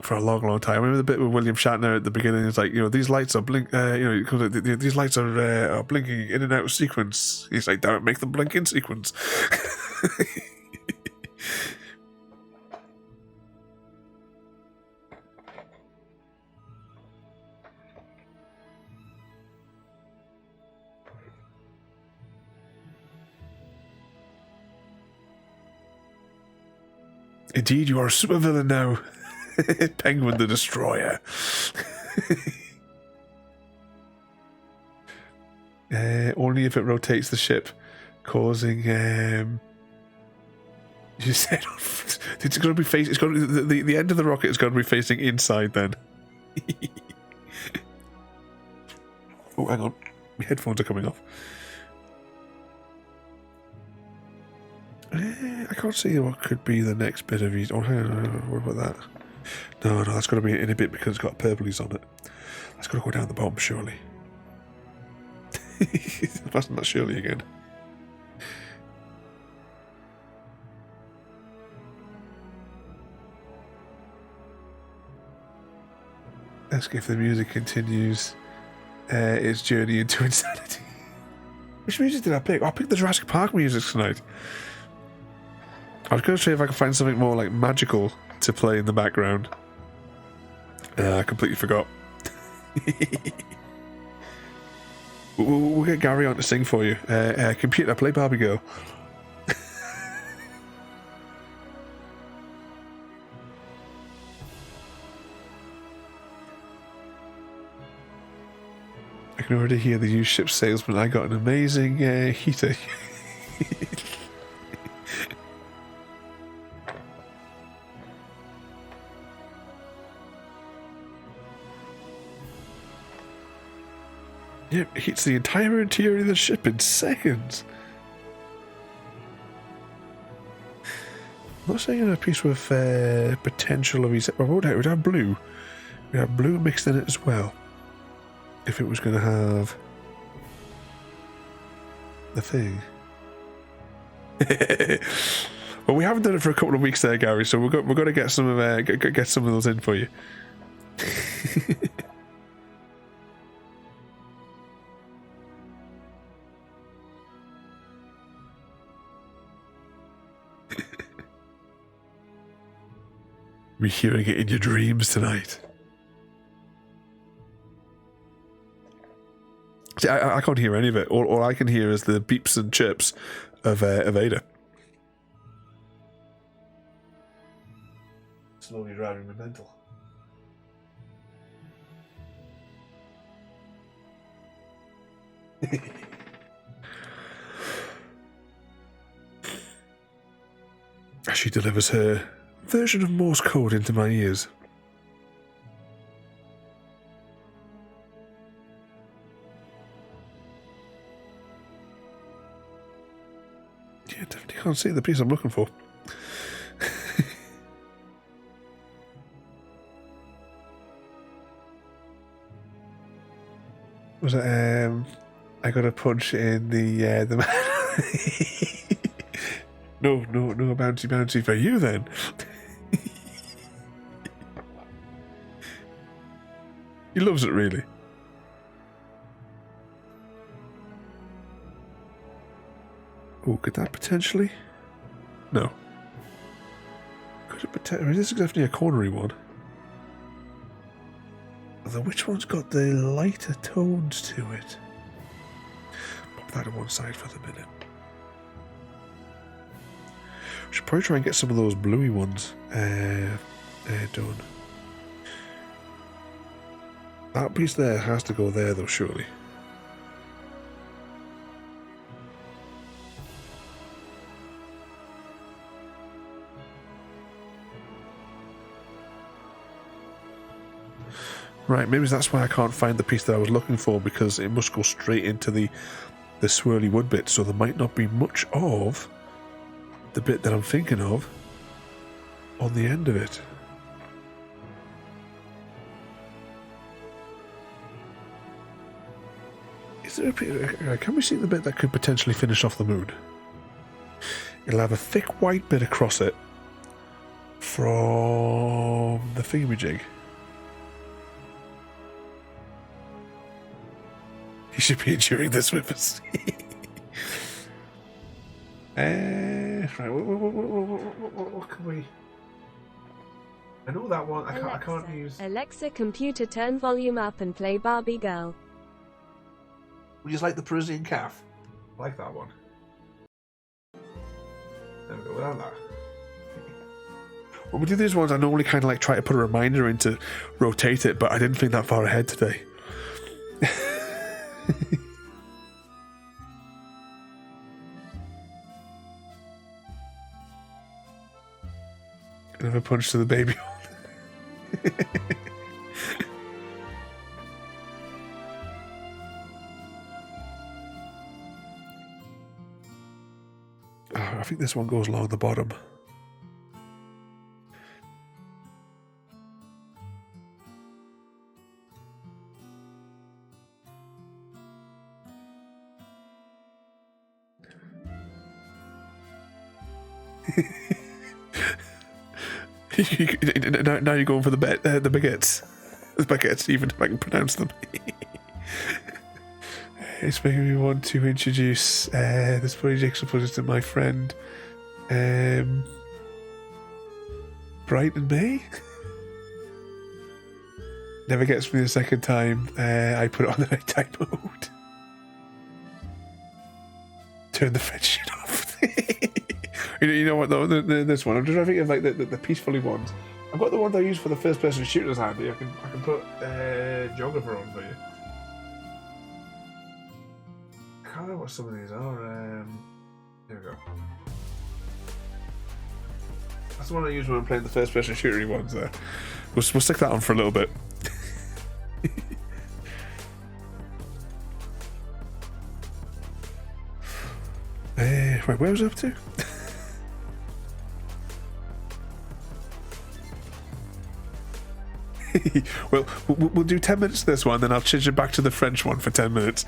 for a long, long time. I remember the bit with William Shatner at the beginning. It's like, these lights are these lights are blinking in and out of sequence. He's like, damn it, make them blink in sequence. Indeed, you are a supervillain now. Penguin the Destroyer. Only if it rotates the ship, causing... You said... It's going to be facing... It's going to, the end of the rocket is going to be facing inside then. Oh, hang on. My headphones are coming off. I can't see what could be the next bit of his... Oh, hang on, what about that? No, that's got to be in a bit because it's got purplies on it. That's got to go down the bottom, surely. That's not surely again. Ask if the music continues its journey into insanity. Which music did I pick? I picked the Jurassic Park music tonight. I was going to see if I could find something more like magical to play in the background. I completely forgot. We'll get Gary on to sing for you. Computer, play Barbie Girl. I can already hear the used ship salesman. I got an amazing heater. Yep, it heats the entire interior of the ship in seconds. I'm not saying a piece with potential of his... We'd have blue. We'd have blue mixed in it as well. If it was going to have the thing. Well, we haven't done it for a couple of weeks there, Gary. So we're going to get some of get some of those in for you. Be hearing it in your dreams tonight. See, I can't hear any of it. All I can hear is the beeps and chirps of Ada. Slowly driving me mental. As she delivers her version of Morse code into my ears. Yeah, definitely can't see the piece I'm looking for. Was it, I got a punch in the man. No, bouncy for you then. He loves it, really. Oh, could that potentially? No. Could it potentially? This is definitely a cornery one. Although, which one's got the lighter tones to it? Pop that on one side for the minute. Should probably try and get some of those bluey ones done. That piece there has to go there, though, surely. Right, maybe that's why I can't find the piece that I was looking for, because it must go straight into the swirly wood bit, so there might not be much of the bit that I'm thinking of on the end of it. Is there a can we see the bit that could potentially finish off the moon? It'll have a thick white bit across it from the thingamajig. He should be enduring this with us. Right, what can we... I know that one. I can't use... Alexa, computer, turn volume up and play Barbie Girl. We just like the Parisian calf. I like that one. There we go, without that. When we do these ones, I normally kind of like try to put a reminder in to rotate it, but I didn't think that far ahead today. Bit of a punch to the baby. I think this one goes along the bottom. Now you're going for the baguettes. The baguettes, even if I can pronounce them. It's making me want to introduce this funny Jigsaw Puzzle to my friend Bright and May. Never gets me the second time I put it on the nighttime mode. Turn the French shit off. You know what though? This one, I'm just trying to think of like the peacefully ones. I've got the one that I use for the first person shooters handy. I can put Geographer on for you. I can't remember what some of these are. Here we go. That's the one I use when I'm playing the first person shootery ones there. We'll stick that on for a little bit. Right, where was I up to? Well, we'll do 10 minutes of this one, then I'll change it back to the French one for 10 minutes.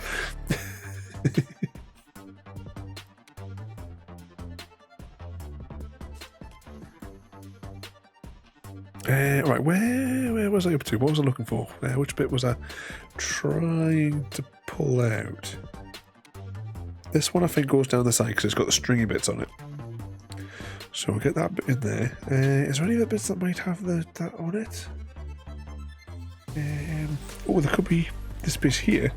Right, where was I up to? What was I looking for? Which bit was I trying to pull out? This one I think goes down the side because it's got the stringy bits on it. So we'll get that bit in there. Is there any other bits that might have that on it? Oh, there could be this piece here.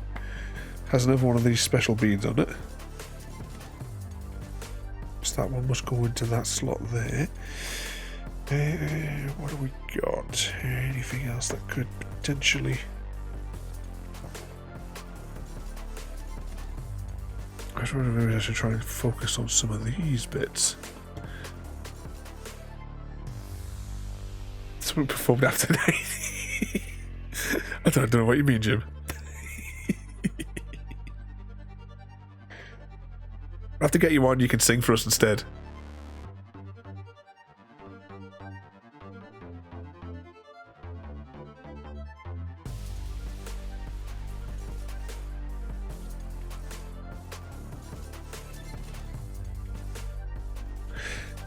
Has another one of these special beads on it. So that one must go into that slot there. What have we got? Anything else that could potentially... I was wondering maybe I should try and focus on some of these bits. Someone performed after night. I don't know what you mean, Jim. I'll have to get you on, you can sing for us instead.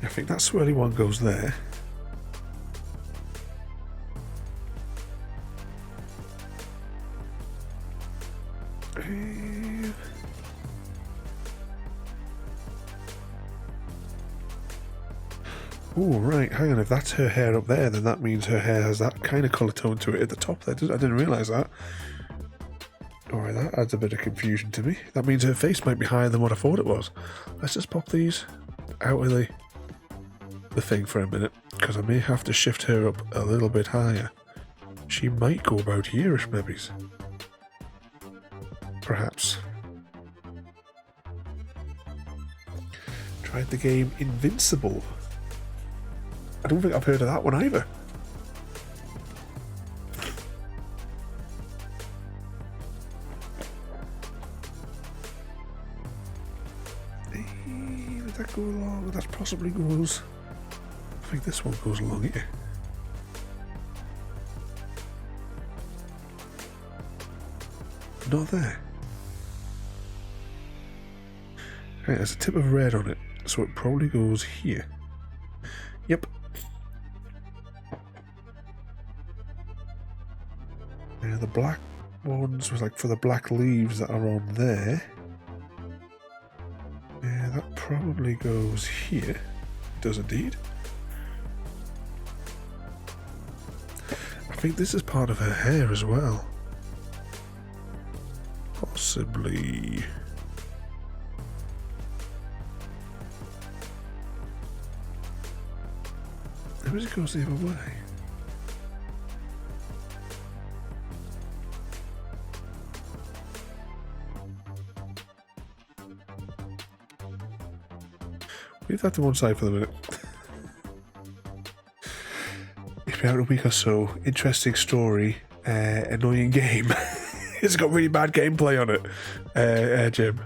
I think that swirly one goes there. Oh, right, hang on, if that's her hair up there, then that means her hair has that kind of colour tone to it at the top there. I didn't realise that. Alright, that adds a bit of confusion to me. That means her face might be higher than what I thought it was. Let's just pop these out of the thing for a minute, because I may have to shift her up a little bit higher. She might go about here-ish, maybe. Perhaps. Tried the game Invincible. I don't think I've heard of that one either. Did that go along? That possibly goes... I think this one goes along here. Not there. Right, there's a tip of red on it, so it probably goes here. Yep. And the black ones was like for the black leaves that are on there. Yeah, that probably goes here. It does indeed. I think this is part of her hair as well. Possibly. Maybe it goes the other way. Leave that to one side for the minute. Maybe out a week or so. Interesting story. Annoying game. It's got really bad gameplay on it. Jim.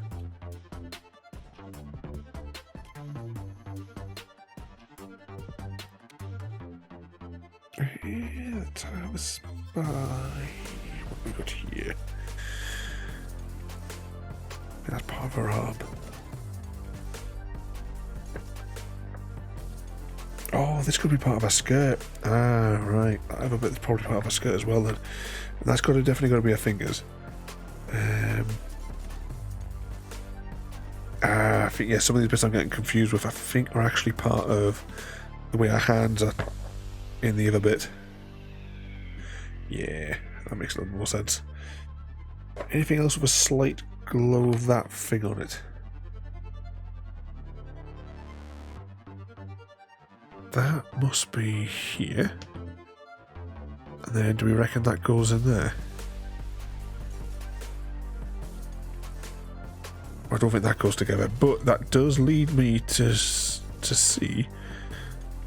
Yeah, the time of spy. What we got here? That's part of her arm. Oh, this could be part of her skirt. Ah, right. I have a bit. It's probably part of her skirt as well then. And that's definitely got to be her fingers. I think, yeah, some of these bits I'm getting confused with, I think are actually part of the way her hands are in the other bit. Yeah, that makes a little more sense. Anything else with a slight glow of that thing on it? That must be here. And then do we reckon that goes in there? I don't think that goes together, but that does lead me to see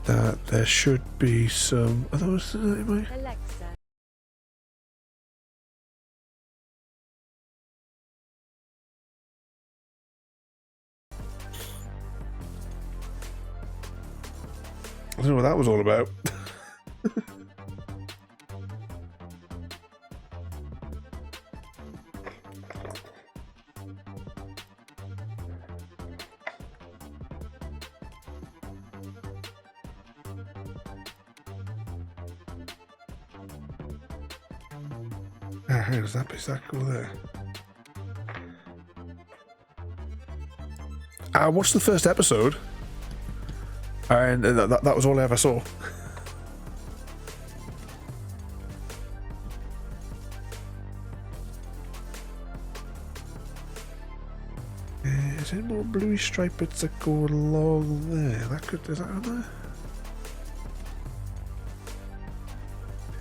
that there should be some... Are those... Alexa. I don't know what that was all about. How does that go there? I watched the first episode, and that was all I ever saw. Is there more bluey stripe bits that go along there? Is that on there?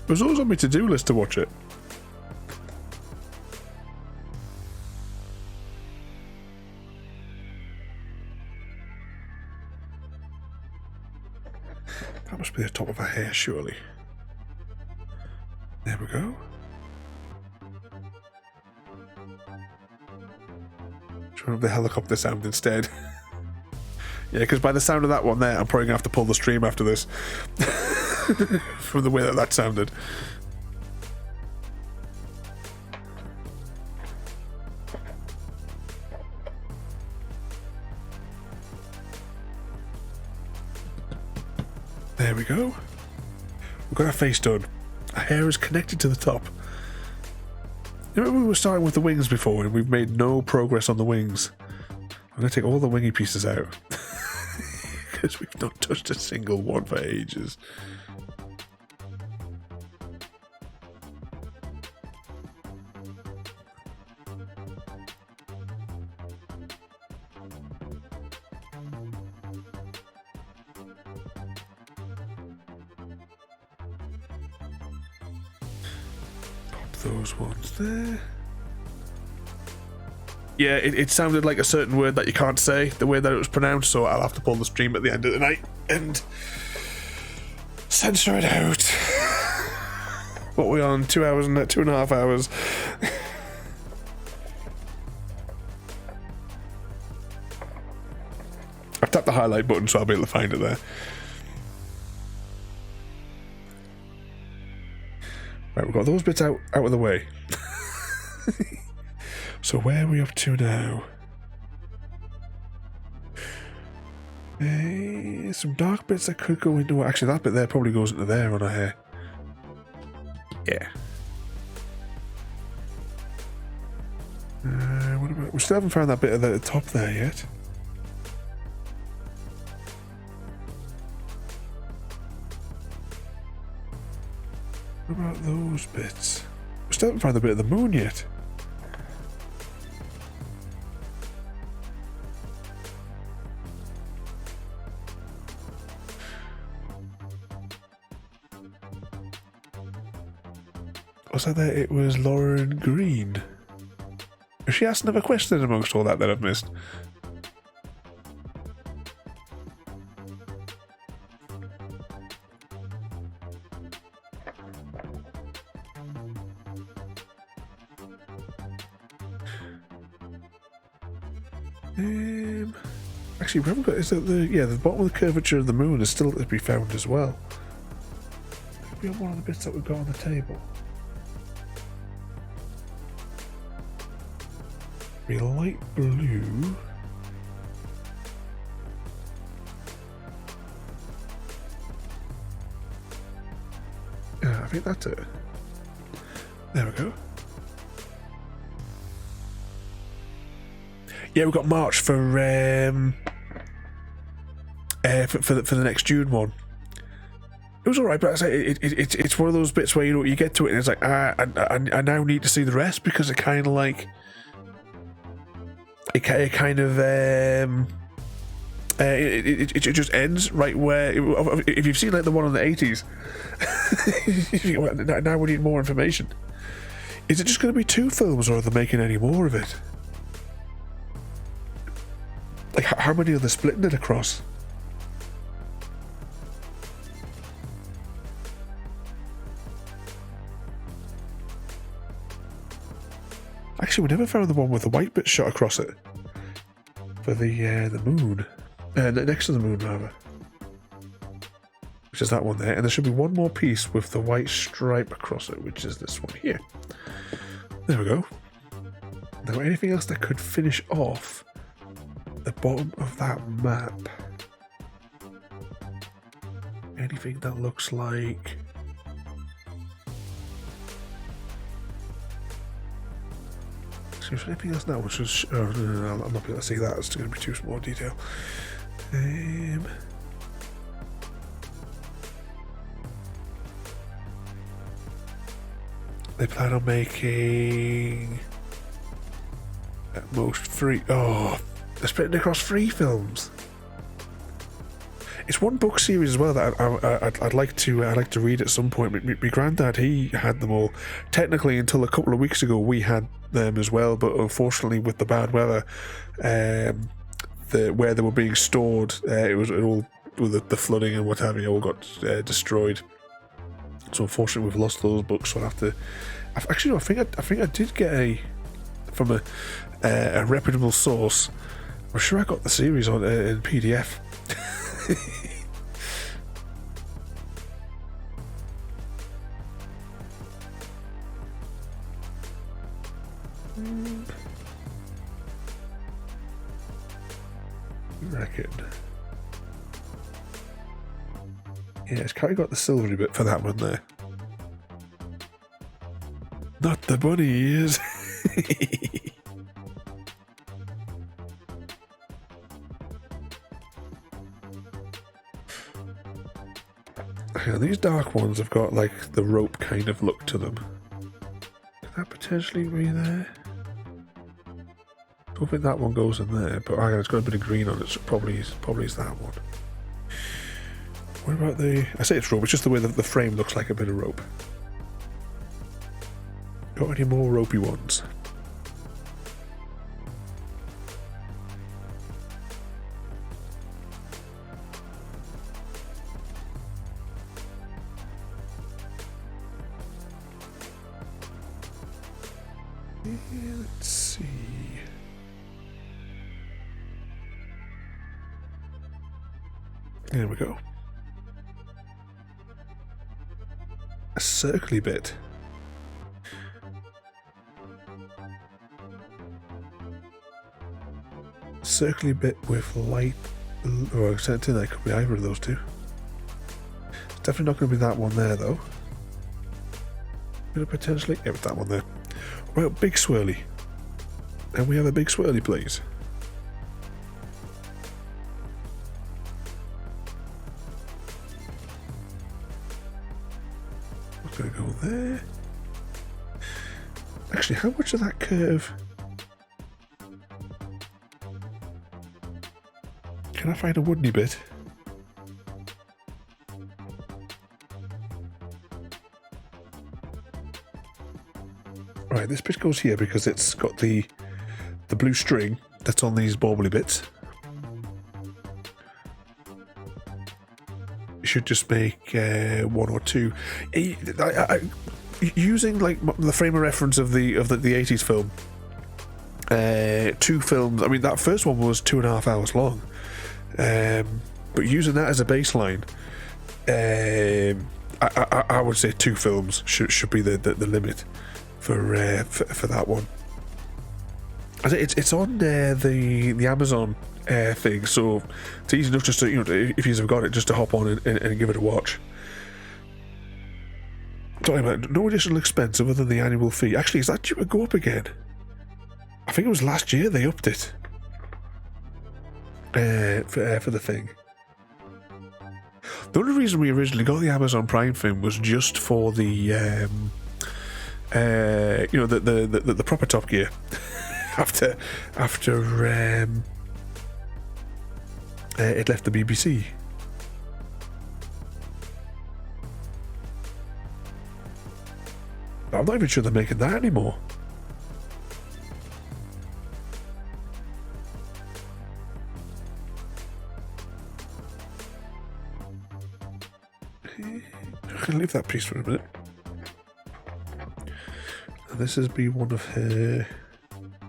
It was always on my to-do list to watch it. That must be the top of her hair, surely. There we go. Try the helicopter sound instead. Yeah, because by the sound of that one there, I'm probably going to have to pull the stream after this. From the way that sounded. There we go. We've got our face done. Our hair is connected to the top. You remember we were starting with the wings before and we've made no progress on the wings? I'm going to take all the wingy pieces out. because we've not touched a single one for ages. Pop those ones there. Yeah, it sounded like a certain word that you can't say, the way that it was pronounced, so I'll have to pull the stream at the end of the night and censor it out. What are we on? 2 hours and 2.5 hours. I've tapped the highlight button, so I'll be able to find it there. Right, we've got those bits out of the way. So where are we up to now? Some dark bits that could go into... Actually, that bit there probably goes into there on our hair. Yeah. What about... We still haven't found that bit at the top there yet. What about those bits? We still haven't found the bit of the moon yet. Was that there? It was Lauren Green. Has she asked another question amongst all that I've missed? Actually, we haven't got... Is that the bottom of the curvature of the moon is still to be found as well. Maybe on one of the bits that we've got on the table. Be light blue. Yeah, I think that's it. There we go. Yeah, we've got March for the next June one. It was alright, but I say it's one of those bits where you get to it and it's like I now need to see the rest, because it kind of like it just ends right where if you've seen like the one in the 80s. Now we need more information. Is it just going to be 2 films, or are they making any more of it? Like, how many are they splitting it across? Actually, we never found the one with the white bit shot across it for the moon, next to the moon rather, which is that one there. And there should be one more piece with the white stripe across it, which is this one here. There we go. Now, anything else that could finish off the bottom of that map? Anything that looks like... So is there anything else now which was... Oh, no, I'm not able to see that. It's going to be too small detail. They plan on making at most 3... Oh, they're splitting across 3 films. It's one book series as well that I'd like to read at some point. My granddad, he had them all. Technically, until a couple of weeks ago, we had them as well. But unfortunately, with the bad weather, where they were being stored, it all with the flooding and what have you, all got destroyed. So unfortunately, we've lost those books. So I'll have to. Actually, no, I think I did get from a reputable source. I'm sure I got the series on in PDF. I reckon. Yeah, it's kind of got the silvery bit for that one there. Not the bunny ears. Yeah, these dark ones have got like the rope kind of look to them. Could that potentially be there? Don't think that one goes in there, but it's got a bit of green on it, so probably is that one. What about the... I say it's rope, it's just the way that the frame looks like a bit of rope. Got any more ropey ones? Let's see. There we go. A circly bit. Circly bit with light. Oh, I said that could be either of those two. It's definitely not going to be that one there, though. Could it potentially? Yeah, it's that one there. Well, big swirly. And we have a big swirly, please. We're going to go there. Actually, how much of that curve? Can I find a woodeny bit? Right, this bit goes here because it's got the blue string that's on these bauble bits. You should just make one or two. Using like the frame of reference of the 80s film, 2 films. I mean, that first one was 2.5 hours long, but using that as a baseline, I would say 2 films should be the limit for that one. It's on the Amazon thing, so it's easy enough just to, if you've got it, just to hop on and give it a watch. Talking about no additional expense other than the annual fee. Actually, is that due to go up again? I think it was last year they upped it for the thing. The only reason we originally got the Amazon Prime thing was just for the the proper Top Gear after it left the BBC. I'm not even sure they're making that anymore. I'm going to leave that piece for a minute. And this is be one of her.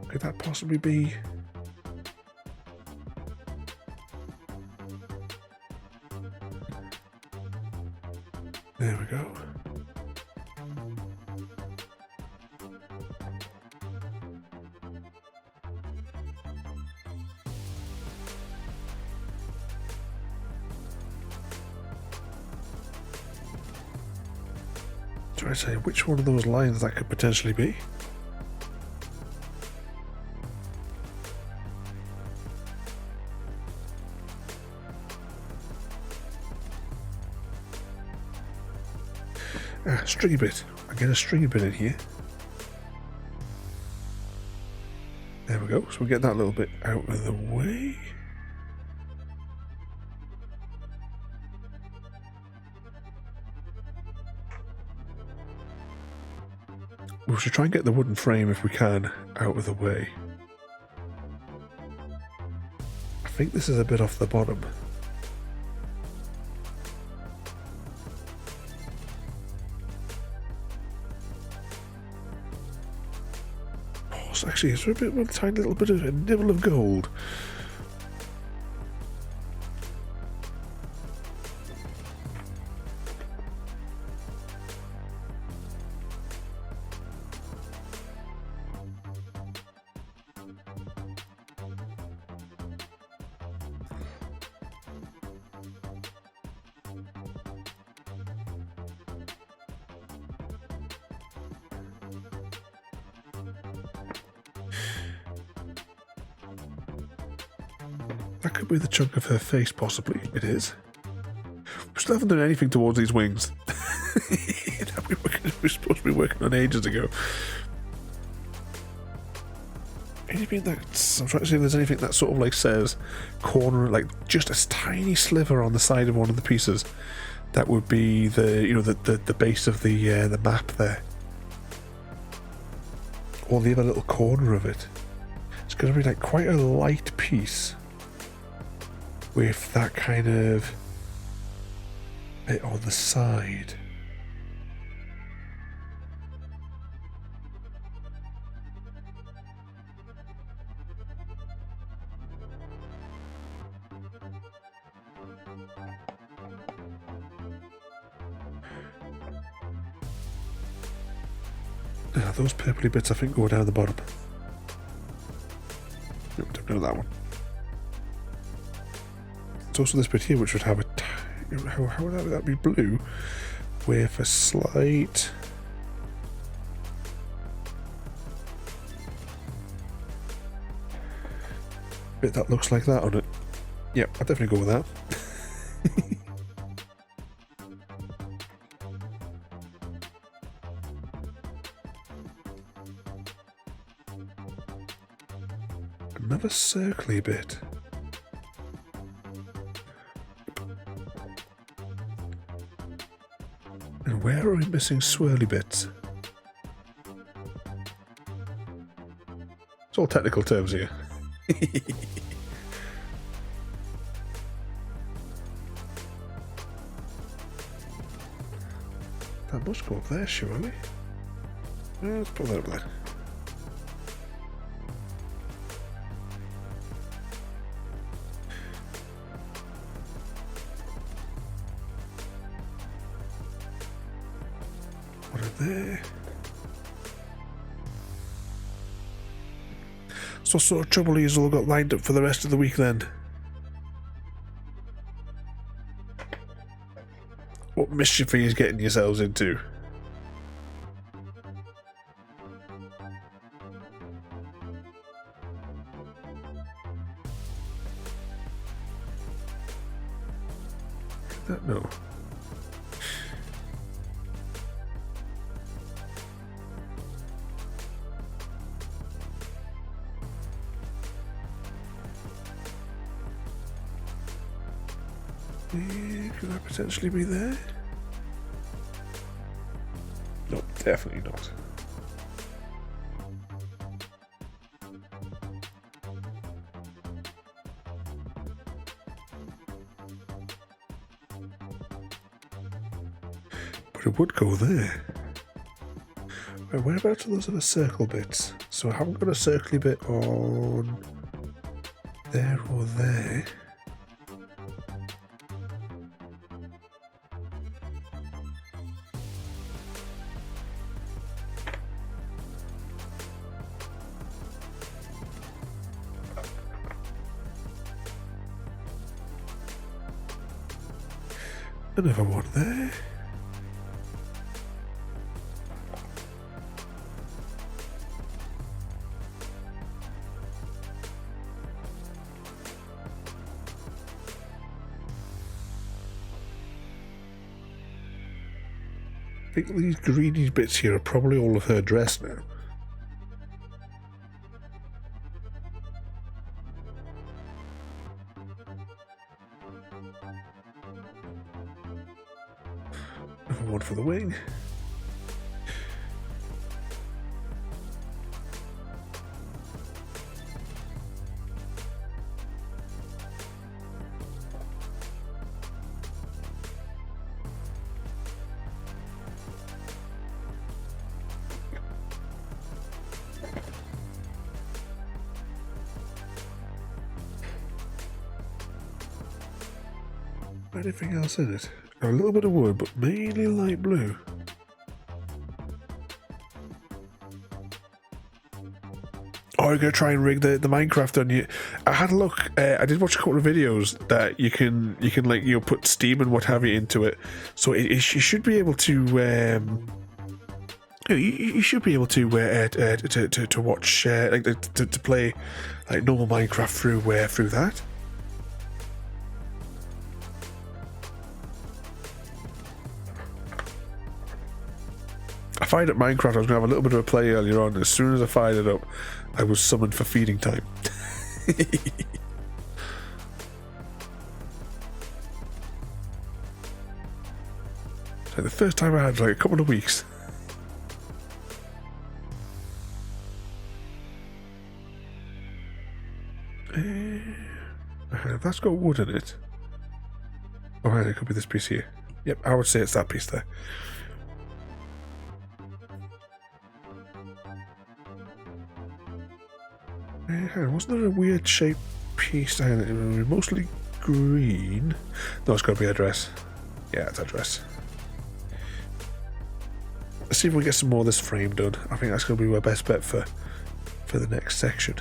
Could that possibly be? There we go. Try to say which one of those lines that could potentially be. Stringy bit. I get a stringy bit in here. There we go. So we get that little bit out of the way. We should try and get the wooden frame, if we can, out of the way. I think this is a bit off the bottom. Oh, actually, is there a tiny little bit of a nibble of gold? That could be the chunk of her face, possibly. It is. We still haven't done anything towards these wings. That we were supposed to be working on ages ago. Anything that's... I'm trying to see if there's anything that sort of like says corner, like just a tiny sliver on the side of one of the pieces. That would be the, you know, the base of the map there. Or the other little corner of it. It's going to be like quite a light piece with that kind of bit on the side. Those purpley bits I think go down the bottom. Nope, don't know that one. It's also this bit here which would have a... How would that be blue? With a slight... bit that looks like that on it. Yep, I'll definitely go with that. Another circly bit. And where are we missing swirly bits? It's all technical terms here. That must go up there, surely. Let's put that up there. There. So what sort of trouble he's all got lined up for the rest of the week then? What mischief are you getting yourselves into? No. Could that potentially be there? Nope, definitely not. But it would go there. Right, whereabouts are those other circle bits? So I haven't got a circly bit on there or there. Another one there. I think these greeny bits here are probably all of her dress now. Another one for the wing. Anything else in it? A little bit of wood, but mainly light blue. Oh, I'm going to try and rig the Minecraft on you. I had a look. I did watch a couple of videos that you can like, you know, put Steam and what have you into it. So you should be able to. You should be able to watch like to play like normal Minecraft through that. fired up Minecraft. I was going to have a little bit of a play earlier on. As soon as I fired it up, I was summoned for feeding time. So the first time I had like a couple of weeks. That's got wood in it. Oh, it could be this piece here. Yep, I would say it's that piece there. Wasn't there a weird shaped piece? It was mostly green. No, it's got to be a dress. Yeah, it's a dress. Let's see if we get some more of this frame done. I think that's going to be my best bet for the next section.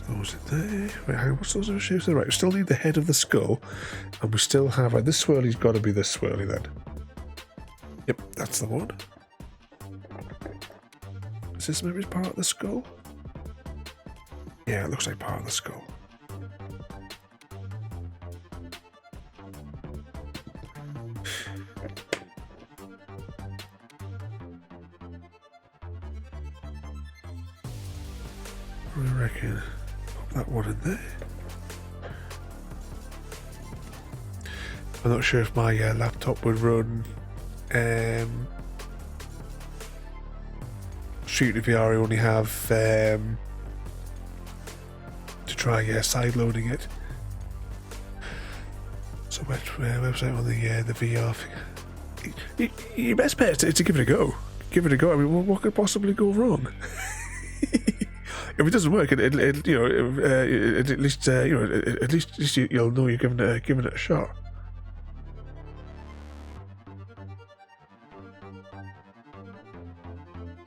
Those in there. Wait, hang on, what's those other shapes there? Right, we still need the head of the skull, and we still have this swirly's got to be this swirly then. Yep, that's the one. Is this maybe part of the skull? Yeah, it looks like part of the skull. I reckon pop that one in there. I'm not sure if my laptop would run Shooting VR. I only have to try side loading it. So website on the VR thing. Your best bet is to give it a go. Give it a go. I mean, what could possibly go wrong? If it doesn't work, at least you'll know you're giving it a shot.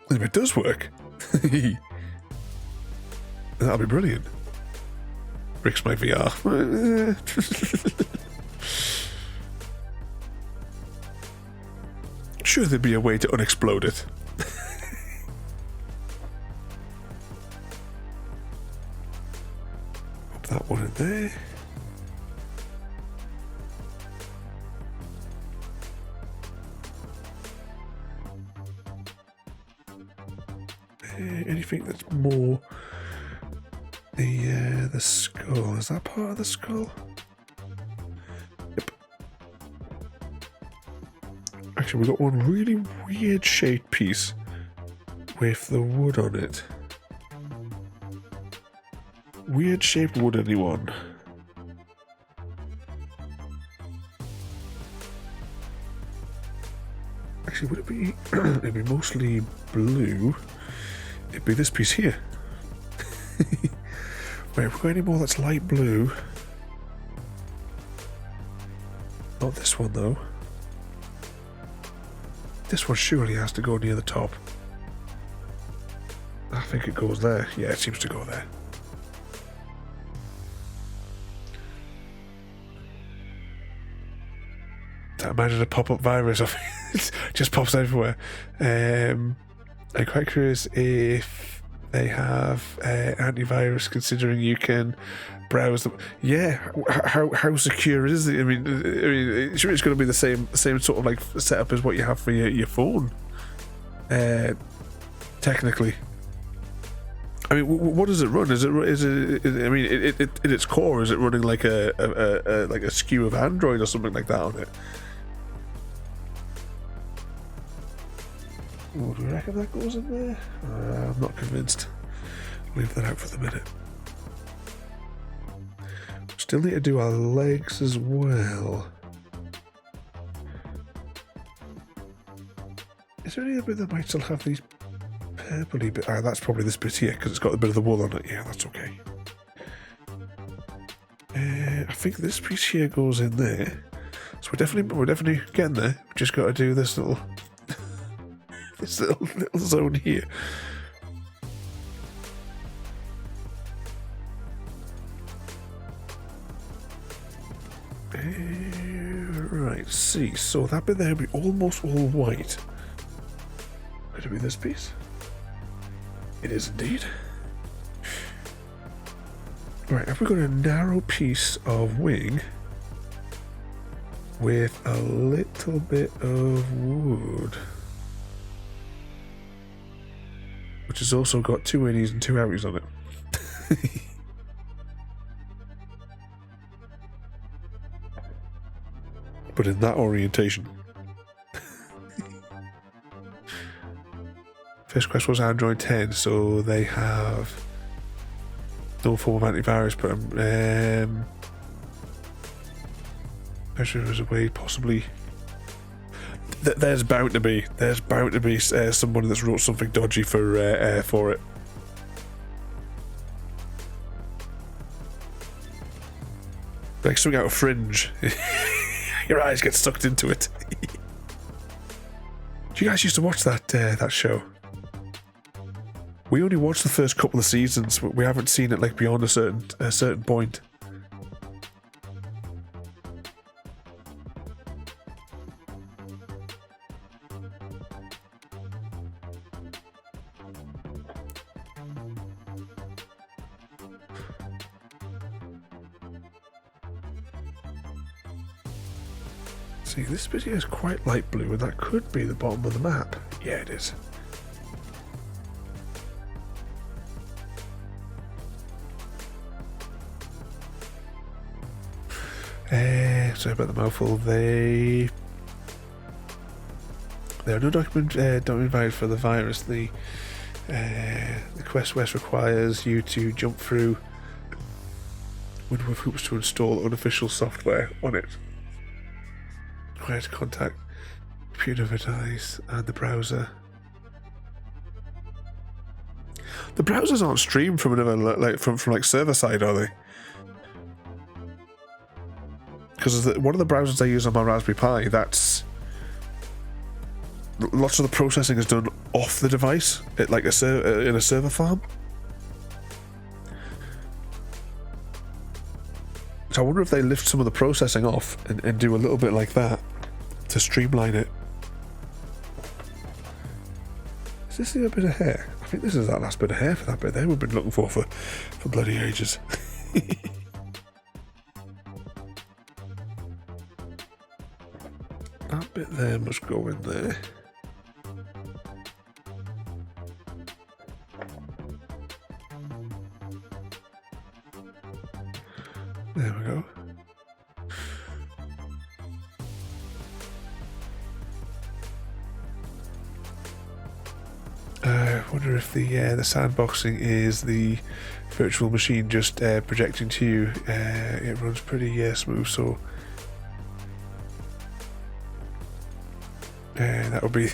If it does work, that'll be brilliant. Bricks my VR. Sure, there'd be a way to unexplode it. Pop that one in there. Anything that's more the skull. Is that part of the skull? Yep. Actually, we've got one really weird shaped piece with the wood on it. Weird shaped wood, anyone? Actually, would it be? It'd be mostly blue. It'd be this piece here. Wait, have we got any more that's light blue? Not this one though. This one surely has to go near the top. I think it goes there. Yeah, it seems to go there. Imagine a pop-up virus of it just pops everywhere. I'm quite curious if they have antivirus, considering you can browse them. Yeah, how secure is it? I mean, sure, it's going to be the same sort of like setup as what you have for your phone. Technically, I mean, what does it run? Is it? I mean, at its core, is it running like a SKU of Android or something like that on it? Oh, do you reckon that goes in there? I'm not convinced. Leave that out for the minute. Still need to do our legs as well. Is there any other bit that might still have these purpley bit? That's probably this bit here because it's got a bit of the wool on it. Yeah, that's okay. I think this piece here goes in there. So we're definitely getting there. We've just got to do this little little zone here. Right, see, so that bit there will be almost all white. Could it be this piece? It is indeed. Right, have we got a narrow piece of wing with a little bit of wood, which has also got 2 innies and 2 outies on it. But in that orientation. First quest was Android 10, so they have no form of antivirus, but I'm sure there's a way possibly. There's bound to be somebody that's wrote something dodgy for it. Like something out of Fringe. Your eyes get sucked into it. Do you guys used to watch that show? We only watched the first couple of seasons. We haven't seen it like beyond a certain point. See, this video is quite light blue, and that could be the bottom of the map. Yeah, it is. Sorry about the mouthful. There are no documents provided for the virus. The Quest West requires you to jump through window of hoops to install unofficial software on it. Required to contact computer device and the browser. The browsers aren't streamed from another from server side, are they? Because one of the browsers I use on my Raspberry Pi, that's lots of the processing is done off the device, in a server farm. So I wonder if they lift some of the processing off and do a little bit like that to streamline it. Is this the bit of hair? I think this is that last bit of hair for that bit there we've been looking for bloody ages. That bit there must go in there. There we go. I wonder if the sandboxing is the virtual machine just projecting to you. It runs pretty smooth, so that would be.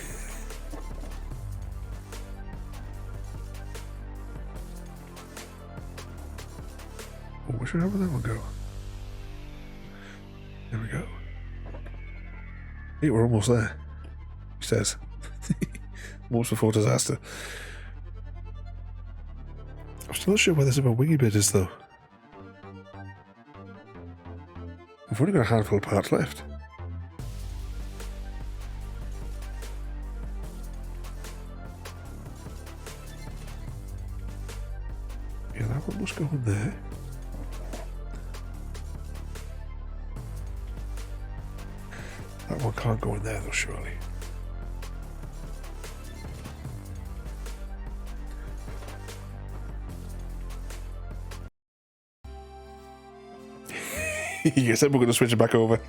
Oh, which way did that one go? There we go. Hey, we're almost there. He says. Almost before disaster. I'm still not sure where this other wingy bit is, though. We've only got a handful of parts left. Yeah, that one must go in there. That one can't go in there, though, surely. You said we're going to switch it back over.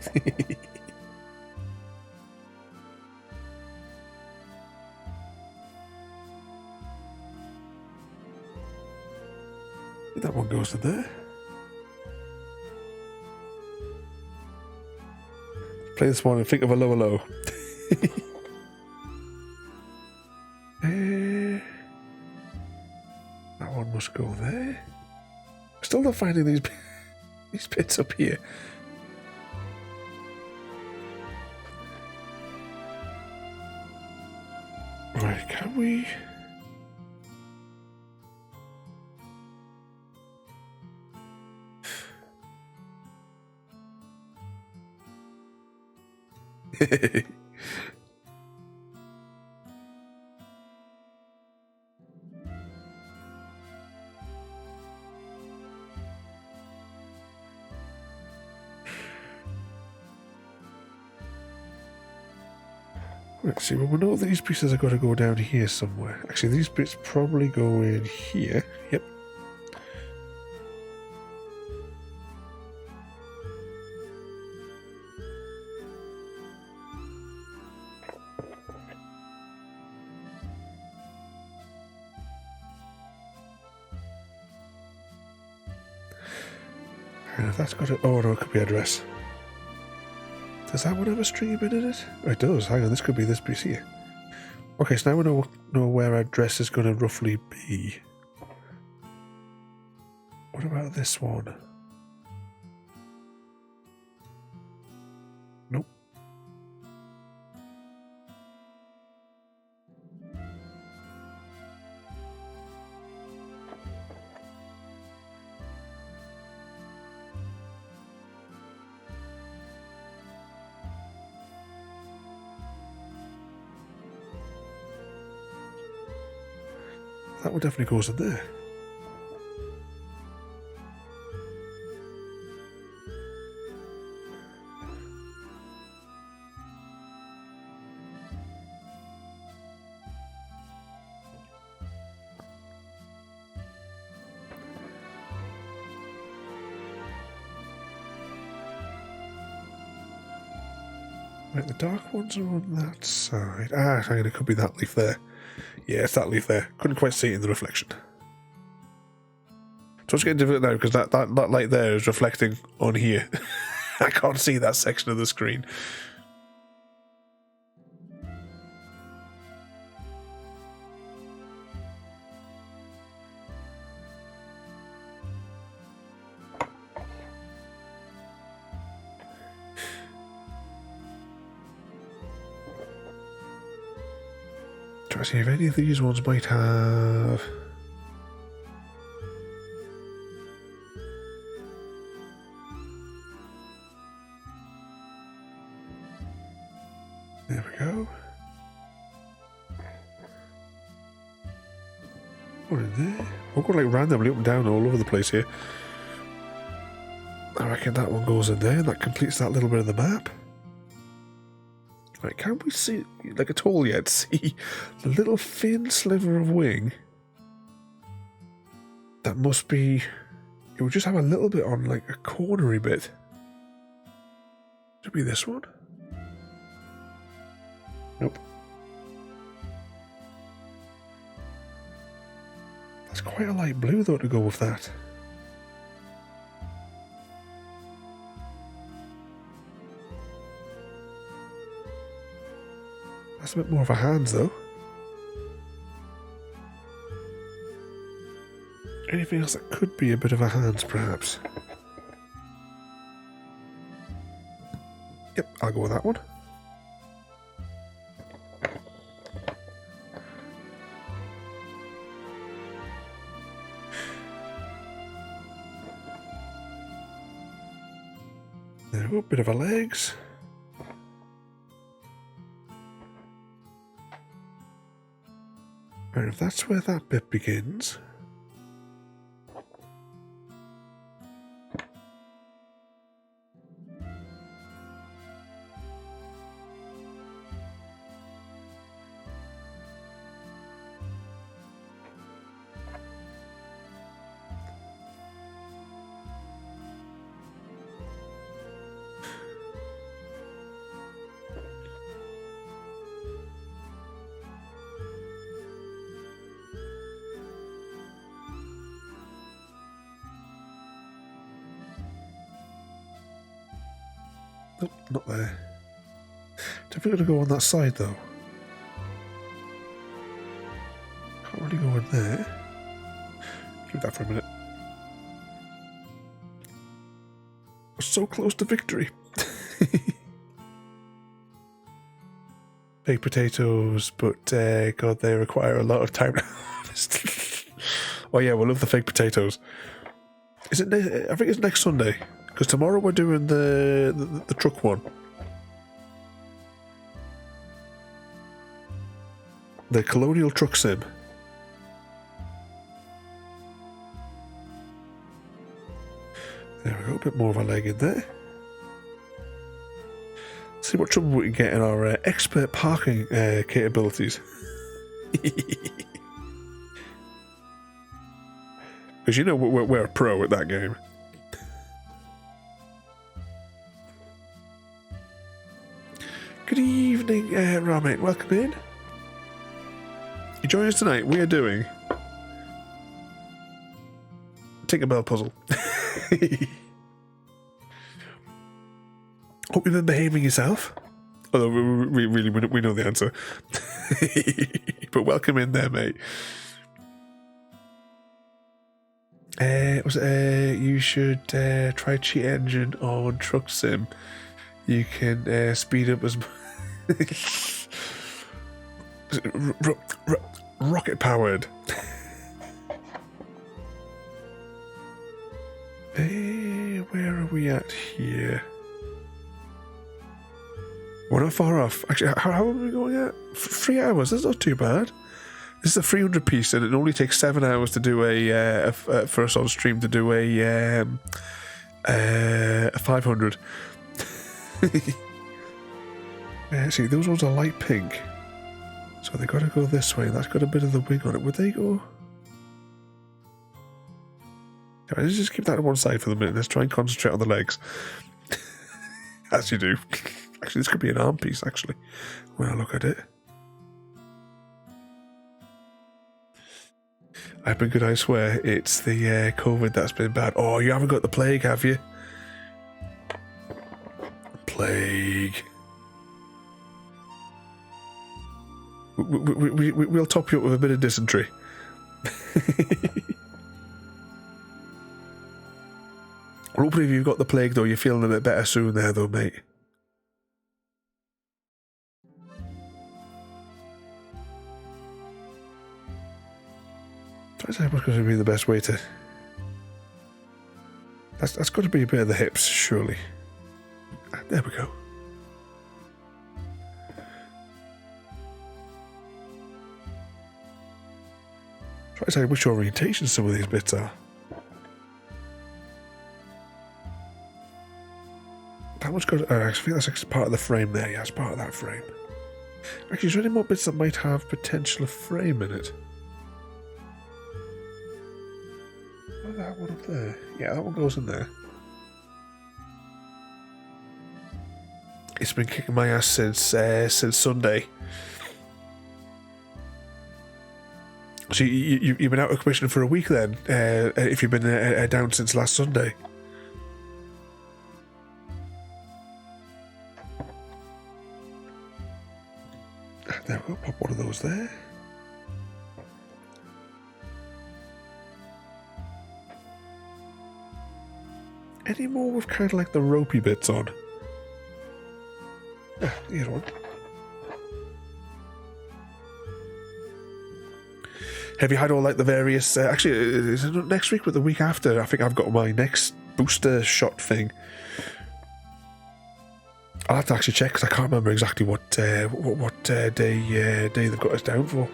That one goes to there. Play this one and think of a lower low. That one must go there. Still not finding these bits up here. Right, can we? Let's see, well, we know these pieces are going to go down here somewhere. Actually, these bits probably go in here. Yep. And if that's got a... Oh, no, it could be a dress. Does that one have a stringy bit in it? Oh, it does. Hang on, this could be this piece here. Okay, so now we know where our dress is going to roughly be. What about this one? Nope. That one definitely goes in there. Right, the dark ones are on that side. Ah, hang on, it could be that leaf there. Yeah, it's that leaf there. Couldn't quite see it in the reflection. So it's getting difficult now because that light there is reflecting on here. I can't see that section of the screen. Try to see if any of these ones might have... There we go. What in there? We're going like randomly up and down all over the place here. I reckon that one goes in there and that completes that little bit of the map. Right, can't we see, like at all yet, see the little thin sliver of wing? That must be... It would just have a little bit on, like a cornery bit. Should be this one? Nope. That's quite a light blue though to go with that. That's a bit more of a hand though. Anything else that could be a bit of a hands perhaps? Yep, I'll go with that one. There we go, bit of a legs. And if that's where that bit begins... Nope, not there. Definitely going to go on that side though. Can't really go in there. Keep that for a minute. We're so close to victory. Baked potatoes, but God, they require a lot of time to harvest. Oh yeah, we'll love the fake potatoes. Is it? I think it's next Sunday. Because tomorrow we're doing the truck one. The Colonial Truck Sim. There we go, a bit more of a leg in there. See what trouble we can get in our expert parking capabilities. Because you know we're a pro at that game. Good evening, Ramen. Welcome in. You join us tonight. We are doing Tinkerbell puzzle. Hope you've been behaving yourself. Although we know the answer. But welcome in there, mate. You should try Cheat Engine on Truck Sim. You can speed up as rocket powered. Where are we at here? We're not far off. Actually, how are we going at? 3 hours. That's not too bad. This is a 300 piece, and it only takes 7 hours to do for us on stream to do a 500. See, those ones are light pink, so they got to go this way. That's got a bit of the wing on it. Would they go? Right, let's just keep that to one side for the minute. Let's try and concentrate on the legs, as you do. Actually, this could be an arm piece. Actually, when I look at it. I've been good, I swear. It's the COVID that's been bad. Oh, you haven't got the plague, have you? Plague. We'll top you up with a bit of dysentery. Hopefully if you've got the plague, though, you're feeling a bit better soon there, though, mate. That's going to be the best way to... That's got to be a bit of the hips, surely. There we go. Try to say which orientation some of these bits are. That one's got... I think that's part of the frame there. Yeah, it's part of that frame. Actually, is there any more bits that might have potential frame in it? That one up there. Yeah, that one goes in there. It's been kicking my ass since Sunday. So you've been out of commission for a week then, if you've been down since last Sunday. There we go, pop one of those there. Any more with kind of like the ropey bits on? Ah, here's one. Have you had all like the various... actually, is it not next week, but the week after? I think I've got my next booster shot thing. I'll have to actually check because I can't remember exactly what day they've got us down for.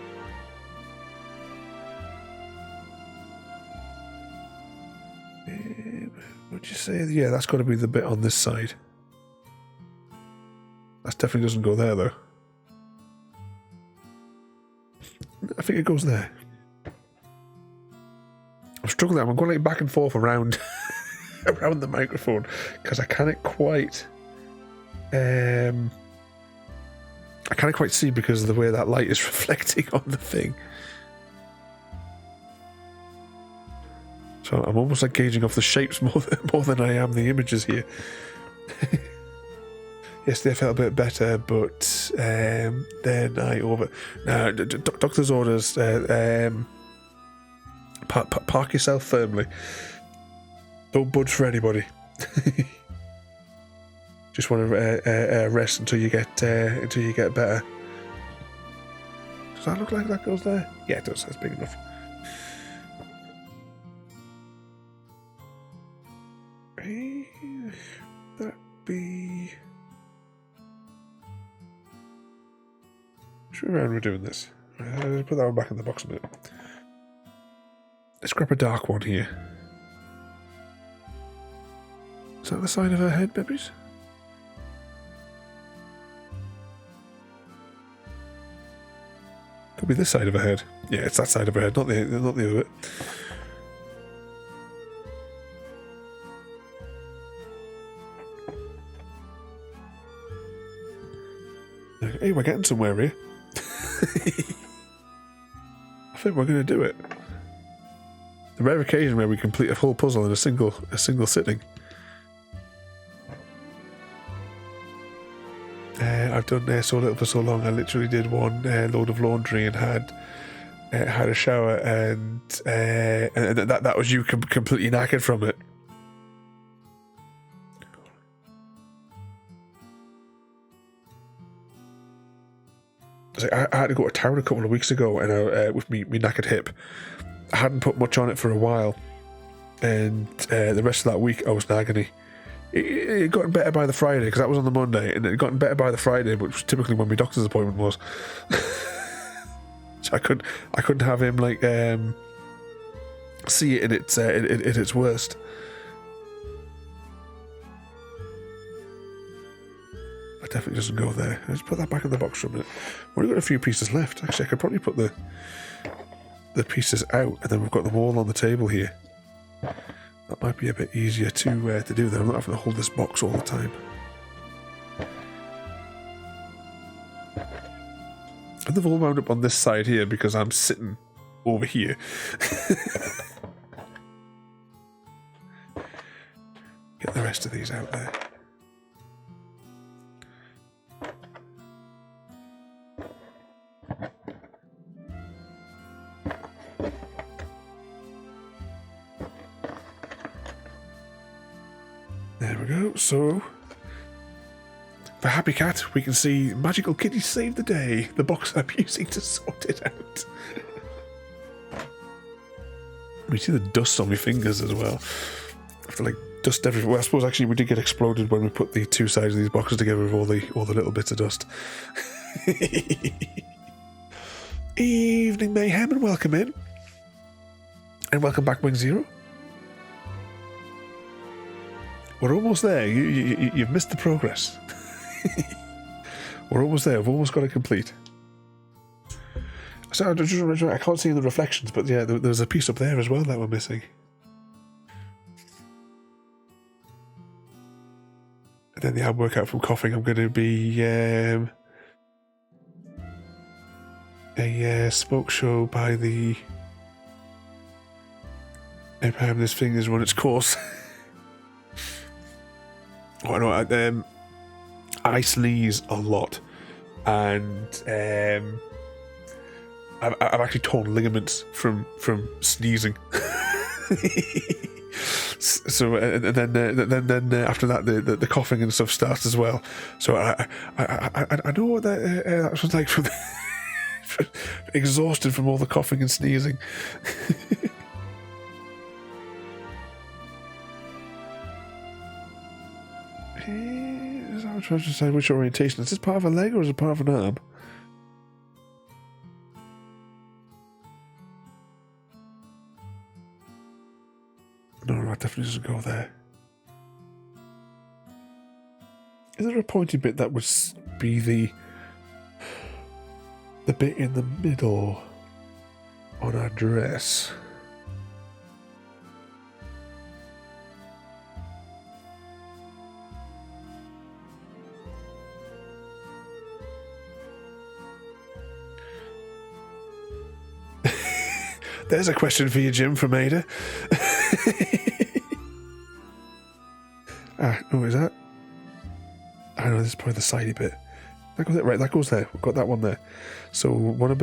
What'd you say? Yeah, that's got to be the bit on this side. That definitely doesn't go there, though. I think it goes there. I'm struggling. I'm going like back and forth around around the microphone because I can't quite. I can't quite see because of the way that light is reflecting on the thing. So I'm almost like gauging off the shapes more than I am the images here. Yesterday I felt a bit better, but then I doctor's orders. Park yourself firmly. Don't budge for anybody. Just want to rest until you get better. Does that look like that goes there? Yeah, it does. That's big enough. That be... Should we remember we're doing this? Let's put that one back in the box a minute. Let's grab a dark one here. Is that the side of her head, babies? Could be this side of her head. Yeah, it's that side of her head, not the other bit. Hey, we're getting somewhere here. I think we're going to do it. The rare occasion where we complete a whole puzzle in a single sitting. I've done so little for so long. I literally did one load of laundry and had a shower, and that was you completely knackered from it. I had to go to town a couple of weeks ago, and with me knackered hip, I hadn't put much on it for a while, and the rest of that week I was in agony. It had gotten better by the Friday, because that was on the Monday, and it had gotten better by the Friday, which was typically when my doctor's appointment was. So I couldn't have him like see it in its worst. That definitely doesn't go there. Let's put that back in the box for a minute. We've only got a few pieces left. Actually, I could probably put the pieces out, and then we've got them all on the table here. That might be a bit easier to do then. I'm not having to hold this box all the time. And they've all wound up on this side here because I'm sitting over here. Get the rest of these out there. There we go. So, for Happy Cat, we can see Magical Kitty Save the Day, the box I'm using to sort it out. We see the dust on my fingers as well. I have to like dust everywhere. Well, I suppose actually we did get exploded when we put the two sides of these boxes together with all the little bits of dust. Evening Mayhem, and welcome in. And welcome back, Wing Zero. We're almost there. You've missed the progress. We're almost there. We've almost got it complete. So I can't see the reflections, but yeah, there's a piece up there as well that we're missing. And then the ad workout from coughing, I'm going to be a smoke show by the Empire of This Fingers run its course. Oh, no, I sneeze a lot, and I've actually torn ligaments from sneezing. So and then after that the coughing and stuff starts as well. So I know what that was like from exhausted from all the coughing and sneezing. I'm trying to decide which orientation. Is this part of a leg or is it part of an arm? No, that definitely doesn't go there. Is there a pointy bit that would be the bit in the middle on our dress? There's a question for you, Jim, from Ada. No, is that? I know, this is probably the sidey bit. That goes there, right, that goes there. We've got that one there. So one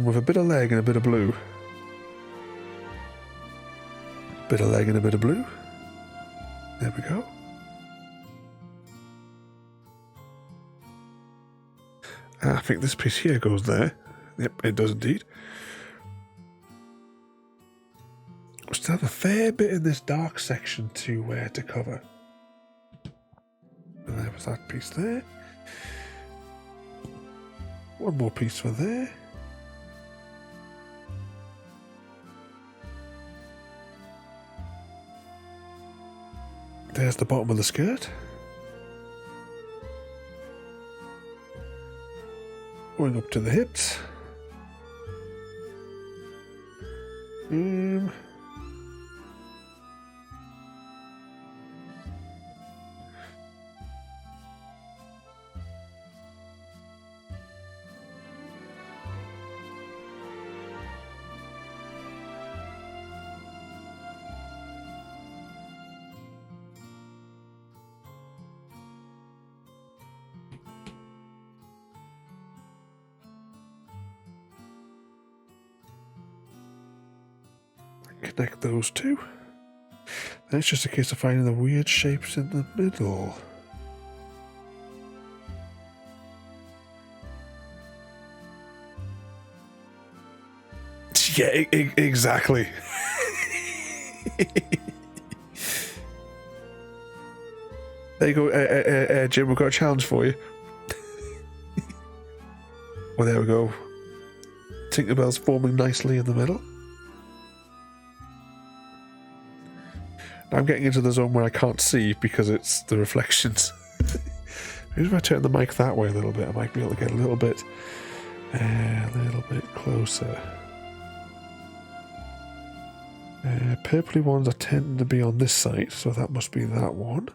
with a bit of leg and a bit of blue. Bit of leg and a bit of blue. There we go. I think this piece here goes there. Yep, it does indeed. We still have a fair bit in this dark section to cover. And there was that piece there. One more piece for there. There's the bottom of the skirt. Going up to the hips. Connect those two. Then it's just a case of finding the weird shapes in the middle. Yeah, exactly. There you go, Jim, we've got a challenge for you. Well, there we go. Tinkerbell's forming nicely in the middle. I'm getting into the zone where I can't see because it's the reflections. Maybe if I turn the mic that way a little bit, I might be able to get a little bit closer. Purpley ones are tending to be on this side, so that must be that one.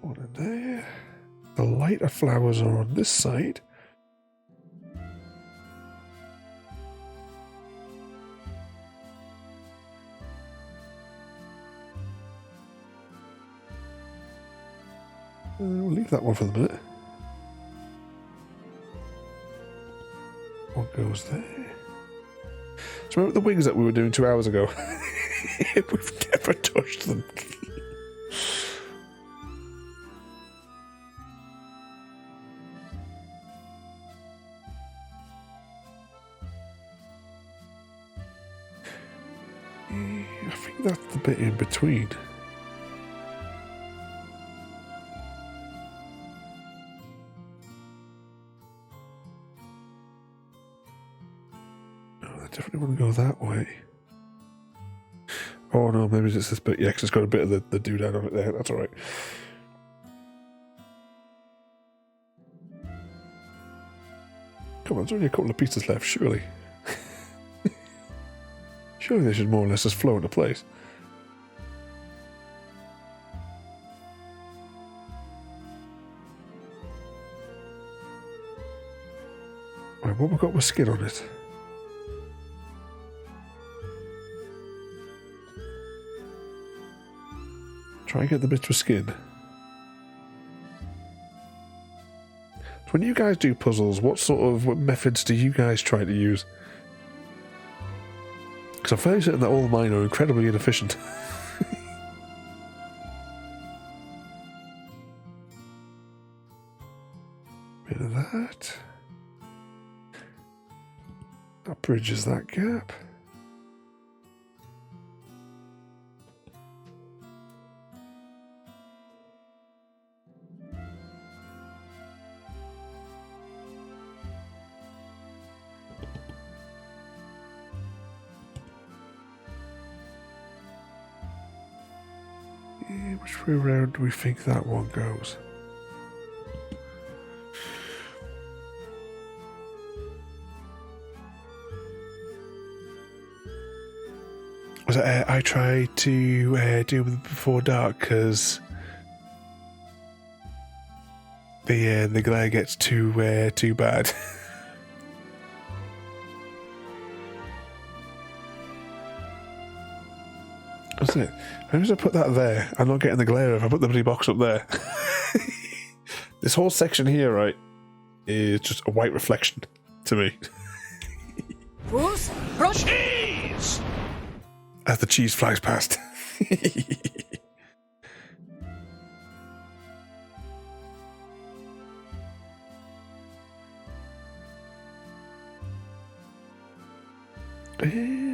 One in there. The lighter flowers are on this side. We'll leave that one for the minute. What goes there? So remember the wings that we were doing 2 hours ago? We've never touched them. I think that's the bit in between. Definitely wouldn't go that way. Oh no, maybe it's this bit. Yeah, because it's got a bit of the doodad on it there. That's alright. Come on, there's only a couple of pieces left, surely. Surely they should more or less just flow into place. Right, what have we got with skin on it? Try and get the bits with skin. So when you guys do puzzles, what methods do you guys try to use? Because I'm fairly certain that all of mine are incredibly inefficient. Bit of that. That bridges that gap. Which way around do we think that one goes? I try to do it before dark because the glare gets too bad. Wasn't it? Maybe I put that there. I'm not getting the glare if I put the bloody box up there. This whole section here, right, is just a white reflection to me. Cheese! As the cheese flies past.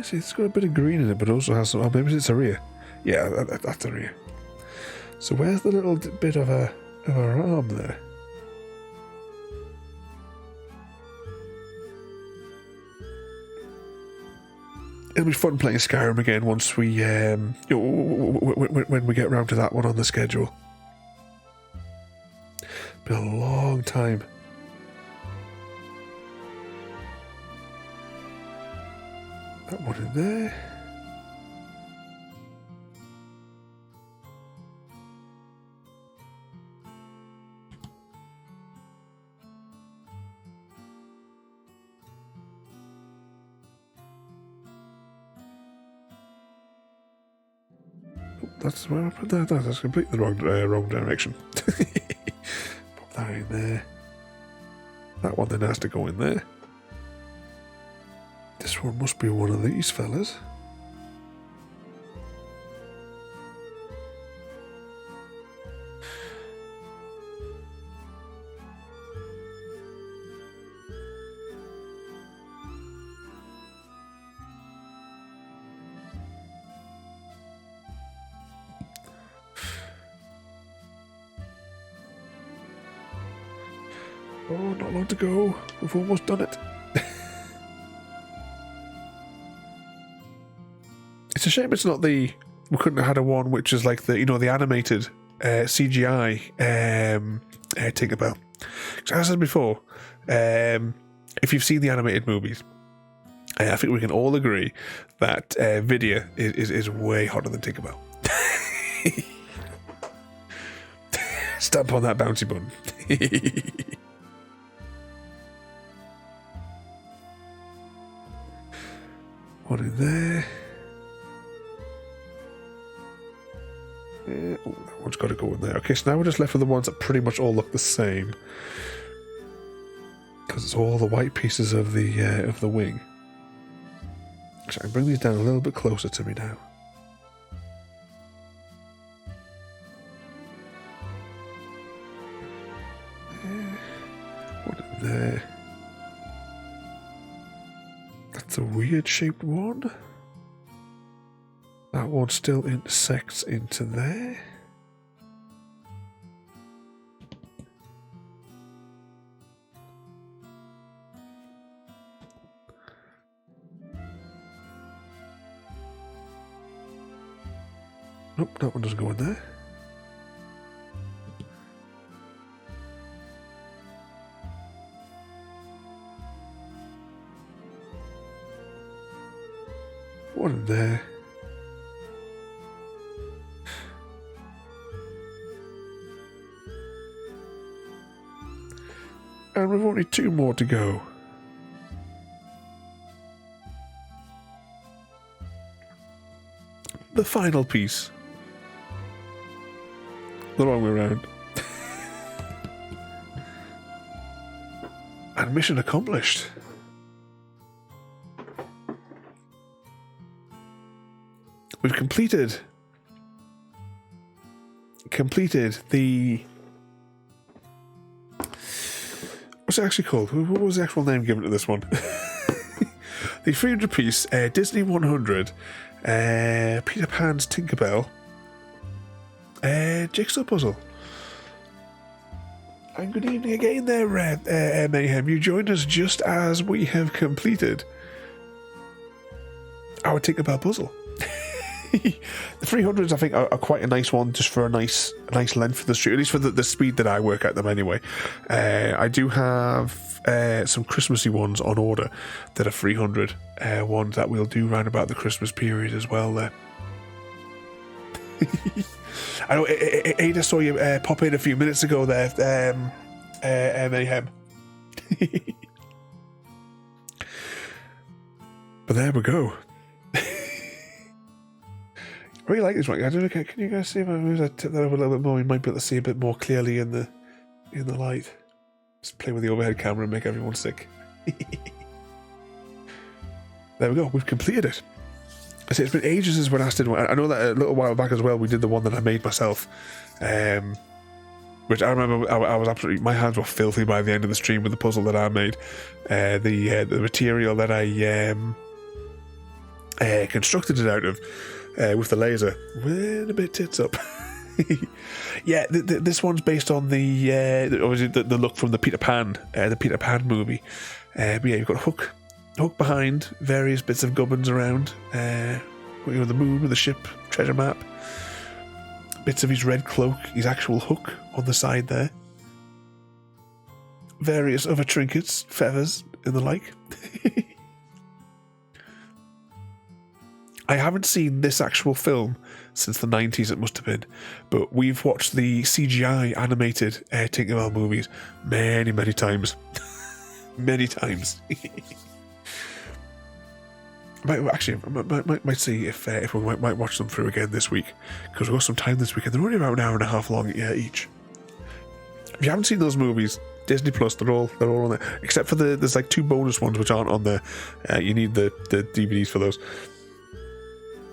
See, it's got a bit of green in it, but also has some. Oh, maybe it's a rear. Yeah, that's a rear. So where's the little bit of her arm there? It'll be fun playing Skyrim again once we when we get round to that one on the schedule. Been a long time. That one in there. That's where I put that. That's completely the wrong direction. Pop that in there. That one then has to go in there. This one must be one of these fellas. Oh, not long to go. We've almost done it. It's a shame it's not the... We couldn't have had a one which is like the, the animated CGI Tinkerbell. Because as I said before, if you've seen the animated movies, I think we can all agree that Vidya is way hotter than Tinkerbell. Stamp on that bouncy button. One in there. Oh, that one's got to go in there. Okay, so now we're just left with the ones that pretty much all look the same, because it's all the white pieces of the wing. So I can bring these down a little bit closer to me now. One in there. That's a weird shaped one. That one still intersects into there. Nope, that one doesn't go in there. One in there. And we've only two more to go. The final piece. The wrong way around. And mission accomplished. We've completed the... What's it actually called? What was the actual name given to this one? The 300 piece Disney 100 Peter Pan's Tinkerbell Jigsaw Puzzle. And good evening again there, Mayhem. You joined us just as we have completed our Tinkerbell puzzle. The 300s, I think, are quite a nice one, just for a nice length for the street, at least for the speed that I work at them anyway. I do have some Christmassy ones on order that are 300 ones that we'll do round about the Christmas period as well there. I know Ada saw you pop in a few minutes ago there, Mayhem. But there we go. I really like this one. I don't know. Can you guys see if I tip that over a little bit more? We might be able to see a bit more clearly in the light. Just play with the overhead camera and make everyone sick. There we go. We've completed it. I say it's been ages since when I did one. I know that a little while back as well. We did the one that I made myself, which I remember. I was absolutely, my hands were filthy by the end of the stream with the puzzle that I made. The material that I constructed it out of. With the laser, went a bit tits up. Yeah, this one's based on obviously the look from the Peter Pan movie. But yeah, you've got a hook behind, various bits of gubbins around. The moon with the ship, treasure map, bits of his red cloak, his actual hook on the side there. various other trinkets, feathers, and the like. I haven't seen this actual film since the 90s, it must have been, but we've watched the CGI animated Tinkerbell movies many, many times. Many times. Might see if we might watch them through again this week, because we've got some time this weekend. They're only about an hour and a half long each. If you haven't seen those movies, Disney Plus, they're all on there, except for there's like 2 bonus ones which aren't on there. You need the DVDs for those,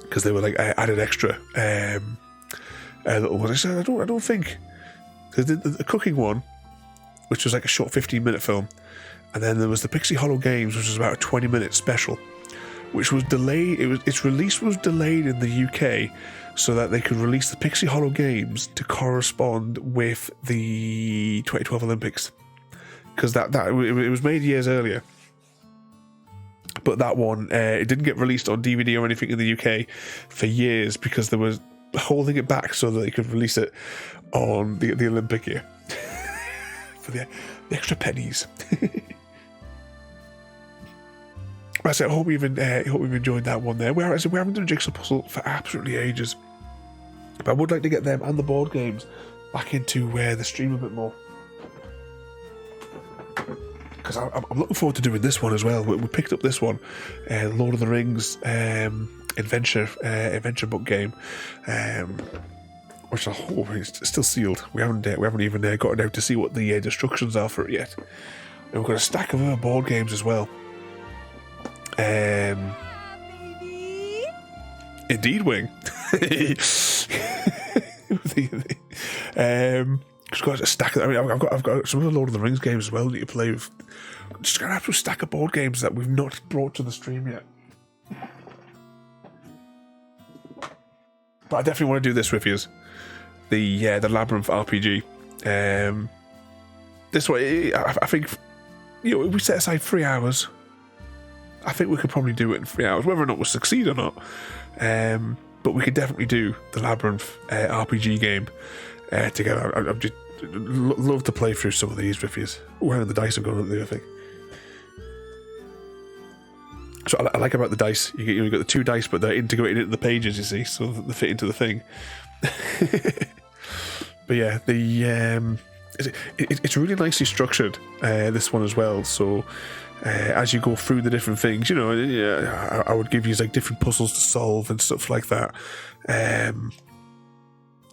because they were like added extra little ones. I don't think the cooking one, which was like a short 15-minute film, and then there was the Pixie Hollow Games, which was about a 20-minute special, which was delayed. Its release was delayed in the UK so that they could release the Pixie Hollow Games to correspond with the 2012 Olympics, because it was made years earlier. But that one, it didn't get released on DVD or anything in the UK for years, because they were holding it back so that they could release it on the Olympic year for the extra pennies. I hope you've enjoyed that one there. We haven't done a Jigsaw Puzzle for absolutely ages, but I would like to get them and the board games back into the stream a bit more, because I'm looking forward to doing this one as well. We picked up this one, Lord of the Rings adventure book game, which it's still sealed. We haven't even gotten out to see what the instructions are for it yet. And we've got a stack of other board games as well. Indeed, Wing. I've got a stack. I've got some of the Lord of the Rings games as well that you play with. Just got an absolute stack of board games that we've not brought to the stream yet. But I definitely want to do this with you. The Labyrinth RPG. This way, I think, if we set aside 3 hours, I think we could probably do it in 3 hours, whether or not we succeed or not. But we could definitely do the Labyrinth RPG game together. I'd just love to play through some of these with you. Where the dice are going on the other thing. So I like about the dice, you got the 2 dice, but they're integrated into the pages, you see, so that they fit into the thing. But yeah, it's really nicely structured, this one as well. So as you go through the different things, I would give you like different puzzles to solve and stuff like that.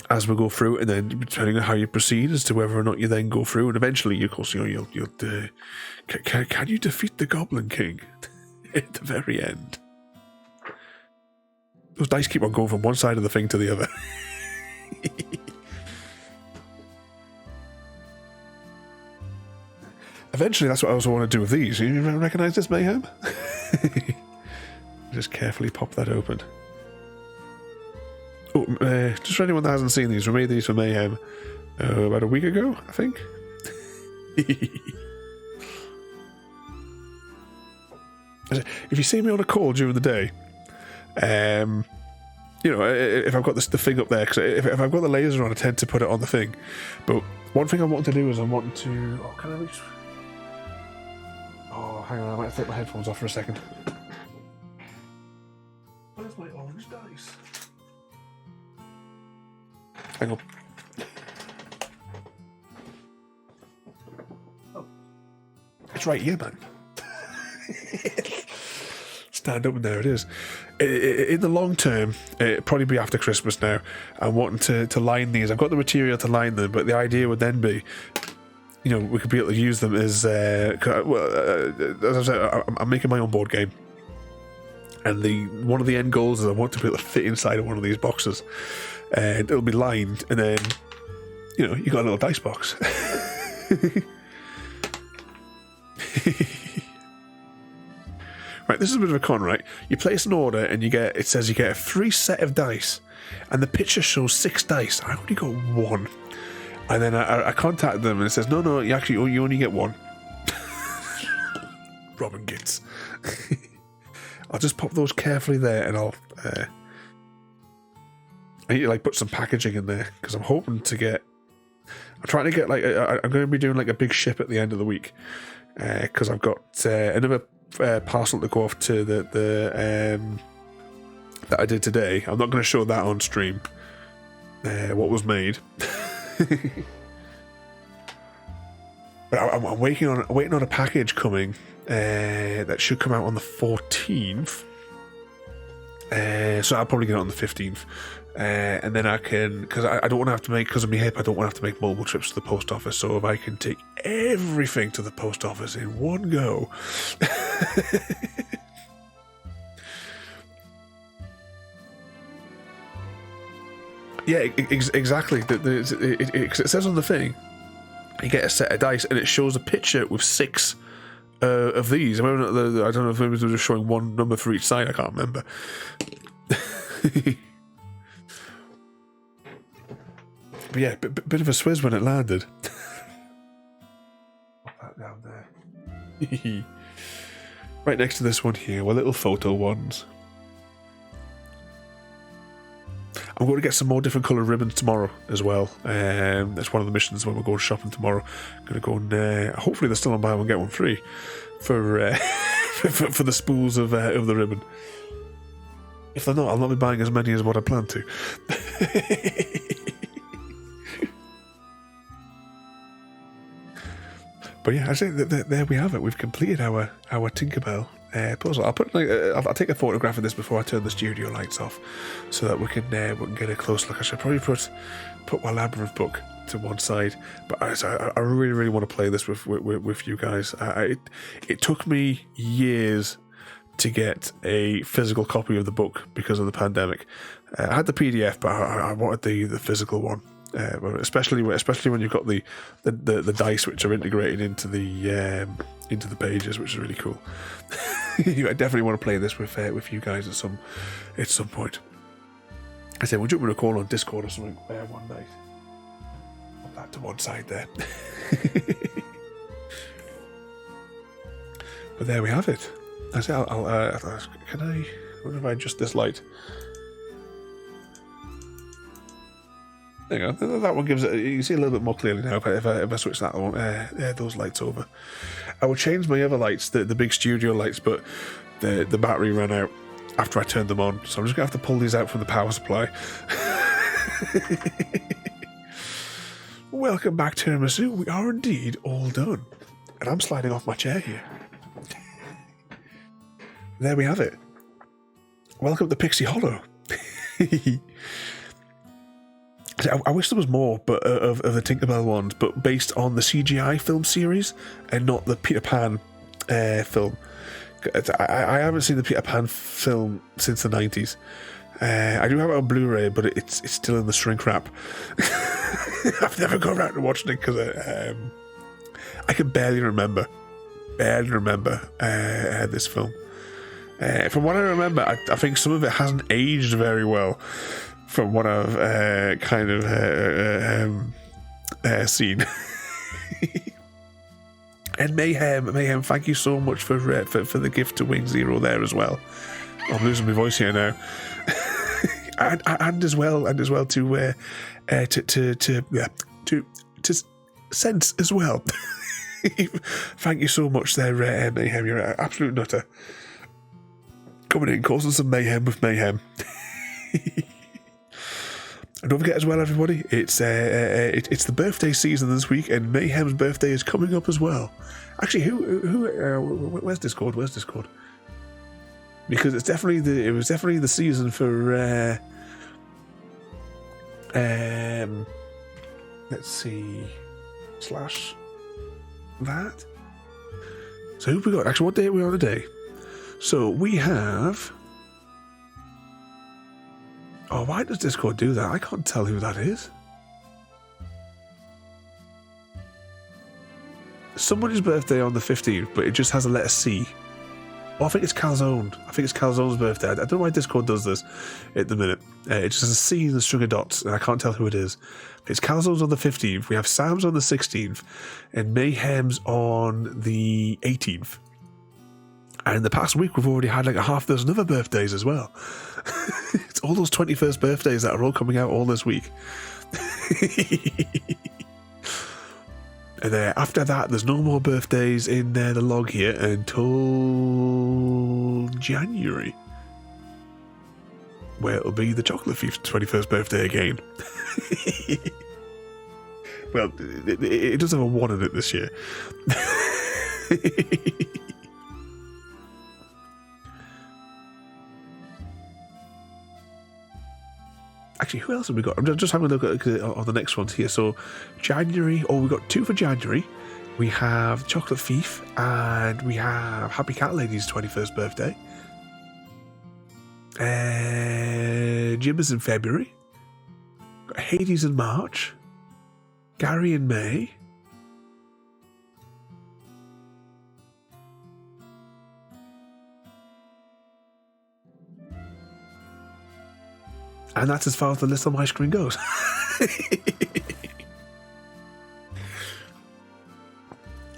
As we go through, and then depending on how you proceed as to whether or not you then go through, and eventually, of course, you'll can you defeat the Goblin King at the very end? Those dice keep on going from one side of the thing to the other. Eventually, that's what I also want to do with these. You recognise this, Mayhem? Just carefully pop that open. Oh, just for anyone that hasn't seen these, we made these for Mayhem about a week ago, I think. If you see me on a call during the day, if I've got the thing up there, because if I've got the laser on, I tend to put it on the thing. But one thing I want to do is I want to... Oh, can I reach... Oh, hang on, I might take my headphones off for a second. Where's my orange dice? Hang on. Oh. It's right here, man. Stand up and there it is. In the long term, it'll probably be after Christmas now, I'm wanting to line these. I've got the material to line them, but the idea would then be, we could be able to use them as as I said, I'm making my own board game, and one of the end goals is I want to be able to fit inside of one of these boxes, and it'll be lined, and then you got a little dice box. Right, this is a bit of a con, right? You place an order and it says you get a free set of dice, and the picture shows 6 dice. I only got 1. And then I contacted them and it says, no, you only get 1. Robin Gitz. I'll just pop those carefully there, and I need to put some packaging in there, because I'm hoping to get I'm trying to get like I'm going to be doing like a big ship at the end of the week because I've got another parcel to go off to the that I did today. I'm not going to show that on stream. What was made. But I'm waiting on a package coming that should come out on the 14th. So I'll probably get it on the 15th. And then I can, because I don't want to have to make, because of my hip, I don't want to have to make multiple trips to the post office. So if I can take everything to the post office in one go. Yeah, exactly. It says on the thing, you get a set of dice, and it shows a picture with 6 of these. I don't know if maybe they're just showing one number for each side. I can't remember. But yeah, bit of a swizz when it landed. Put that down there. Right next to this one here were little photo ones. I'm going to get some more different coloured ribbons tomorrow as well. That's one of the missions when we're going shopping tomorrow. I'm going to go and hopefully they're still on buy one get one free for for the spools of the ribbon. If they're not, I'll not be buying as many as what I plan to. But yeah, I say that there we have it. We've completed our Tinkerbell puzzle. I'll take a photograph of this before I turn the studio lights off, so that we can get a close look. I should probably put my labyrinth book to one side, but I really want to play this with you guys. It took me years to get a physical copy of the book because of the pandemic. I had the PDF, but I wanted the physical one. Especially when you've got the dice which are integrated into the pages, which is really cool. I definitely want to play this with you guys at some point. I said we'll jump in a call on Discord or something one night. Put that to one side there. But there we have it. I say can I? What if I adjust this light? There you go. That one gives it. You can see a little bit more clearly now. If I switch that one, those lights over, I would change my other lights, the big studio lights, but the battery ran out after I turned them on. So I'm just gonna have to pull these out from the power supply. Welcome back, Tiramisu. We are indeed all done, and I'm sliding off my chair here. There we have it. Welcome to Pixie Hollow. I wish there was more, but of the Tinkerbell ones, but based on the CGI film series and not the Peter Pan film. I haven't seen the Peter Pan film since the 90s. I do have it on Blu-ray, but it's still in the shrink wrap. I've never gone around and watched it because I can barely remember this film. From what I remember, I think some of it hasn't aged very well. From what I've kind of seen. And Mayhem, thank you so much for the gift to Wing Zero there as well. I'm losing my voice here now. and as well to Sense as well. Thank you so much there, Mayhem. You're an absolute nutter. Coming in, causing some mayhem with Mayhem. And don't forget as well, everybody, it's the birthday season this week, and Mayhem's birthday is coming up as well. Actually, where's Discord? Because it was definitely the season for let's see, slash that. So who have we got? Actually, what day are we on today? So we have. Oh, why does Discord do that? I can't tell who that is. Somebody's birthday on the 15th, but it just has a letter C. Oh, I think it's Calzone. I think it's Calzone's birthday. I don't know why Discord does this at the minute. It just has a C and a string of dots, and I can't tell who it is. It's Calzone's on the 15th, we have Sam's on the 16th, and Mayhem's on the 18th. And in the past week, we've already had like a half dozen other birthdays as well. It's all those 21st birthdays that are all coming out all this week. And after that, there's no more birthdays in the log here until January, where it'll be the Chocolate Thief's 21st birthday again. Well, it does have a 1 in it this year. Actually, who else have we got? I'm just having a look at on the next ones here. So, January. Oh, we got 2 for January. We have Chocolate Thief, and we have Happy Cat Lady's 21st birthday. Jibbers in February. Got Hades in March. Gary in May. And that's as far as the list on my screen goes.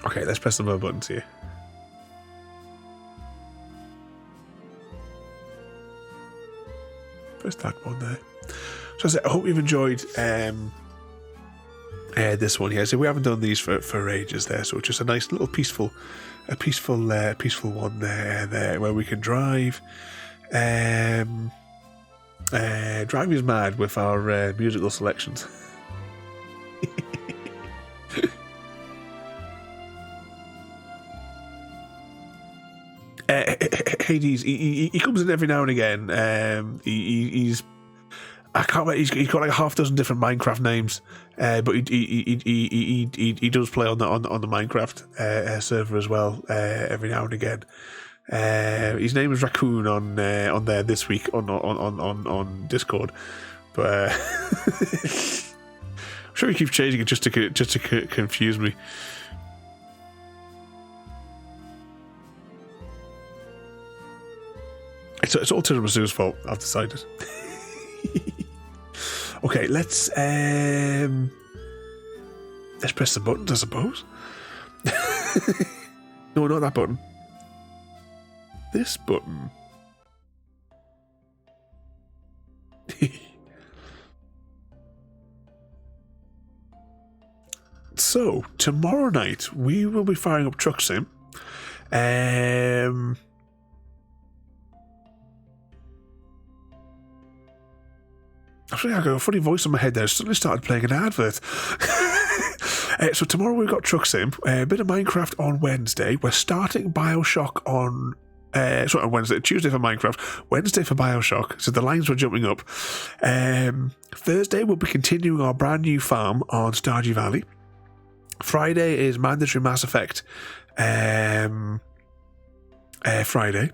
Okay, let's press some more buttons here. Press that one there. So I hope you've enjoyed this one here. So we haven't done these for ages there, so it's just a nice little peaceful one there where we can drive. Drive is mad with our musical selections. Hades, he comes in every now and again. He's I can't remember, he's got like a half dozen different Minecraft names, but he does play on the Minecraft server as well every now and again. His name is Raccoon on there this week on Discord, but I'm sure he keeps changing it just to confuse me. It's all Tiramisu's fault, I've decided. Okay, let's press the buttons, I suppose. No, not that button. This button. So, tomorrow night we will be firing up Truck Sim. Actually, I got a funny voice in my head there. I suddenly started playing an advert. So tomorrow we've got Truck Sim, a bit of Minecraft on Wednesday. We're starting Bioshock on Wednesday, Tuesday for Minecraft, Wednesday for Bioshock. So the lines were jumping up. Thursday we'll be continuing our brand new farm on Stardew Valley. Friday is mandatory Mass Effect. Friday.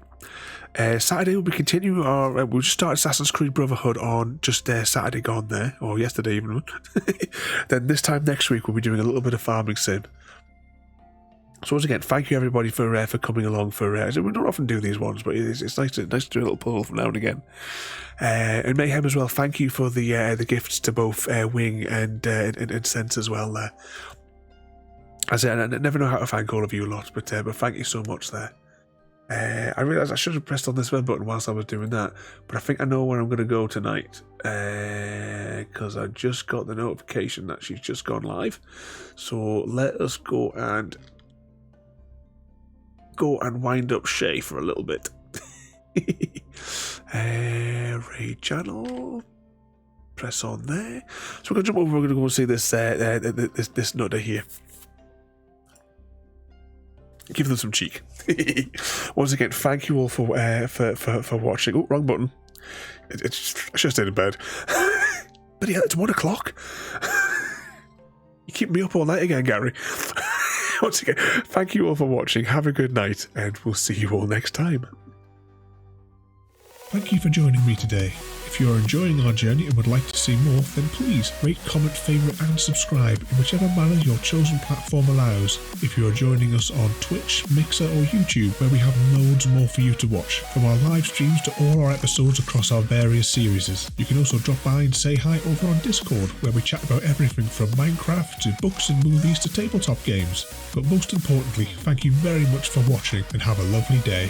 Saturday we'll be continuing our. We'll just start Assassin's Creed Brotherhood on just Saturday gone there, or yesterday even. Then this time next week we'll be doing a little bit of farming sim. So once again, thank you everybody for coming along. We don't often do these ones, but it's nice to do a little pull from now and again. And Mayhem as well. Thank you for the gifts to both Wing and Sense as well. There, as I never know how to thank all of you lot, but thank you so much there. I realised I should have pressed on this red button whilst I was doing that, but I think I know where I'm going to go tonight, because I just got the notification that she's just gone live. So let us go and wind up Shay for a little bit. Raid channel, press on there. So we're going to jump over. We're going to go and see this nutter here. Give them some cheek. Once again, thank you all for watching. Oh, wrong button. I should have stayed in bed. But yeah, it's 1 o'clock. You keep me up all night again, Gary. Once again, thank you all for watching. Have a good night, and we'll see you all next time. Thank you for joining me today. If you are enjoying our journey and would like to see more, then please rate, comment, favourite and subscribe in whichever manner your chosen platform allows. If you are joining us on Twitch, Mixer or YouTube, where we have loads more for you to watch, from our live streams to all our episodes across our various series. You can also drop by and say hi over on Discord, where we chat about everything from Minecraft to books and movies to tabletop games. But most importantly, thank you very much for watching and have a lovely day.